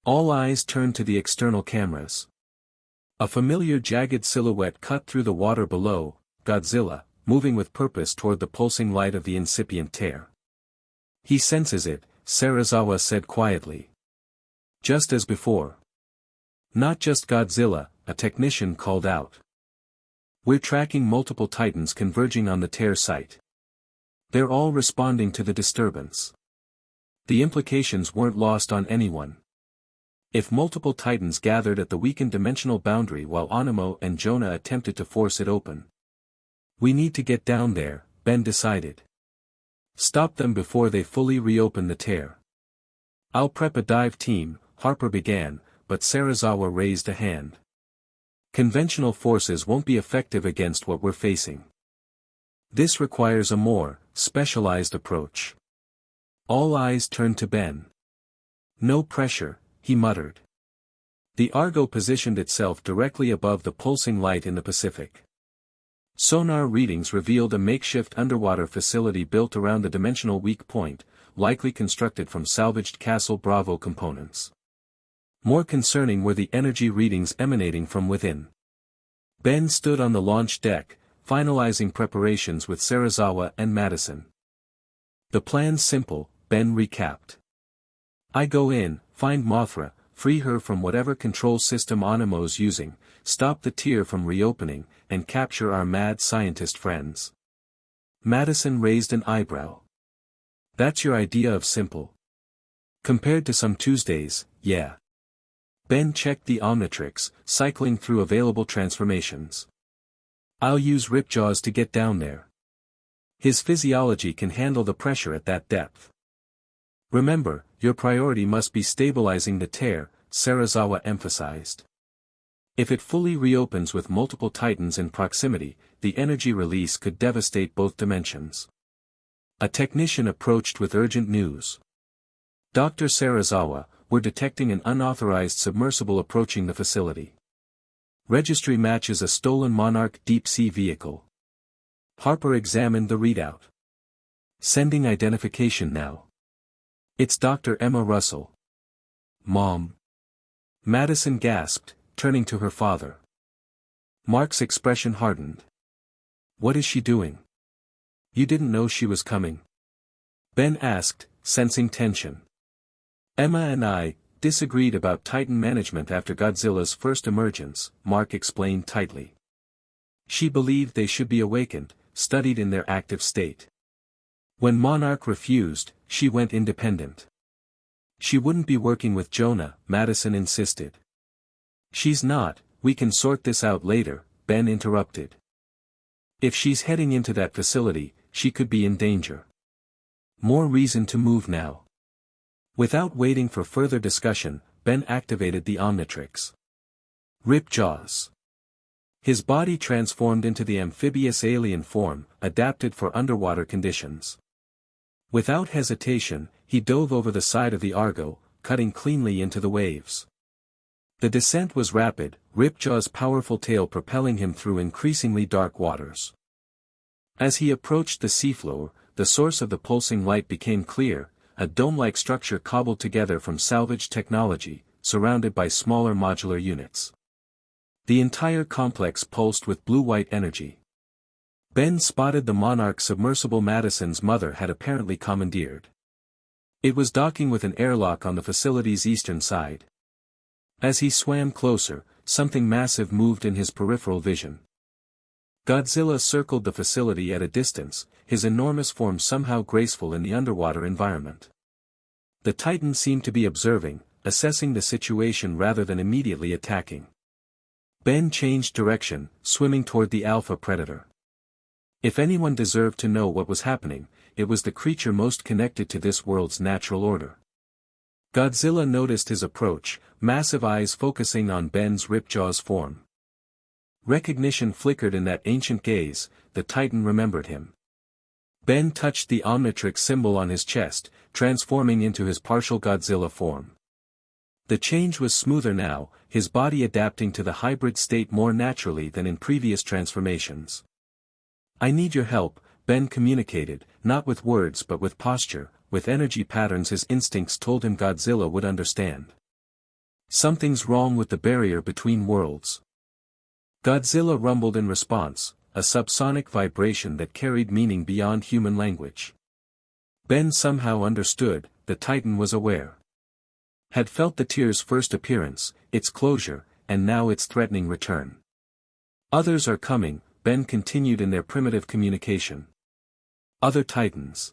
All eyes turned to the external cameras. A familiar jagged silhouette cut through the water below, Godzilla, moving with purpose toward the pulsing light of the incipient tear. He senses it, Serizawa said quietly. Just as before. Not just Godzilla, a technician called out. We're tracking multiple Titans converging on the tear site. They're all responding to the disturbance. The implications weren't lost on anyone. If multiple Titans gathered at the weakened dimensional boundary while Animo and Jonah attempted to force it open. We need to get down there, Ben decided. Stop them before they fully reopen the tear. I'll prep a dive team, Harper began, but Serizawa raised a hand. Conventional forces won't be effective against what we're facing. This requires a more specialized approach. All eyes turned to Ben. No pressure, he muttered. The Argo positioned itself directly above the pulsing light in the Pacific. Sonar readings revealed a makeshift underwater facility built around the dimensional weak point, likely constructed from salvaged Castle Bravo components. More concerning were the energy readings emanating from within. Ben stood on the launch deck, finalizing preparations with Serizawa and Madison. The plan's simple, Ben recapped. I go in, find Mothra, free her from whatever control system Animo's using, stop the tier from reopening, and capture our mad scientist friends. Madison raised an eyebrow. That's your idea of simple? Compared to some Tuesdays, yeah. Ben checked the Omnitrix, cycling through available transformations. I'll use Ripjaws to get down there. His physiology can handle the pressure at that depth. Remember, your priority must be stabilizing the tear, Serizawa emphasized. If it fully reopens with multiple Titans in proximity, the energy release could devastate both dimensions. A technician approached with urgent news. Dr. Serizawa, we're detecting an unauthorized submersible approaching the facility. Registry matches a stolen Monarch deep-sea vehicle. Harper examined the readout. Sending identification now. It's Dr. Emma Russell. Mom. Madison gasped, turning to her father. Mark's expression hardened. What is she doing? You didn't know she was coming? Ben asked, sensing tension. Emma and I disagreed about Titan management after Godzilla's first emergence, Mark explained tightly. She believed they should be awakened, studied in their active state. When Monarch refused, she went independent. She wouldn't be working with Jonah, Madison insisted. She's not, we can sort this out later, Ben interrupted. If she's heading into that facility, she could be in danger. More reason to move now. Without waiting for further discussion, Ben activated the Omnitrix. Rip jaws. His body transformed into the amphibious alien form, adapted for underwater conditions. Without hesitation, he dove over the side of the Argo, cutting cleanly into the waves. The descent was rapid, Ripjaw's powerful tail propelling him through increasingly dark waters. As he approached the seafloor, the source of the pulsing light became clear, a dome-like structure cobbled together from salvaged technology, surrounded by smaller modular units. The entire complex pulsed with blue-white energy. Ben spotted the Monarch submersible Madison's mother had apparently commandeered. It was docking with an airlock on the facility's eastern side. As he swam closer, something massive moved in his peripheral vision. Godzilla circled the facility at a distance, his enormous form somehow graceful in the underwater environment. The Titan seemed to be observing, assessing the situation rather than immediately attacking. Ben changed direction, swimming toward the Alpha Predator. If anyone deserved to know what was happening, it was the creature most connected to this world's natural order. Godzilla noticed his approach, massive eyes focusing on Ben's Ripjaw's form. Recognition flickered in that ancient gaze, the Titan remembered him. Ben touched the Omnitrix symbol on his chest, transforming into his partial Godzilla form. The change was smoother now, his body adapting to the hybrid state more naturally than in previous transformations. I need your help, Ben communicated, not with words but with posture, with energy patterns his instincts told him Godzilla would understand. Something's wrong with the barrier between worlds. Godzilla rumbled in response, a subsonic vibration that carried meaning beyond human language. Ben somehow understood, the Titan was aware. Had felt the tear's first appearance, its closure, and now its threatening return. Others are coming, Ben continued in their primitive communication. Other Titans.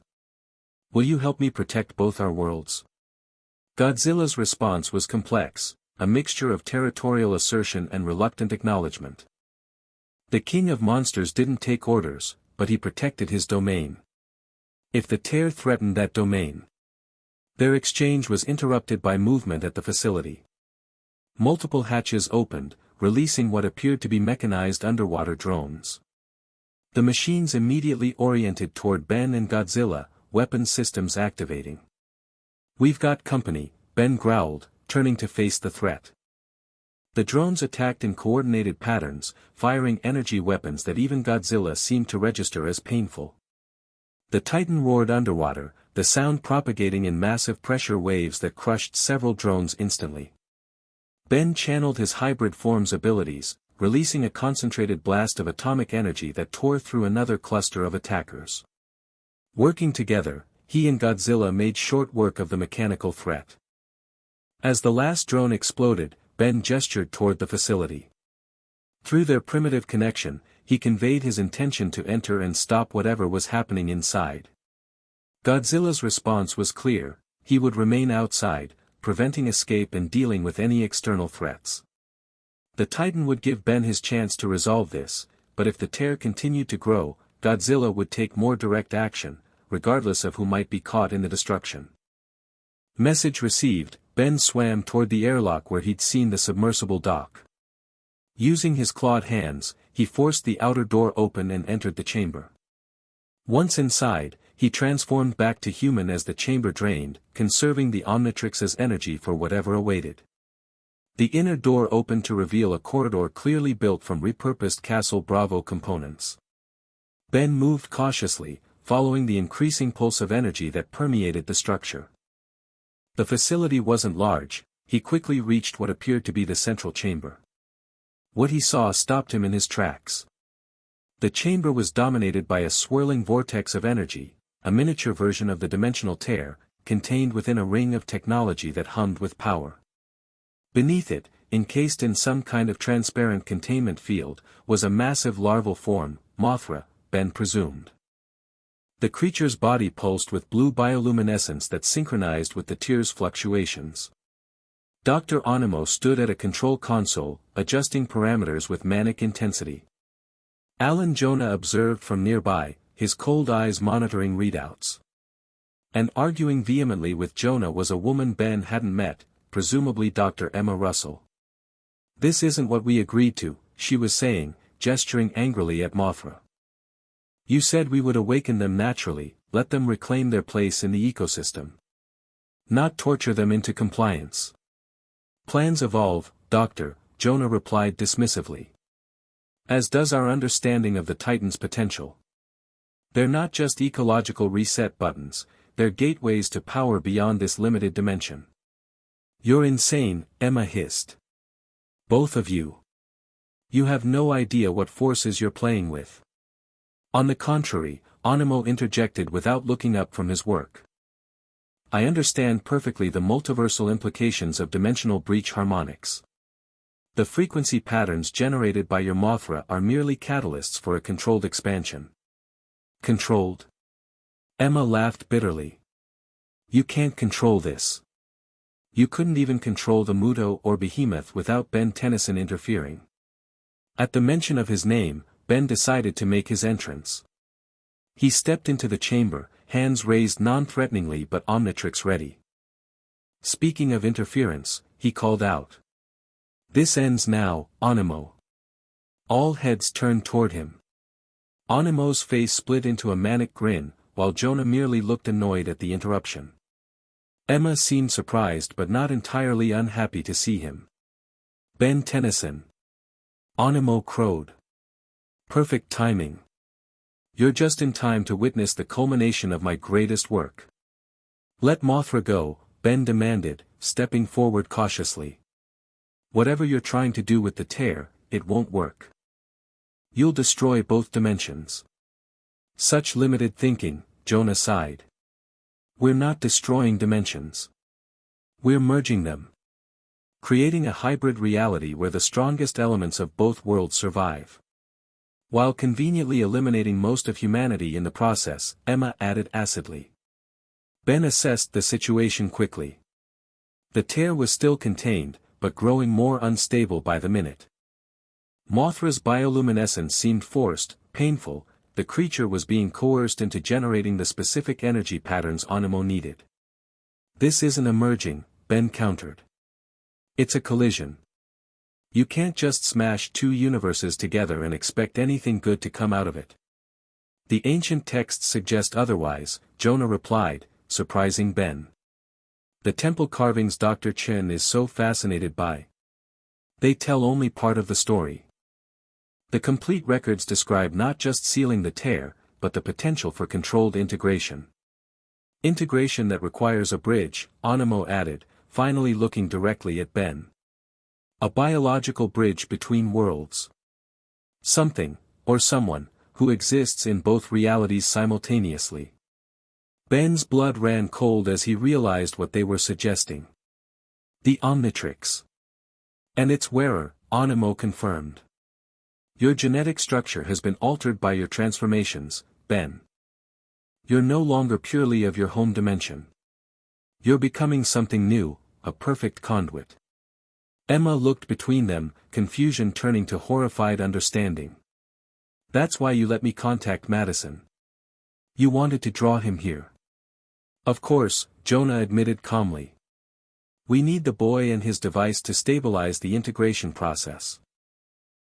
Will you help me protect both our worlds? Godzilla's response was complex, a mixture of territorial assertion and reluctant acknowledgement. The king of monsters didn't take orders, but he protected his domain. If the tear threatened that domain. Their exchange was interrupted by movement at the facility. Multiple hatches opened, releasing what appeared to be mechanized underwater drones. The machines immediately oriented toward Ben and Godzilla, weapon systems activating. We've got company, Ben growled, turning to face the threat. The drones attacked in coordinated patterns, firing energy weapons that even Godzilla seemed to register as painful. The Titan roared underwater, the sound propagating in massive pressure waves that crushed several drones instantly. Ben channeled his hybrid form's abilities, releasing a concentrated blast of atomic energy that tore through another cluster of attackers. Working together, he and Godzilla made short work of the mechanical threat. As the last drone exploded, Ben gestured toward the facility. Through their primitive connection, he conveyed his intention to enter and stop whatever was happening inside. Godzilla's response was clear, he would remain outside, preventing escape and dealing with any external threats. The Titan would give Ben his chance to resolve this, but if the tear continued to grow, Godzilla would take more direct action, regardless of who might be caught in the destruction. Message received, Ben swam toward the airlock where he'd seen the submersible dock. Using his clawed hands, he forced the outer door open and entered the chamber. Once inside, he transformed back to human as the chamber drained, conserving the Omnitrix's energy for whatever awaited. The inner door opened to reveal a corridor clearly built from repurposed Castle Bravo components. Ben moved cautiously, following the increasing pulse of energy that permeated the structure. The facility wasn't large. He quickly reached what appeared to be the central chamber. What he saw stopped him in his tracks. The chamber was dominated by a swirling vortex of energy, a miniature version of the dimensional tear, contained within a ring of technology that hummed with power. Beneath it, encased in some kind of transparent containment field, was a massive larval form, Mothra, Ben presumed. The creature's body pulsed with blue bioluminescence that synchronized with the tear's fluctuations. Dr. Animo stood at a control console, adjusting parameters with manic intensity. Alan Jonah observed from nearby, his cold eyes monitoring readouts. And arguing vehemently with Jonah was a woman Ben hadn't met, presumably Dr. Emma Russell. "This isn't what we agreed to," she was saying, gesturing angrily at Mothra. "You said we would awaken them naturally, let them reclaim their place in the ecosystem. Not torture them into compliance." "Plans evolve, Doctor," Jonah replied dismissively. "As does our understanding of the Titan's potential. They're not just ecological reset buttons, they're gateways to power beyond this limited dimension." "You're insane," Emma hissed. "Both of you. You have no idea what forces you're playing with." "On the contrary," Animo interjected without looking up from his work. "I understand perfectly the multiversal implications of dimensional breach harmonics. The frequency patterns generated by your Mothra are merely catalysts for a controlled expansion." "Controlled?" Emma laughed bitterly. "You can't control this. You couldn't even control the Muto or Behemoth without Ben Tennyson interfering." At the mention of his name, Ben decided to make his entrance. He stepped into the chamber, hands raised non-threateningly but Omnitrix ready. "Speaking of interference," he called out. "This ends now, Animo." All heads turned toward him. Animo's face split into a manic grin, while Jonah merely looked annoyed at the interruption. Emma seemed surprised but not entirely unhappy to see him. "Ben Tennyson." Animo crowed. "Perfect timing. You're just in time to witness the culmination of my greatest work." "Let Mothra go," Ben demanded, stepping forward cautiously. "Whatever you're trying to do with the tear, it won't work. You'll destroy both dimensions." "Such limited thinking," Jonah sighed. "We're not destroying dimensions. We're merging them. Creating a hybrid reality where the strongest elements of both worlds survive. While conveniently eliminating most of humanity in the process," Emma added acidly. Ben assessed the situation quickly. The tear was still contained, but growing more unstable by the minute. Mothra's bioluminescence seemed forced, painful. The creature was being coerced into generating the specific energy patterns Animo needed. "This isn't a merging," Ben countered. "It's a collision. You can't just smash two universes together and expect anything good to come out of it." "The ancient texts suggest otherwise," Jonah replied, surprising Ben. "The temple carvings Dr. Chen is so fascinated by. They tell only part of the story. The complete records describe not just sealing the tear, but the potential for controlled integration. Integration that requires a bridge," Animo added, finally looking directly at Ben. "A biological bridge between worlds. Something, or someone, who exists in both realities simultaneously." Ben's blood ran cold as he realized what they were suggesting. "The Omnitrix. And its wearer," Animo confirmed. "Your genetic structure has been altered by your transformations, Ben. You're no longer purely of your home dimension. You're becoming something new, a perfect conduit." Emma looked between them, confusion turning to horrified understanding. "That's why you let me contact Madison. You wanted to draw him here." "Of course," Jonah admitted calmly. "We need the boy and his device to stabilize the integration process."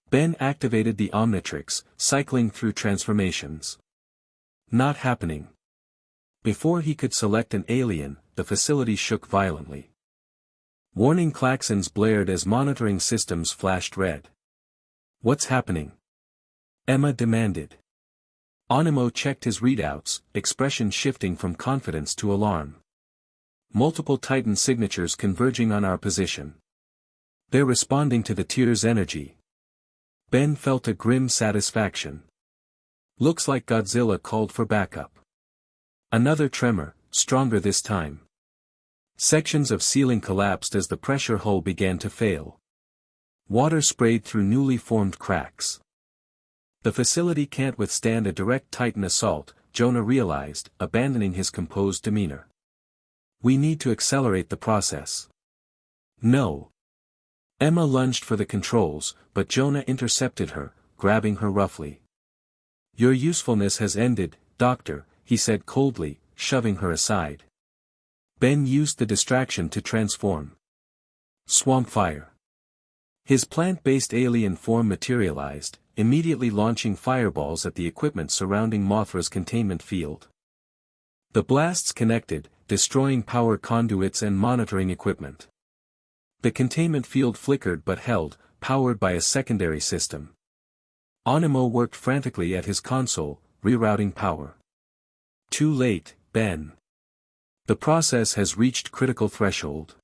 Ben activated the Omnitrix, cycling through transformations. "Not happening. Before he could select an alien, the facility shook violently. Warning klaxons blared as monitoring systems flashed red. "What's happening?" Emma demanded. Animo checked his readouts, expression shifting from confidence to alarm. "Multiple Titan signatures converging on our position. They're responding to the tier's energy." Ben felt a grim satisfaction. "Looks like Godzilla called for backup." Another tremor, stronger this time. Sections of ceiling collapsed as the pressure hull began to fail. Water sprayed through newly formed cracks. The facility can't withstand a direct Titan assault, Jonah realized, abandoning his composed demeanor. "We need to accelerate the process." "No." Emma lunged for the controls, but Jonah intercepted her, grabbing her roughly. "Your usefulness has ended, Doctor," he said coldly, shoving her aside. Ben used the distraction to transform. Swamp fire. His plant-based alien form materialized, immediately launching fireballs at the equipment surrounding Mothra's containment field. The blasts connected, destroying power conduits and monitoring equipment. The containment field flickered but held, powered by a secondary system. Animo worked frantically at his console, rerouting power. "Too late, Ben. The process has reached critical threshold.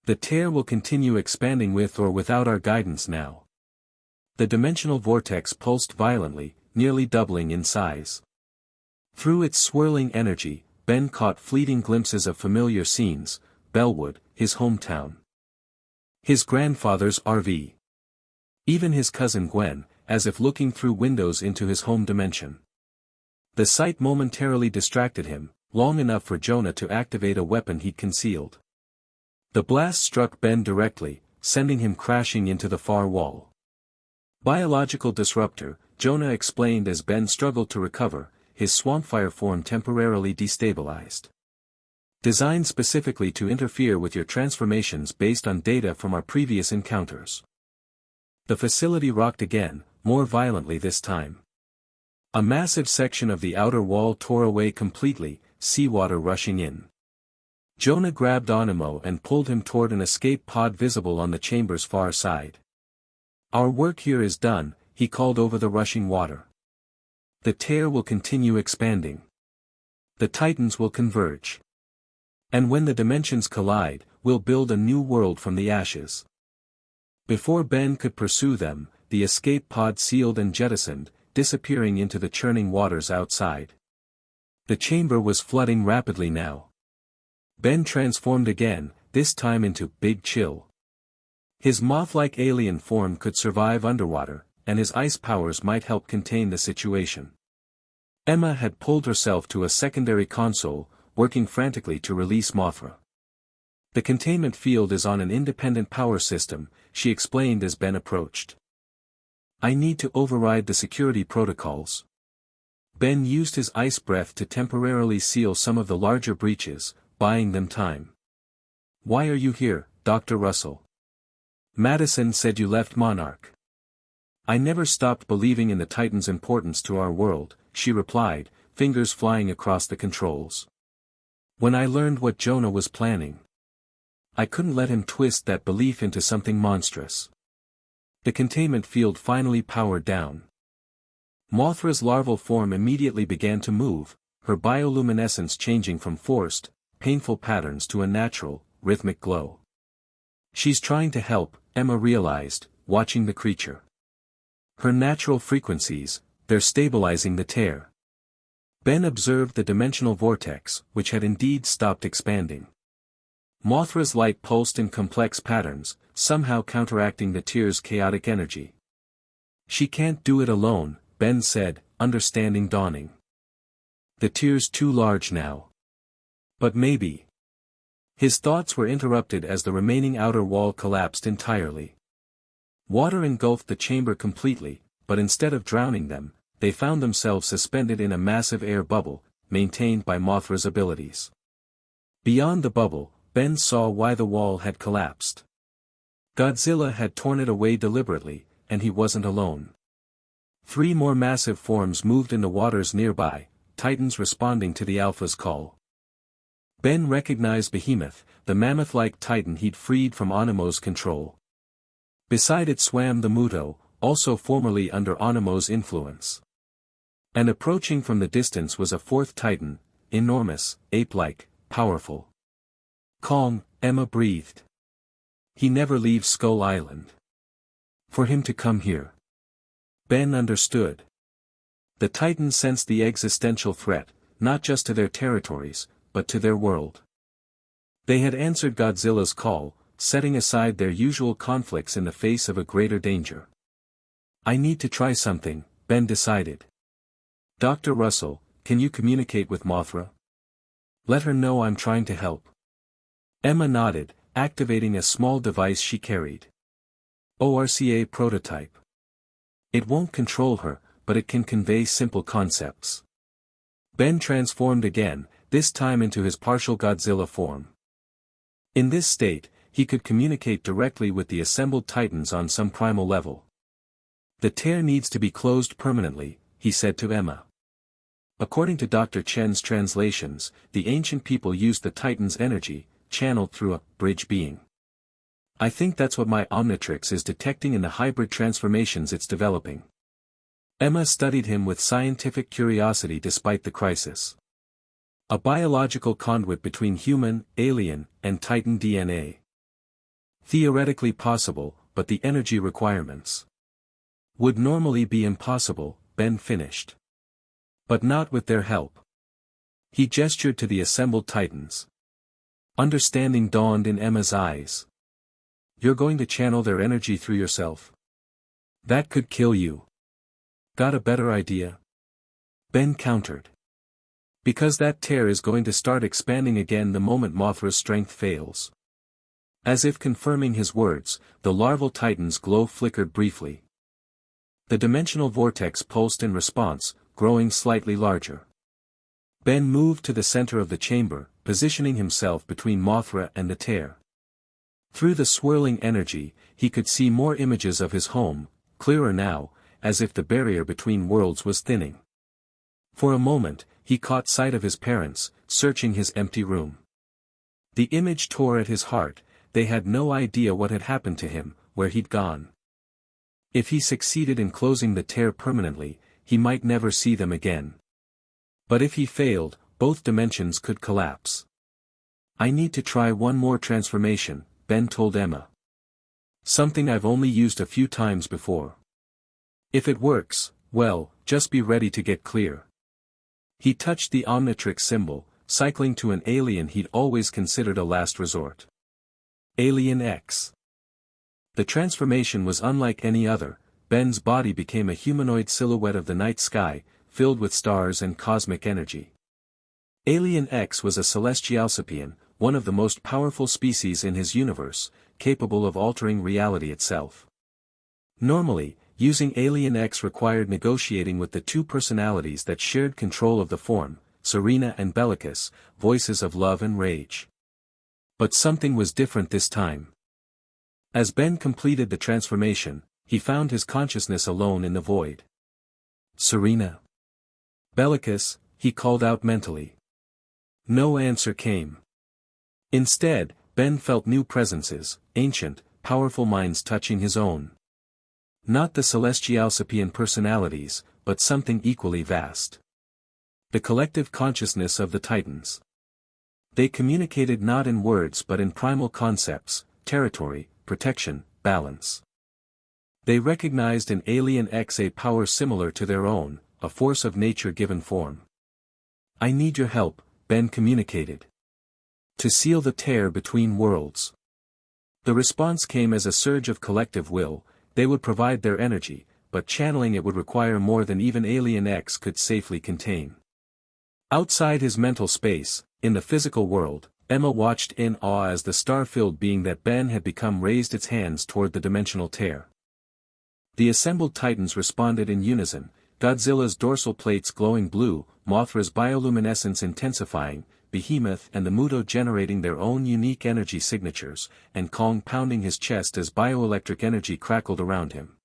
The tear will continue expanding with or without our guidance now." The dimensional vortex pulsed violently, nearly doubling in size. Through its swirling energy, Ben caught fleeting glimpses of familiar scenes: Bellwood, his hometown. His grandfather's RV. Even his cousin Gwen, as if looking through windows into his home dimension. The sight momentarily distracted him, long enough for Jonah to activate a weapon he'd concealed. The blast struck Ben directly, sending him crashing into the far wall. "Biological disruptor," Jonah explained as Ben struggled to recover, his swampfire form temporarily destabilized. "Designed specifically to interfere with your transformations based on data from our previous encounters." The facility rocked again, more violently this time. A massive section of the outer wall tore away completely, seawater rushing in. Jonah grabbed Animo and pulled him toward an escape pod visible on the chamber's far side. "Our work here is done," he called over the rushing water. "The tear will continue expanding. The Titans will converge. And when the dimensions collide, we'll build a new world from the ashes." Before Ben could pursue them, the escape pod sealed and jettisoned, disappearing into the churning waters outside. The chamber was flooding rapidly now. Ben transformed again, this time into Big Chill. His moth-like alien form could survive underwater, and his ice powers might help contain the situation. Emma had pulled herself to a secondary console, working frantically to release Mothra. "The containment field is on an independent power system," she explained as Ben approached. "I need to override the security protocols." Ben used his ice breath to temporarily seal some of the larger breaches, buying them time. "Why are you here, Dr. Russell?" "Madison said you left Monarch." "I never stopped believing in the Titan's importance to our world," she replied, fingers flying across the controls. "When I learned what Jonah was planning, I couldn't let him twist that belief into something monstrous." The containment field finally powered down. Mothra's larval form immediately began to move, her bioluminescence changing from forced, painful patterns to a natural, rhythmic glow. "She's trying to help," Emma realized, watching the creature. "Her natural frequencies, they're stabilizing the tear." Ben observed the dimensional vortex, which had indeed stopped expanding. Mothra's light pulsed in complex patterns, somehow counteracting the tear's chaotic energy. "She can't do it alone," Ben said, understanding dawning. "The tear's too large now. But maybe." His thoughts were interrupted as the remaining outer wall collapsed entirely. Water engulfed the chamber completely, but instead of drowning them, they found themselves suspended in a massive air bubble, maintained by Mothra's abilities. Beyond the bubble, Ben saw why the wall had collapsed. Godzilla had torn it away deliberately, and he wasn't alone. 3 more massive forms moved in the waters nearby, Titans responding to the Alpha's call. Ben recognized Behemoth, the mammoth-like Titan he'd freed from Animo's control. Beside it swam the Muto, also formerly under Animo's influence. And approaching from the distance was a fourth Titan, enormous, ape-like, powerful. Calm, Emma breathed. He never leaves Skull Island. For him to come here. Ben understood. The Titans sensed the existential threat, not just to their territories, but to their world. They had answered Godzilla's call, setting aside their usual conflicts in the face of a greater danger. I need to try something, Ben decided. Dr. Russell, can you communicate with Mothra? Let her know I'm trying to help. Emma nodded, activating a small device she carried. ORCA prototype. It won't control her, but it can convey simple concepts. Ben transformed again, this time into his partial Godzilla form. In this state, he could communicate directly with the assembled Titans on some primal level. The tear needs to be closed permanently, he said to Emma. According to Dr. Chen's translations, the ancient people used the Titan's energy, channeled through a bridge being. I think that's what my Omnitrix is detecting in the hybrid transformations it's developing. Emma studied him with scientific curiosity despite the crisis. A biological conduit between human, alien, and Titan DNA. Theoretically possible, but the energy requirements would normally be impossible, Ben finished. But not with their help. He gestured to the assembled Titans. Understanding dawned in Emma's eyes. You're going to channel their energy through yourself? That could kill you. Got a better idea? Ben countered. Because that tear is going to start expanding again the moment Mothra's strength fails. As if confirming his words, the larval Titan's glow flickered briefly. The dimensional vortex pulsed in response, growing slightly larger. Ben moved to the center of the chamber, positioning himself between Mothra and the tear. Through the swirling energy, he could see more images of his home, clearer now, as if the barrier between worlds was thinning. For a moment, he caught sight of his parents, searching his empty room. The image tore at his heart. They had no idea what had happened to him, where he'd gone. If he succeeded in closing the tear permanently, he might never see them again. But if he failed, both dimensions could collapse. I need to try one more transformation, Ben told Emma. Something I've only used a few times before. If it works, well, just be ready to get clear. He touched the Omnitrix symbol, cycling to an alien he'd always considered a last resort. Alien X. The transformation was unlike any other. Ben's body became a humanoid silhouette of the night sky, filled with stars and cosmic energy. Alien X was a celestialsapian, one of the most powerful species in his universe, capable of altering reality itself. Normally, using Alien X required negotiating with the two personalities that shared control of the form, Serena and Bellicus, voices of love and rage. But something was different this time. As Ben completed the transformation, he found his consciousness alone in the void. Serena. Bellicus, he called out mentally. No answer came. Instead, Ben felt new presences, ancient, powerful minds touching his own. Not the celestialsapian personalities, but something equally vast. The collective consciousness of the Titans. They communicated not in words but in primal concepts, territory, protection, balance. They recognized in Alien X a power similar to their own, a force of nature given form. I need your help, Ben communicated. To seal the tear between worlds. The response came as a surge of collective will. They would provide their energy, but channeling it would require more than even Alien X could safely contain. Outside his mental space, in the physical world, Emma watched in awe as the star-filled being that Ben had become raised its hands toward the dimensional tear. The assembled Titans responded in unison, Godzilla's dorsal plates glowing blue, Mothra's bioluminescence intensifying, Behemoth and the Muto generating their own unique energy signatures, and Kong pounding his chest as bioelectric energy crackled around him.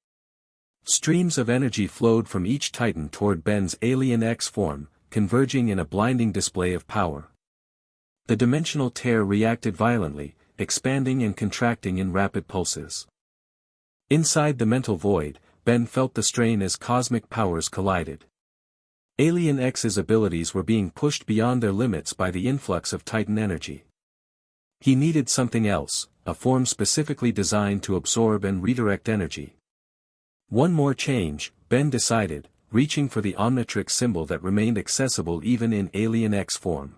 Streams of energy flowed from each Titan toward Ben's Alien X form, converging in a blinding display of power. The dimensional tear reacted violently, expanding and contracting in rapid pulses. Inside the mental void, Ben felt the strain as cosmic powers collided. Alien X's abilities were being pushed beyond their limits by the influx of Titan energy. He needed something else, a form specifically designed to absorb and redirect energy. One more change, Ben decided, reaching for the Omnitrix symbol that remained accessible even in Alien X form.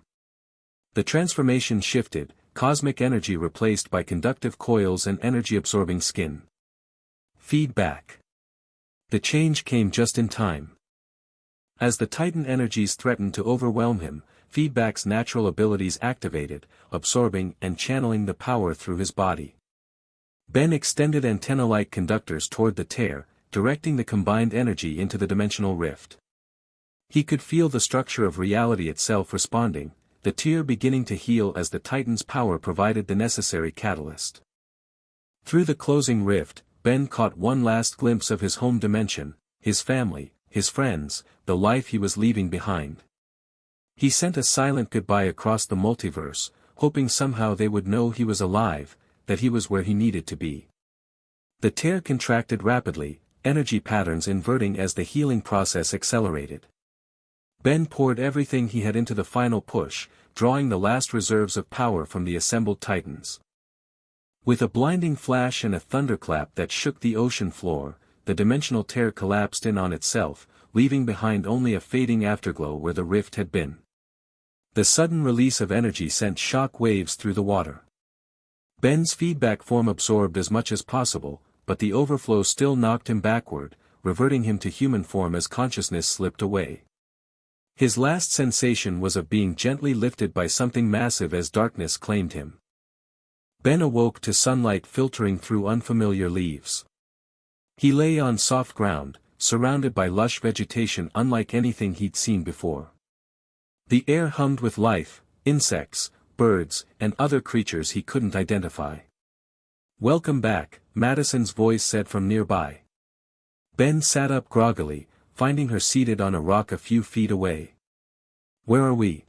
The transformation shifted, cosmic energy replaced by conductive coils and energy-absorbing skin. Feedback. The change came just in time. As the Titan energies threatened to overwhelm him, Feedback's natural abilities activated, absorbing and channeling the power through his body. Ben extended antenna-like conductors toward the tear, directing the combined energy into the dimensional rift. He could feel the structure of reality itself responding, the tear beginning to heal as the Titan's power provided the necessary catalyst. Through the closing rift, Ben caught one last glimpse of his home dimension, his family, his friends, the life he was leaving behind. He sent a silent goodbye across the multiverse, hoping somehow they would know he was alive, that he was where he needed to be. The tear contracted rapidly, energy patterns inverting as the healing process accelerated. Ben poured everything he had into the final push, drawing the last reserves of power from the assembled Titans. With a blinding flash and a thunderclap that shook the ocean floor, the dimensional tear collapsed in on itself, leaving behind only a fading afterglow where the rift had been. The sudden release of energy sent shock waves through the water. Ben's feedback form absorbed as much as possible, but the overflow still knocked him backward, reverting him to human form as consciousness slipped away. His last sensation was of being gently lifted by something massive as darkness claimed him. Ben awoke to sunlight filtering through unfamiliar leaves. He lay on soft ground, surrounded by lush vegetation unlike anything he'd seen before. The air hummed with life, insects, birds, and other creatures he couldn't identify. "Welcome back," Madison's voice said from nearby. Ben sat up groggily, finding her seated on a rock a few feet away. "Where are we?"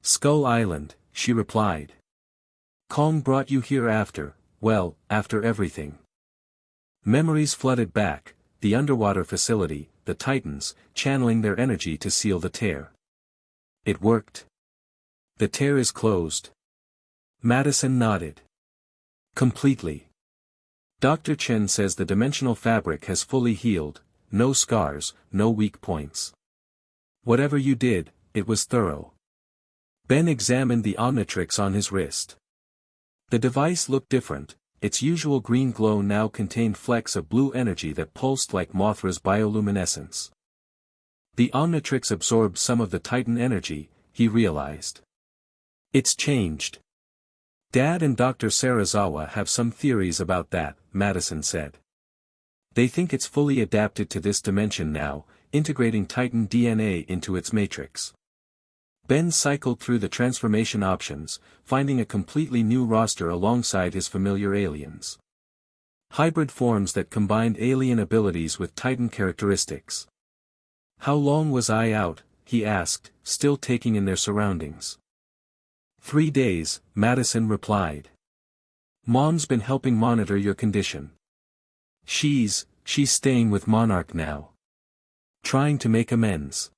"Skull Island," she replied. "Kong brought you here after everything." Memories flooded back, the underwater facility, the Titans, channeling their energy to seal the tear. It worked. "The tear is closed." Madison nodded. "Completely. Dr. Chen says the dimensional fabric has fully healed, no scars, no weak points. Whatever you did, it was thorough." Ben examined the Omnitrix on his wrist. The device looked different, its usual green glow now contained flecks of blue energy that pulsed like Mothra's bioluminescence. The Omnitrix absorbed some of the Titan energy, he realized. "It's changed. Dad and Dr. Serizawa have some theories about that," Madison said. "They think it's fully adapted to this dimension now, integrating Titan DNA into its matrix." Ben cycled through the transformation options, finding a completely new roster alongside his familiar aliens. Hybrid forms that combined alien abilities with Titan characteristics. "How long was I out?" he asked, still taking in their surroundings. 3 days, Madison replied. "Mom's been helping monitor your condition. She's staying with Monarch now. Trying to make amends."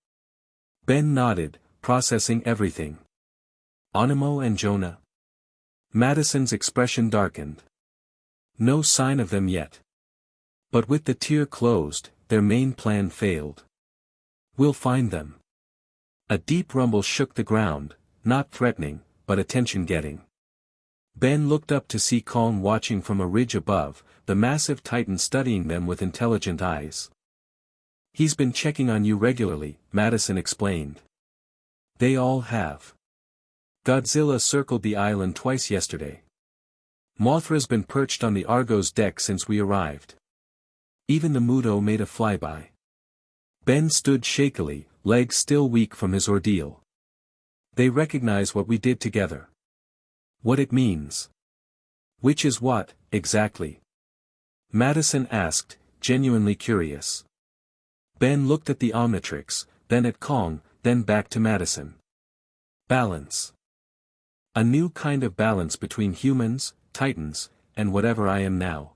Ben nodded, processing everything. "Animo and Jonah?" Madison's expression darkened. "No sign of them yet. But with the tear closed, their main plan failed. We'll find them." A deep rumble shook the ground, not threatening, but attention-getting. Ben looked up to see Kong watching from a ridge above, the massive Titan studying them with intelligent eyes. "He's been checking on you regularly," Madison explained. "They all have. Godzilla circled the island twice yesterday. Mothra's been perched on the Argo's deck since we arrived. Even the Muto made a flyby." Ben stood shakily, legs still weak from his ordeal. "They recognize what we did together. What it means." "Which is what, exactly?" Madison asked, genuinely curious. Ben looked at the Omnitrix, then at Kong, then back to Madison. Balance. A new kind of balance between humans, Titans, and whatever I am now.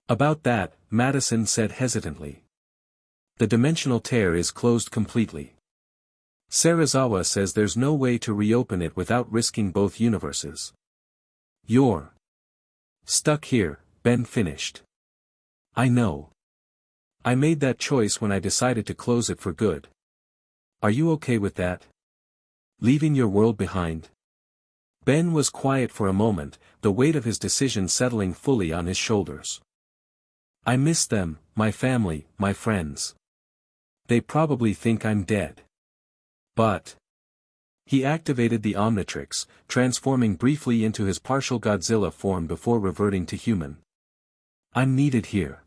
About that, Madison said hesitantly. The dimensional tear is closed completely. Serizawa says there's no way to reopen it without risking both universes. You're stuck here, Ben finished. I know. I made that choice when I decided to close it for good. Are you okay with that? Leaving your world behind? Ben was quiet for a moment, the weight of his decision settling fully on his shoulders. I miss them, my family, my friends. They probably think I'm dead. But he activated the Omnitrix, transforming briefly into his partial Godzilla form before reverting to human. I'm needed here.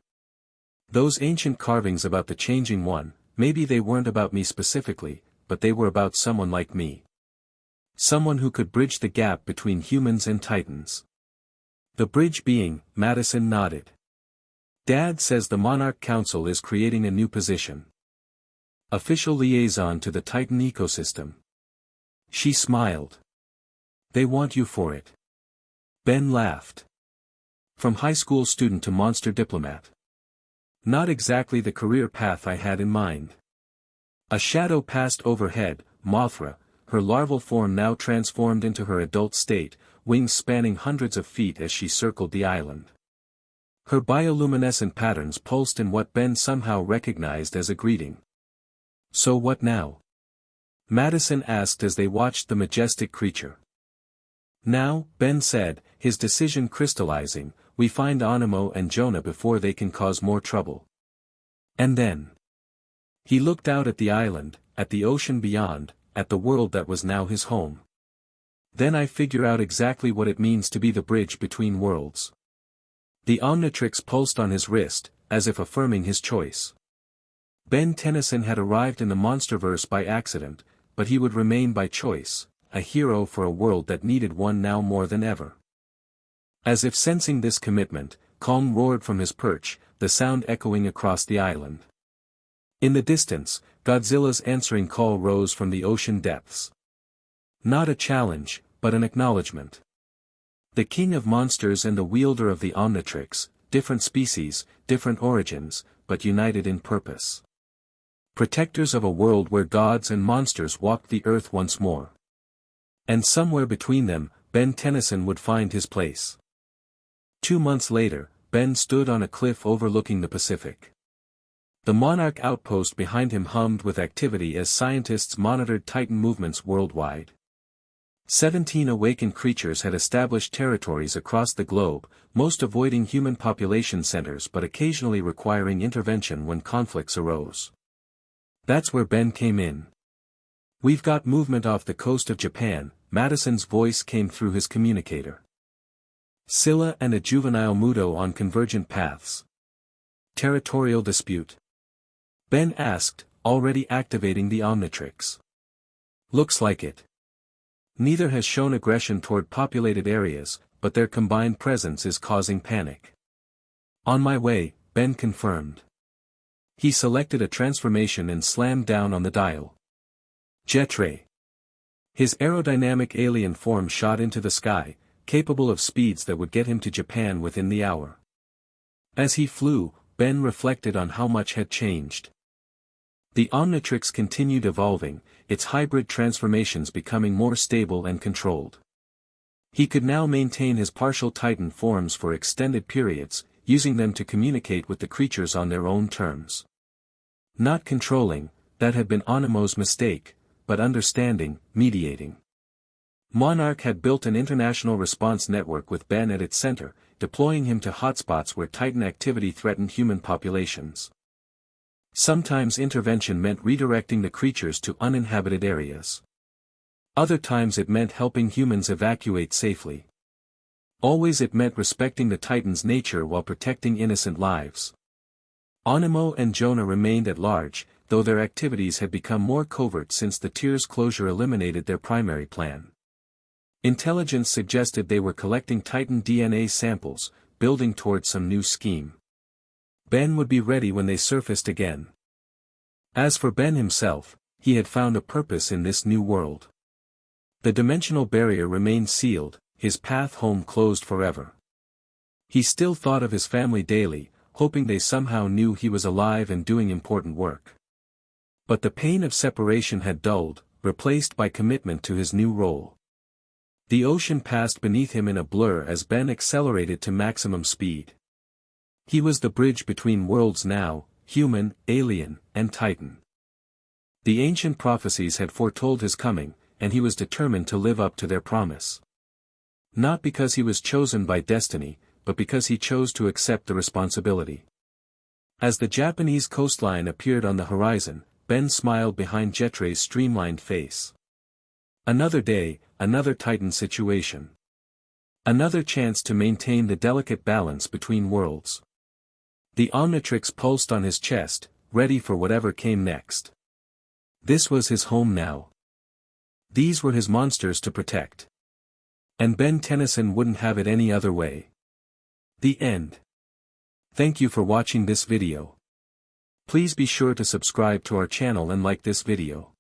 Those ancient carvings about the Changing One, maybe they weren't about me specifically, but they were about someone like me. Someone who could bridge the gap between humans and Titans. The bridge being, Madison nodded. Dad says the Monarch Council is creating a new position. Official liaison to the Titan ecosystem. She smiled. They want you for it. Ben laughed. From high school student to monster diplomat. Not exactly the career path I had in mind. A shadow passed overhead, Mothra, her larval form now transformed into her adult state, wings spanning hundreds of feet as she circled the island. Her bioluminescent patterns pulsed in what Ben somehow recognized as a greeting. So what now? Madison asked as they watched the majestic creature. Now, Ben said, his decision crystallizing, we find Animo and Jonah before they can cause more trouble. And then he looked out at the island, at the ocean beyond, at the world that was now his home. Then I figure out exactly what it means to be the bridge between worlds. The Omnitrix pulsed on his wrist, as if affirming his choice. Ben Tennyson had arrived in the MonsterVerse by accident, but he would remain by choice, a hero for a world that needed one now more than ever. As if sensing this commitment, Kong roared from his perch, the sound echoing across the island. In the distance, Godzilla's answering call rose from the ocean depths. Not a challenge, but an acknowledgement. The king of monsters and the wielder of the Omnitrix, different species, different origins, but united in purpose. Protectors of a world where gods and monsters walked the earth once more. And somewhere between them, Ben Tennyson would find his place. 2 months later, Ben stood on a cliff overlooking the Pacific. The Monarch outpost behind him hummed with activity as scientists monitored Titan movements worldwide. 17 awakened creatures had established territories across the globe, most avoiding human population centers but occasionally requiring intervention when conflicts arose. That's where Ben came in. We've got movement off the coast of Japan, Madison's voice came through his communicator. Scylla and a juvenile Muto on convergent paths. Territorial dispute? Ben asked, already activating the Omnitrix. Looks like it. Neither has shown aggression toward populated areas, but their combined presence is causing panic. On my way, Ben confirmed. He selected a transformation and slammed down on the dial. Jetray. His aerodynamic alien form shot into the sky, capable of speeds that would get him to Japan within the hour. As he flew, Ben reflected on how much had changed. The Omnitrix continued evolving, its hybrid transformations becoming more stable and controlled. He could now maintain his partial Titan forms for extended periods, using them to communicate with the creatures on their own terms. Not controlling, that had been Animo's mistake, but understanding, mediating. Monarch had built an international response network with Ben at its center, deploying him to hotspots where Titan activity threatened human populations. Sometimes intervention meant redirecting the creatures to uninhabited areas. Other times it meant helping humans evacuate safely. Always it meant respecting the Titan's nature while protecting innocent lives. Animo and Jonah remained at large, though their activities had become more covert since the tier's closure eliminated their primary plan. Intelligence suggested they were collecting Titan DNA samples, building towards some new scheme. Ben would be ready when they surfaced again. As for Ben himself, he had found a purpose in this new world. The dimensional barrier remained sealed, his path home closed forever. He still thought of his family daily, hoping they somehow knew he was alive and doing important work. But the pain of separation had dulled, replaced by commitment to his new role. The ocean passed beneath him in a blur as Ben accelerated to maximum speed. He was the bridge between worlds now, human, alien, and Titan. The ancient prophecies had foretold his coming, and he was determined to live up to their promise. Not because he was chosen by destiny, but because he chose to accept the responsibility. As the Japanese coastline appeared on the horizon, Ben smiled behind Jetray's streamlined face. Another day, another Titan situation. Another chance to maintain the delicate balance between worlds. The Omnitrix pulsed on his chest, ready for whatever came next. This was his home now. These were his monsters to protect. And Ben Tennyson wouldn't have it any other way. The end. Thank you for watching this video. Please be sure to subscribe to our channel and like this video.